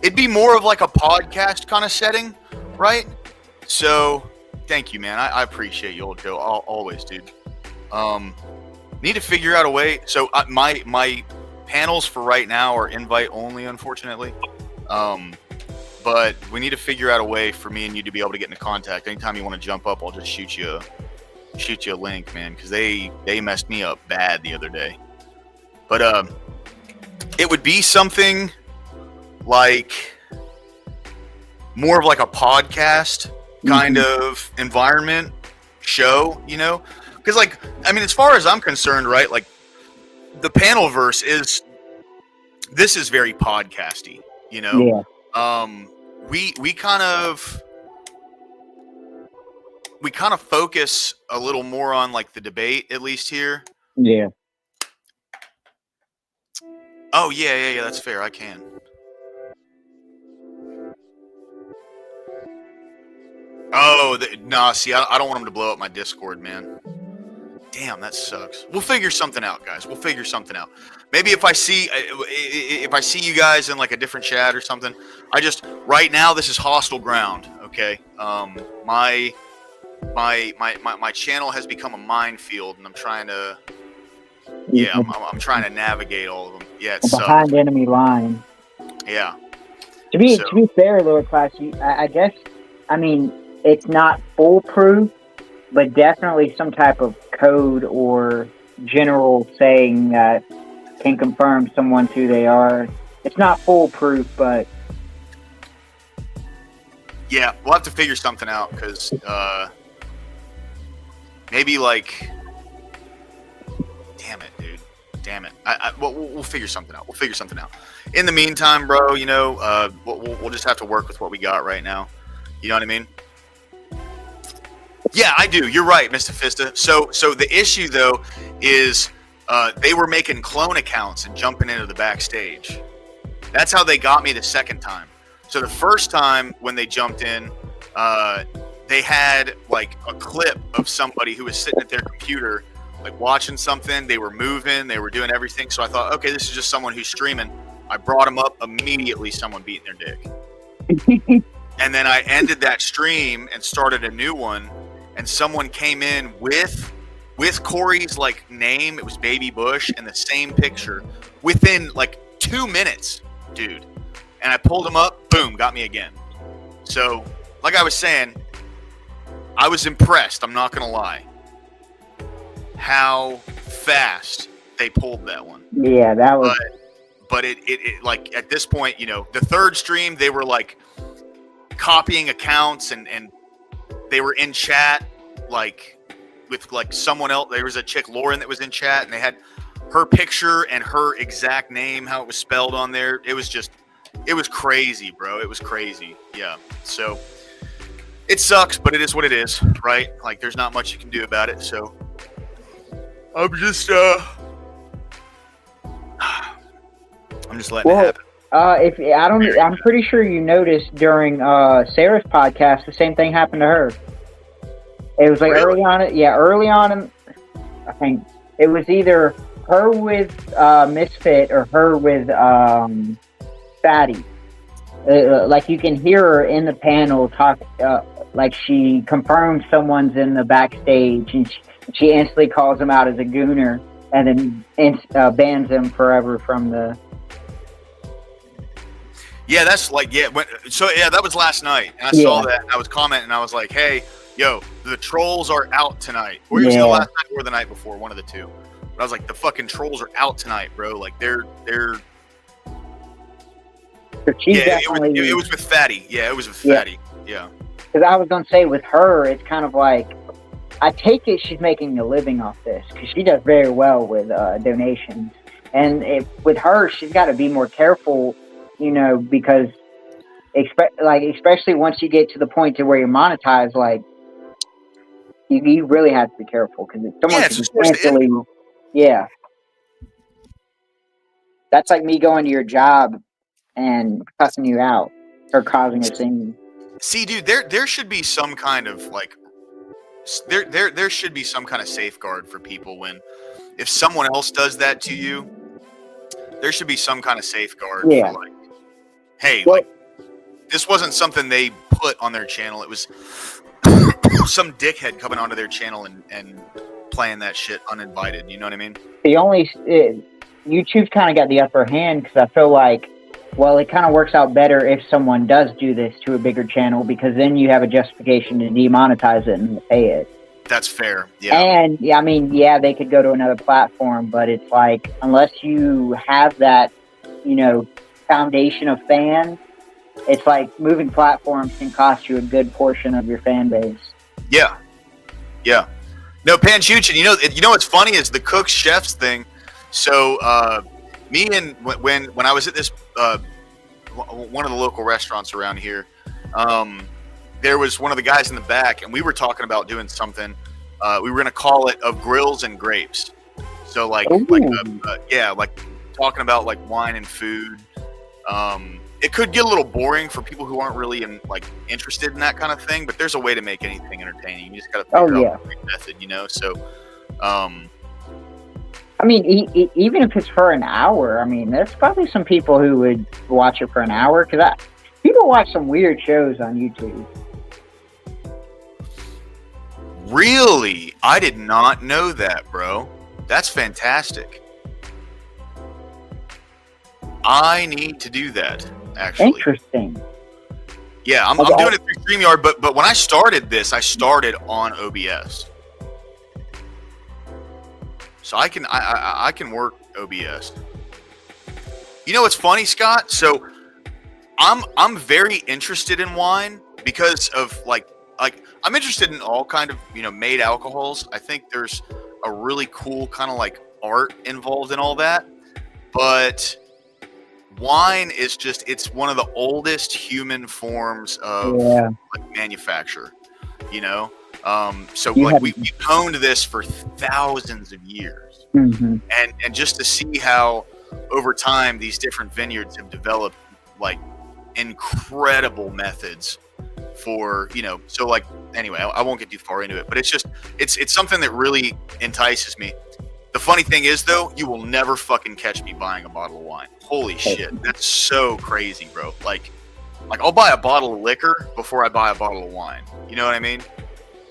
It'd be more of like a podcast kind of setting, right? So, thank you, man. I appreciate you, old Joe. Always, dude. Need to figure out a way. So my panels for right now are invite only, unfortunately. But we need to figure out a way for me and you to be able to get into contact. Anytime you want to jump up, I'll just shoot you a link, man, because they messed me up bad the other day. But it would be something like more of like a podcast kind of environment show, you know? Because, like, I mean, as far as I'm concerned, right, like, the Panelverse this is very podcasty, you know? Yeah. We kind of focus a little more on, like, the debate, at least here. Yeah. Oh, yeah, that's fair. I can. Oh, nah, see, I don't want them to blow up my Discord, man. Damn, that sucks. We'll figure something out, guys. We'll figure something out. Maybe if I see you guys in like a different chat or something. Right now this is hostile ground, okay? My channel has become a minefield, and I'm trying to I'm trying to navigate all of them. Yeah, it sucks. Behind enemy line. Yeah. To be fair, Lower Class, I guess, I mean, it's not foolproof, but definitely some type of code or general saying that can confirm someone's who they are. It's not foolproof, but yeah, we'll have to figure something out, because maybe like, damn it, dude, damn it. We'll figure something out. We'll figure something out. In the meantime, bro, you know, we'll just have to work with what we got right now. You know what I mean? Yeah, I do. You're right, Mr. Fista. So the issue, though, is they were making clone accounts and jumping into the backstage. That's how they got me the second time. So the first time when they jumped in, they had like a clip of somebody who was sitting at their computer, like watching something. They were moving. They were doing everything. So I thought, okay, this is just someone who's streaming. I brought them up immediately. Someone beating their dick. And then I ended that stream and started a new one. And someone came in with Corey's like name. It was Baby Bush, and the same picture within like 2 minutes, dude. And I pulled him up, boom, got me again. So, like I was saying, I was impressed. I'm not gonna lie, how fast they pulled that one. yeah, that was. But it like at this point, you know, the third stream they were like copying accounts and they were in chat like with like someone else. There was a chick, Lauren, that was in chat, and they had her picture and her exact name, how it was spelled on there. It was crazy, bro. It was crazy. Yeah. So it sucks, but it is what it is, right? Like there's not much you can do about it. So I'm just letting it happen. I'm pretty sure you noticed during Sarah's podcast, the same thing happened to her. It was like Really? early on, I think it was either her with Misfit or her with Fatty. Like you can hear her in the panel talk, like she confirms someone's in the backstage, and she instantly calls him out as a gooner, and then bans him forever from the. Yeah, that's like that was last night, and I saw that. And I was commenting, and I was like, "Hey, yo, the trolls are out tonight." Or it was the last night or the night before, one of the two. But I was like, "The fucking trolls are out tonight, bro! Like they're." It was with Fatty. Yeah, it was with Fatty. Yeah. Because I was gonna say with her, it's kind of like I take it she's making a living off this because she does very well with donations, and with her, she's got to be more careful. Because especially once you get to the point to where you're monetized, like you really have to be careful because someone that's like me going to your job and cussing you out or causing a scene. See, dude, there should be some kind of like there should be some kind of safeguard for people if someone else does that to you. There should be some kind of safeguard for like, hey, like this wasn't something they put on their channel. It was some dickhead coming onto their channel and playing that shit uninvited. You know what I mean? YouTube's kind of got the upper hand because I feel like, it kind of works out better if someone does do this to a bigger channel because then you have a justification to demonetize it and pay it. That's fair. Yeah. And they could go to another platform, but it's like unless you have that, foundation of fans, it's like moving platforms can cost you a good portion of your fan base. Yeah. Yeah. No, Panchuchin, you know what's funny is the cooks chefs thing. So me and when I was at this one of the local restaurants around here, there was one of the guys in the back, and we were talking about doing something. We were gonna call it of grills and grapes. So like talking about like wine and food. It could get a little boring for people who aren't really interested in that kind of thing, but there's a way to make anything entertaining. You just got to figure out the right method, So, even if it's for an hour, there's probably some people who would watch it for an hour because people watch some weird shows on YouTube. Really? I did not know that, bro. That's fantastic. I need to do that, actually. Interesting. Yeah, I'm doing it through StreamYard, but when I started this, I started on OBS. So I can work OBS. You know what's funny, Scott? So I'm very interested in wine because of like I'm interested in all kind of made alcohols. I think there's a really cool kind of like art involved in all that, but wine is it's one of the oldest human forms of manufacture, so we've honed this for thousands of years. Mm-hmm. And just to see how over time these different vineyards have developed like incredible methods for so like anyway, I won't get too far into it, but it's something that really entices me. The funny thing is, though, you will never fucking catch me buying a bottle of wine. Holy shit. That's so crazy, bro. Like I'll buy a bottle of liquor before I buy a bottle of wine. You know what I mean?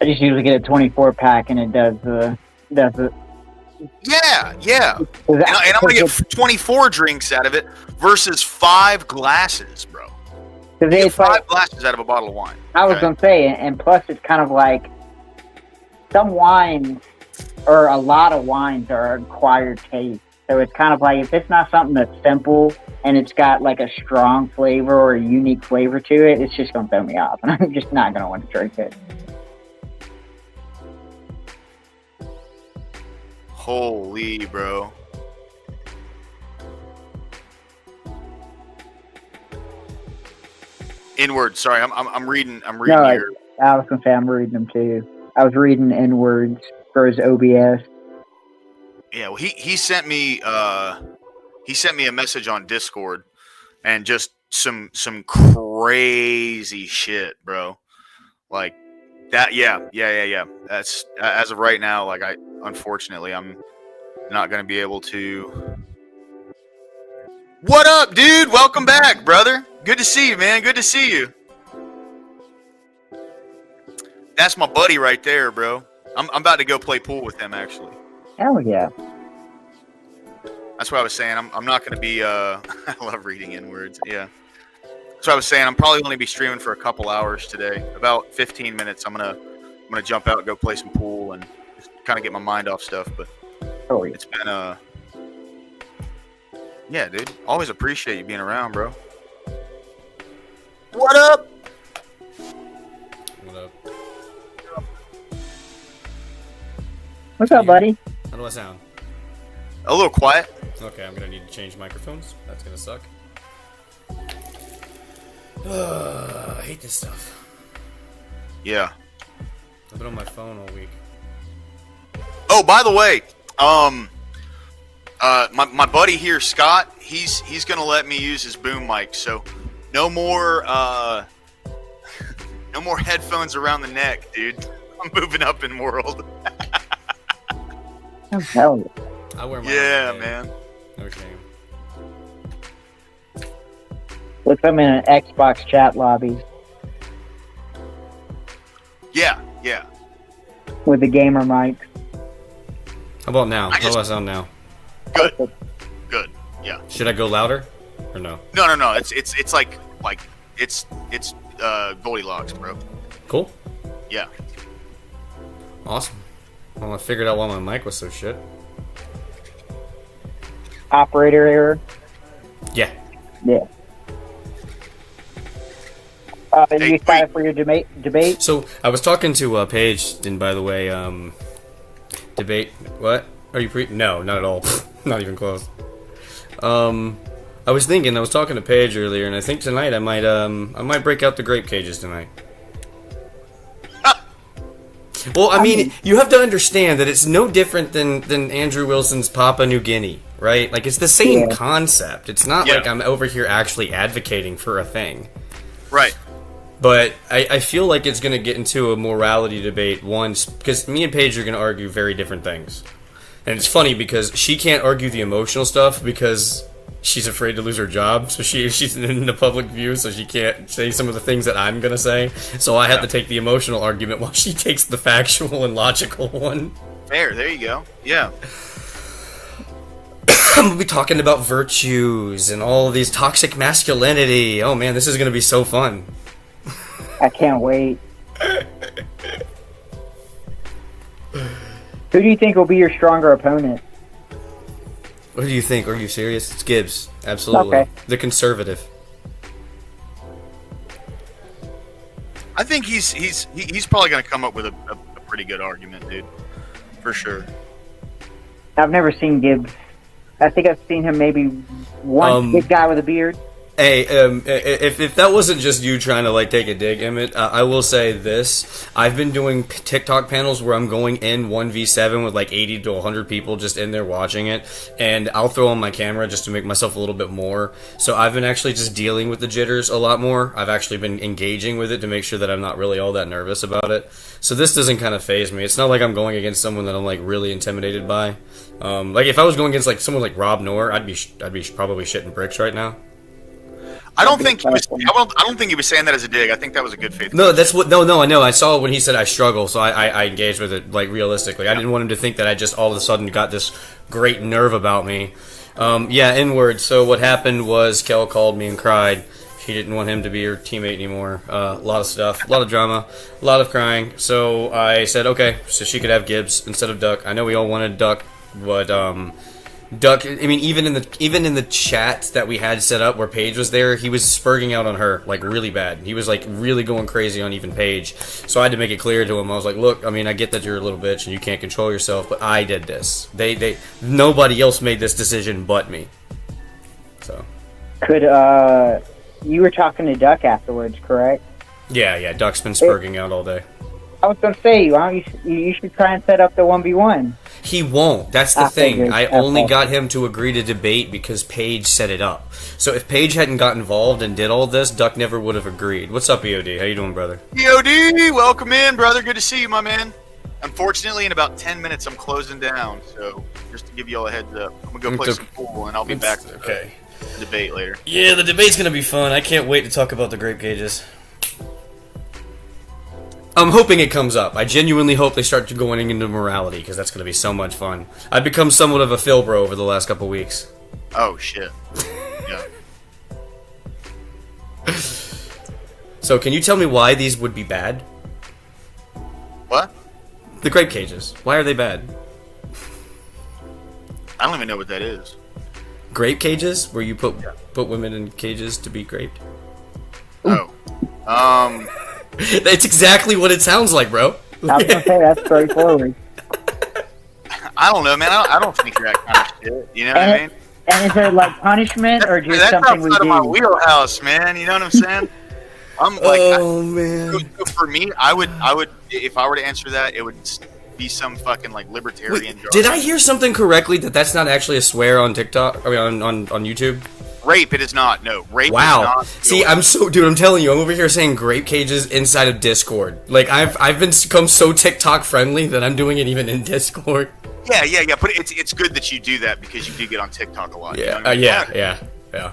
I just usually get a 24-pack, and it does it. Yeah. And I'm going to get 24 drinks out of it versus 5 glasses, bro. You get 5 glasses out of a bottle of wine. I was going to say, and plus it's kind of like some wines, or a lot of wines are acquired taste. So it's kind of like if it's not something that's simple and it's got like a strong flavor or a unique flavor to it, it's just going to throw me off. And I'm just not going to want to drink it. Holy, bro. Inward. Sorry, I'm reading. I'm reading No, here. I was gonna say I'm reading them too. I was reading N-words for his OBS. Yeah, well, he sent me a message on Discord, and just some crazy shit, bro. Like that. Yeah. That's as of right now. Like unfortunately, I'm not gonna be able to. What up, dude? Welcome back, brother. Good to see you, man. Good to see you. That's my buddy right there, bro. I'm about to go play pool with him, actually. Hell yeah. That's what I was saying. I'm not going to be. I love reading N-words. Yeah. That's what I was saying. I'm probably only be streaming for a couple hours today. About 15 minutes. I'm gonna jump out and go play some pool and just kind of get my mind off stuff. But Oh yeah. it's been yeah, dude. Always appreciate you being around, bro. What up? What up? What's up, buddy? How do I sound? A little quiet. Okay, I'm gonna need to change microphones. That's gonna suck. I hate this stuff. Yeah. I've been on my phone all week. Oh, by the way, my buddy here, Scott, he's gonna let me use his boom mic, so no more no more headphones around the neck, dude. I'm moving up in world. Oh, hell yeah. I wear my Yeah, own man. No shame. Looks like I'm in an Xbox chat lobby Yeah. with the gamer mic. How about now? I How just- do I sound now? Good. Yeah. Should I go louder or no? No. It's like it's Goldilocks, bro. Cool. Yeah. Awesome. Well, I figured out why my mic was so shit. Operator error. Yeah. Yeah. Hey, You excited for your debate? So I was talking to Paige, and by the way, debate. What? Are you No, not at all. Not even close. I was talking to Paige earlier, and I think tonight I might break out the grape cages tonight. Well, I mean, you have to understand that it's no different than Andrew Wilson's Papua New Guinea, right? Like, it's the same Yeah. concept. It's not Yeah. like I'm over here actually advocating for a thing. Right. But I feel like it's going to get into a morality debate once, because me and Paige are going to argue very different things. And it's funny because she can't argue the emotional stuff because she's afraid to lose her job, so she's in the public view, so she can't say some of the things that I'm going to say. So I have to take the emotional argument while she takes the factual and logical one. There you go. Yeah. I'm going to be talking about virtues and all of these toxic masculinity. Oh man, this is going to be so fun. I can't wait. Who do you think will be your stronger opponent? What do you think? Are you serious? It's Gibbs. Absolutely. Okay. The conservative. I think he's probably going to come up with a pretty good argument, dude. For sure. I've never seen Gibbs. I think I've seen him maybe one big guy with a beard. Hey, if that wasn't just you trying to like take a dig, Emmett, I will say this: I've been doing TikTok panels where I'm going in 1v7 with like 80 to 100 people just in there watching it, and I'll throw on my camera just to make myself a little bit more. So I've been actually just dealing with the jitters a lot more. I've actually been engaging with it to make sure that I'm not really all that nervous about it. So this doesn't kind of faze me. It's not like I'm going against someone that I'm like really intimidated by. Like if I was going against like someone like Rob Noor, I'd be probably shitting bricks right now. I don't think he was. I don't think he was saying that as a dig. I think that was a good faith. No, that's what. No, I know. I saw when he said I struggle, so I engaged with it like realistically. I didn't want him to think that I just all of a sudden got this great nerve about me. Yeah, inward. So what happened was Kel called me and cried. She didn't want him to be her teammate anymore. A lot of stuff, a lot of drama, a lot of crying. So I said, okay, so she could have Gibbs instead of Duck. I know we all wanted Duck, but Duck. I mean, even in the chat that we had set up where Paige was there, he was spurging out on her like really bad. He was like really going crazy on even Paige. So I had to make it clear to him. I was like, look, I mean, I get that you're a little bitch and you can't control yourself, but I did this. Nobody else made this decision but me. So. Could you were talking to Duck afterwards, correct? Yeah. Duck's been spurging out all day. I was gonna say, you should try and set up the 1v1. He won't. That's the thing. I only got him to agree to debate because Paige set it up. So if Paige hadn't got involved and did all this, Duck never would have agreed. What's up, EOD? How you doing, brother? EOD, welcome in, brother. Good to see you, my man. Unfortunately, in about 10 minutes, I'm closing down. So just to give you all a heads up, I'm gonna go play some pool, and I'll be back for the debate later. Yeah, the debate's gonna be fun. I can't wait to talk about the grape cages. I'm hoping it comes up. I genuinely hope they start going into morality, because that's going to be so much fun. I've become somewhat of a Phil bro over the last couple weeks. Oh, shit. Yeah. So, can you tell me why these would be bad? What? The grape cages. Why are they bad? I don't even know what that is. Grape cages? Where you put women in cages to be graped? Oh. That's exactly what it sounds like, bro. I was gonna say that's straightforward. I don't know, man. I don't think that kind of shit. You know what I mean? And is there like punishment or just That's something we outside of do? my wheelhouse, man. You know what I'm saying? I'm like, man. So for me, I would, if I were to answer that, it would be some fucking like libertarian. Wait, did I hear something correctly that that's not actually a swear on TikTok? I mean, on YouTube. Rape, it is not. No, rape wow. is not. See, I'm telling you, I'm over here saying grape cages inside of Discord. Like, I've become so TikTok friendly that I'm doing it even in Discord. Yeah. But it's good that you do that because you do get on TikTok a lot. Yeah, you know what I mean? yeah.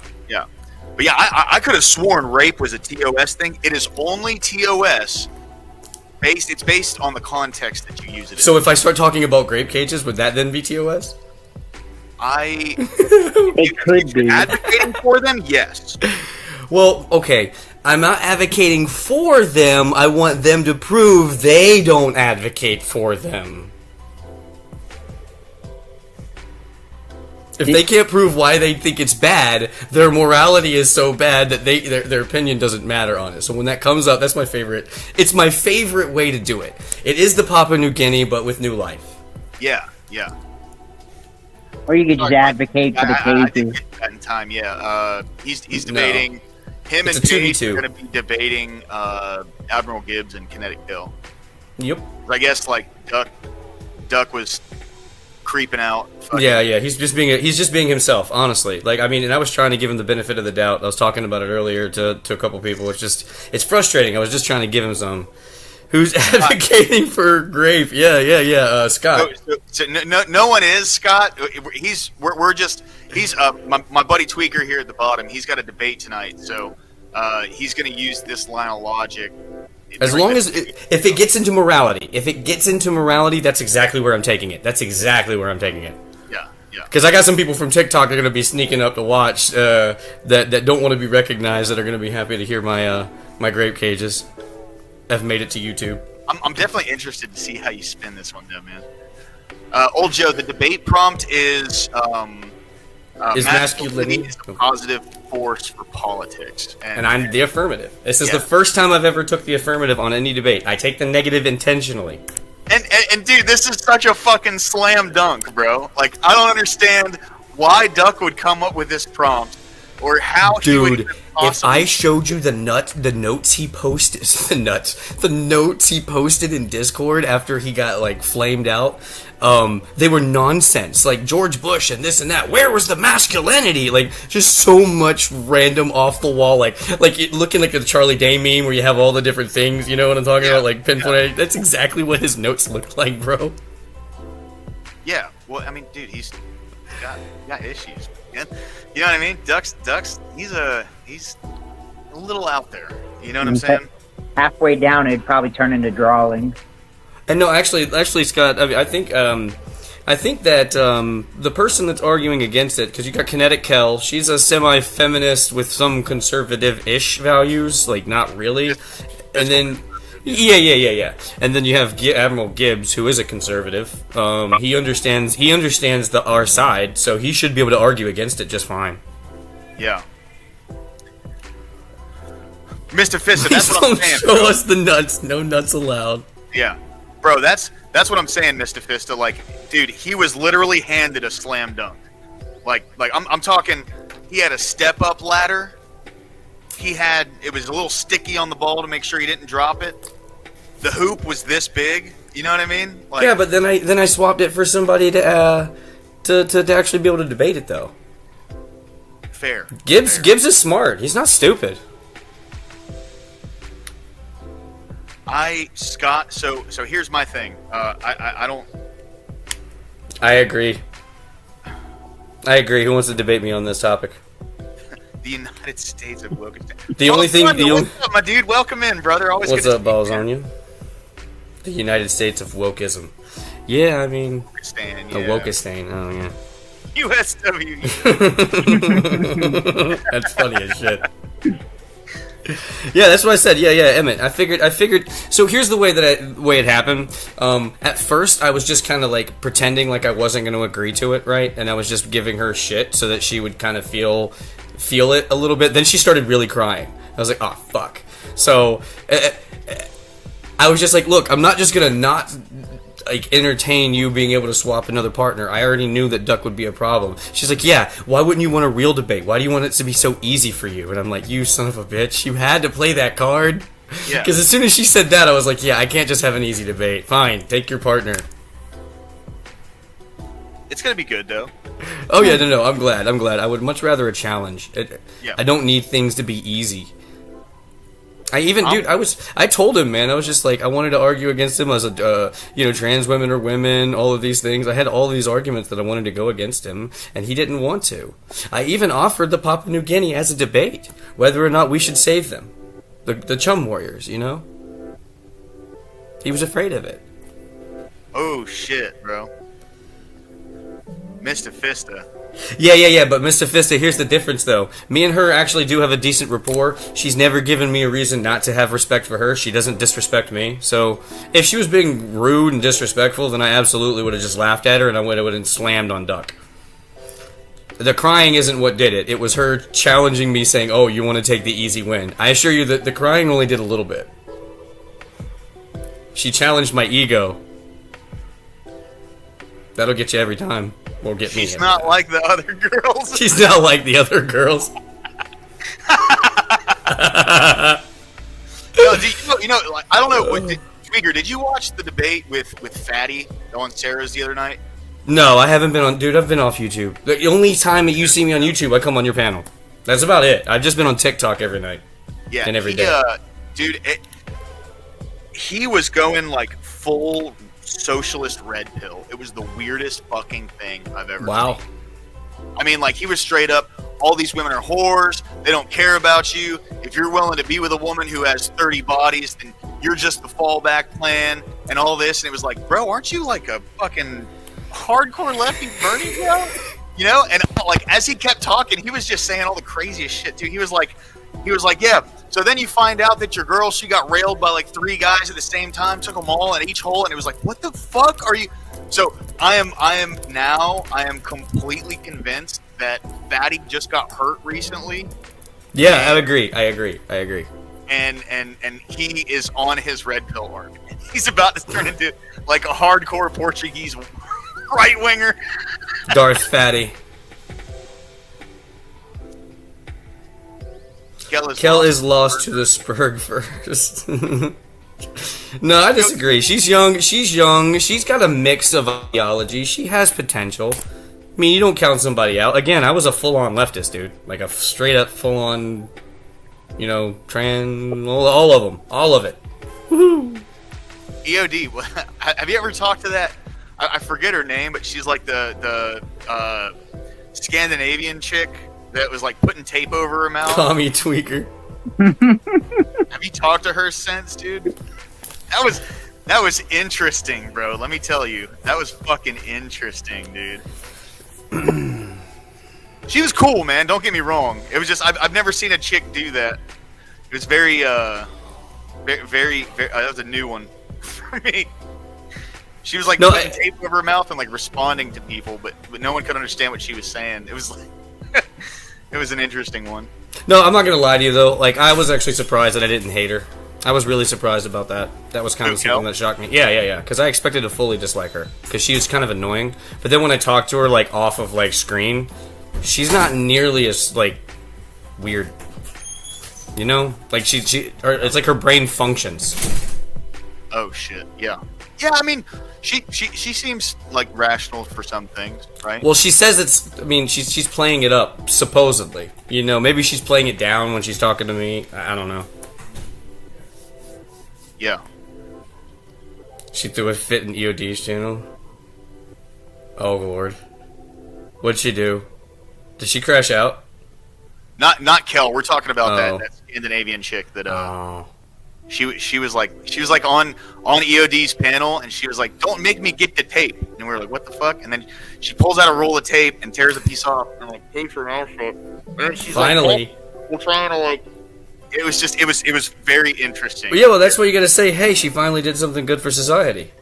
But yeah, I could have sworn rape was a TOS thing. It is only TOS. It's based on the context that you use it in. So if I start talking about grape cages, would that then be TOS? It could be. Advocating for them, yes. Well, okay. I'm not advocating for them. I want them to prove they don't advocate for them. If they can't prove why they think it's bad, their morality is so bad that their opinion doesn't matter on it. So when that comes up, that's my favorite. It's my favorite way to do it. It is the Papua New Guinea, but with new life. Yeah. Or you could just advocate for the I did cages. get that in time, yeah. He's debating. Him It's and a Paige 2v2. are going to be debating Admiral Gibbs and Kinetic Hill. Yep. I guess like Duck was creeping out. Yeah. He's just being himself, honestly. Like, I mean, and I was trying to give him the benefit of the doubt. I was talking about it earlier to a couple people. It's frustrating. I was just trying to give him some. Who's advocating for grape? Yeah. Scott. So no one is Scott. He's my buddy Tweaker here at the bottom. He's got a debate tonight, so he's going to use this line of logic. As long as if it gets into morality, that's exactly where I'm taking it. Yeah. Because I got some people from TikTok that are going to be sneaking up to watch that don't want to be recognized, that are going to be happy to hear my grape cages. I've made it to YouTube. I'm definitely interested to see how you spin this one, though, man. Old Joe, the debate prompt is masculinity is a positive force for politics. And I'm the affirmative. This is the first time I've ever took the affirmative on any debate. I take the negative intentionally. And dude, this is such a fucking slam dunk, bro. Like, I don't understand why Duck would come up with this prompt. Or how he would Dude, if I showed you the notes he posted, the notes he posted in Discord after he got like flamed out, they were nonsense. Like George Bush and this and that. Where was the masculinity? Like just so much random off the wall, like looking like the Charlie Day meme where you have all the different things. You know what I'm talking about? Like pinpoint. That's exactly what his notes looked like, bro. Yeah. Well, I mean, dude, he's got issues, man. You know what I mean? Ducks. He's a little out there. You know what I'm saying? Halfway down, it'd probably turn into drawling. And no, actually, Scott, I think that the person that's arguing against it, because you got Kinetic Kel, she's a semi-feminist with some conservative-ish values, like not really. And then Yeah. And then you have Admiral Gibbs, who is a conservative. He understands our side, so he should be able to argue against it just fine. Yeah. Mr. Fista, that's Please what I'm don't saying. show Bro. us the nuts. No nuts allowed. Yeah, bro, that's what I'm saying, Mr. Fista. Like, dude, he was literally handed a slam dunk. Like I'm talking. He had a step up ladder. It was a little sticky on the ball to make sure he didn't drop it. The hoop was this big. You know what I mean? Like, Yeah, but then I swapped it for somebody to actually be able to debate it though. fair. Gibbs Fair. is smart. He's not stupid. Scott. So here's my thing. I don't. I agree. Who wants to debate me on this topic? The United States of Wilkeston. The only thing. What's up, my dude? Welcome in, brother. Always What's good to up, see balls you. on you? The United States of wokeism. Yeah, I mean, Wilkestan, the yeah. Wokistain. Oh yeah. USW. That's funny as shit. Yeah, that's what I said. Yeah, Emmett. I figured. So here's the way way it happened. At first, I was just kind of like pretending like I wasn't going to agree to it, right? And I was just giving her shit so that she would kind of feel it a little bit. Then she started really crying. I was like, oh fuck. So I was just like, look, I'm not just gonna not like entertain you being able to swap another partner. I already knew that Duck would be a problem. She's like, yeah, why wouldn't you want a real debate? Why do you want it to be so easy for you? And I'm like, you son of a bitch, you had to play that card. Yeah. Because as soon as she said that, I was like, yeah, I can't just have an easy debate. Fine, take your partner. It's gonna be good though. Oh yeah, no, I'm glad. I would much rather a challenge. Yeah. I don't need things to be easy. I told him, man, I was just like, I wanted to argue against him as a, trans women are women, all of these things. I had all these arguments that I wanted to go against him, and he didn't want to. I even offered the Papua New Guinea as a debate, whether or not we should save them. The Chum Warriors, you know? He was afraid of it. Oh shit, bro. Mr. Fista. Yeah, but Mr. Fista, here's the difference, though. Me and her actually do have a decent rapport. She's never given me a reason not to have respect for her. She doesn't disrespect me. So, if she was being rude and disrespectful, then I absolutely would have just laughed at her and I would have slammed on Duck. The crying isn't what did it. It was her challenging me, saying, oh, you want to take the easy win. I assure you that the crying only did a little bit. She challenged my ego. That'll get you every time. Or get me. She's not like the other girls. She's not like the other girls. Like, I don't know. Tweaker, did you watch the debate with Fatty on Sarah's the other night? No, I haven't been on. Dude, I've been off YouTube. The only time that you see me on YouTube, I come on your panel. That's about it. I've just been on TikTok every night. Yeah, and every day. Dude, he was going like full socialist red pill. It was the weirdest fucking thing I've ever Wow. seen. I mean, like, he was straight up, all these women are whores, they don't care about you. If you're willing to be with a woman who has 30 bodies, then you're just the fallback plan and all this. And it was like, bro, aren't you like a fucking hardcore lefty Bernie, bro? You know? And like, as he kept talking, he was just saying all the craziest shit, dude. He was like, yeah. So then you find out that your girl, she got railed by like 3 guys at the same time, took them all at each hole, and it was like, what the fuck are you? So I am completely convinced that Fatty just got hurt recently. Yeah, I agree. And he is on his red pill arc. He's about to turn into like a hardcore Portuguese right winger. Darth Fatty. Kel is lost to the Spurg first. No, I disagree. She's young. She's got a mix of ideology. She has potential. I mean, you don't count somebody out. Again, I was a full-on leftist, dude. Like a straight-up full-on, trans, all of them. All of it. Woohoo! EOD, have you ever talked to that? I forget her name, but she's like the Scandinavian chick that was like putting tape over her mouth. Tommy Tweaker. Have you talked to her since, dude? That was interesting, bro. Let me tell you, that was fucking interesting, dude. She was cool, man. Don't get me wrong. It was just I've never seen a chick do that. It was very very that was a new one for me. She was like No, putting tape over her mouth and like responding to people, but no one could understand what she was saying. It was like it was an interesting one. No, I'm not gonna lie to you though. Like, I was actually surprised that I didn't hate her. I was really surprised about that. That was kind of something that shocked me. Yeah. Because I expected to fully dislike her because she was kind of annoying. But then when I talked to her like off of like screen, she's not nearly as like weird. You know, like or it's like her brain functions. Oh shit! Yeah. I mean, she seems like rational for some things, right? Well, she says it's. I mean, she's playing it up supposedly. You know, maybe she's playing it down when she's talking to me. I don't know. Yeah. She threw a fit in EOD's channel. Oh lord, what'd she do? Did she crash out? Not Kel. We're talking about Oh. that Scandinavian chick that Oh. she was like on EOD's panel, and she was like, "Don't make me get the tape." And we were like, "What the fuck?" And then she pulls out a roll of tape and tears a piece off. And I'm like, "Pay for an outfit." And then she's Finally. like, oh, "We're trying to like." It was very interesting. Yeah, well, that's why you gotta say, hey, she finally did something good for society.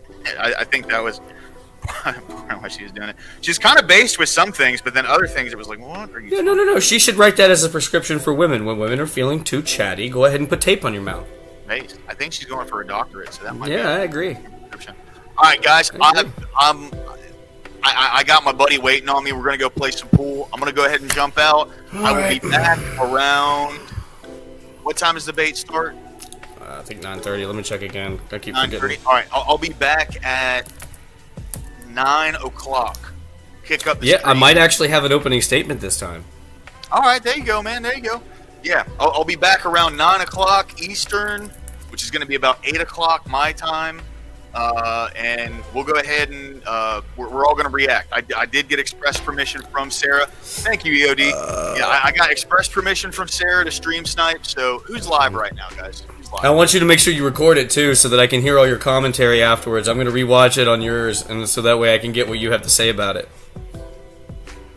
I think that was why she was doing it. She's kind of based with some things, but then other things it was like, what are you? Yeah, no. She should write that as a prescription for women. When women are feeling too chatty, go ahead and put tape on your mouth. Based. I think she's going for a doctorate, so that might. Yeah, I agree. Be a prescription. All right, guys. I got my buddy waiting on me. We're gonna go play some pool. I'm gonna go ahead and jump out. I will be back around. What time does the debate start? I think 9:30. Let me check again. I keep 9:30. forgetting. All right, I'll be back at 9 o'clock. Kick up the Yeah, I stream. might actually have an opening statement this time. All right, there you go, man. There you go. Yeah, I'll be back around 9 o'clock Eastern, which is going to be about 8 o'clock my time. And we'll go ahead and we're all going to react. I did get express permission from Sarah. Thank you, EOD. Yeah, I got express permission from Sarah to stream snipe. So who's live right now, guys? Who's live? I want you to make sure you record it too, so that I can hear all your commentary afterwards. I'm going to rewatch it on yours, and so that way I can get what you have to say about it.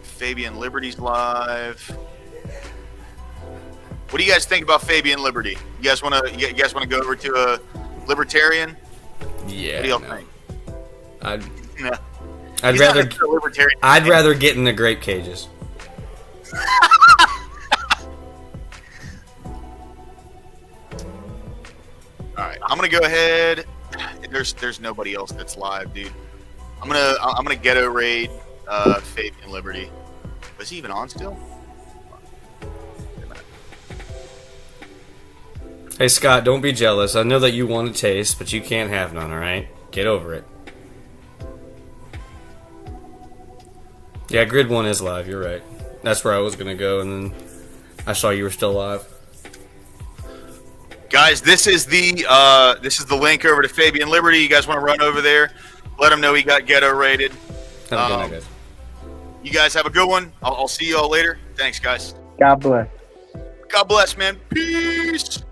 Fabian Liberty's live. What do you guys think about Fabian Liberty? You guys want to go over to a libertarian? Yeah. What do y'all no. think? I'd He's rather not a libertarian. I'd rather get in the grape cages. All right, I'm gonna go ahead. There's nobody else that's live, dude. I'm gonna ghetto raid Fabian Liberty. Was he even on still? Hey Scott, don't be jealous. I know that you want a taste, but you can't have none, alright? Get over it. Yeah, Grid 1 is live, you're right. That's where I was gonna go, and then I saw you were still live. Guys, this is the link over to Fabian Liberty. You guys want to run over there? Let him know he got ghetto rated. Have a good night, guys. You guys have a good one. I'll see you all later. Thanks, guys. God bless. God bless, man. Peace.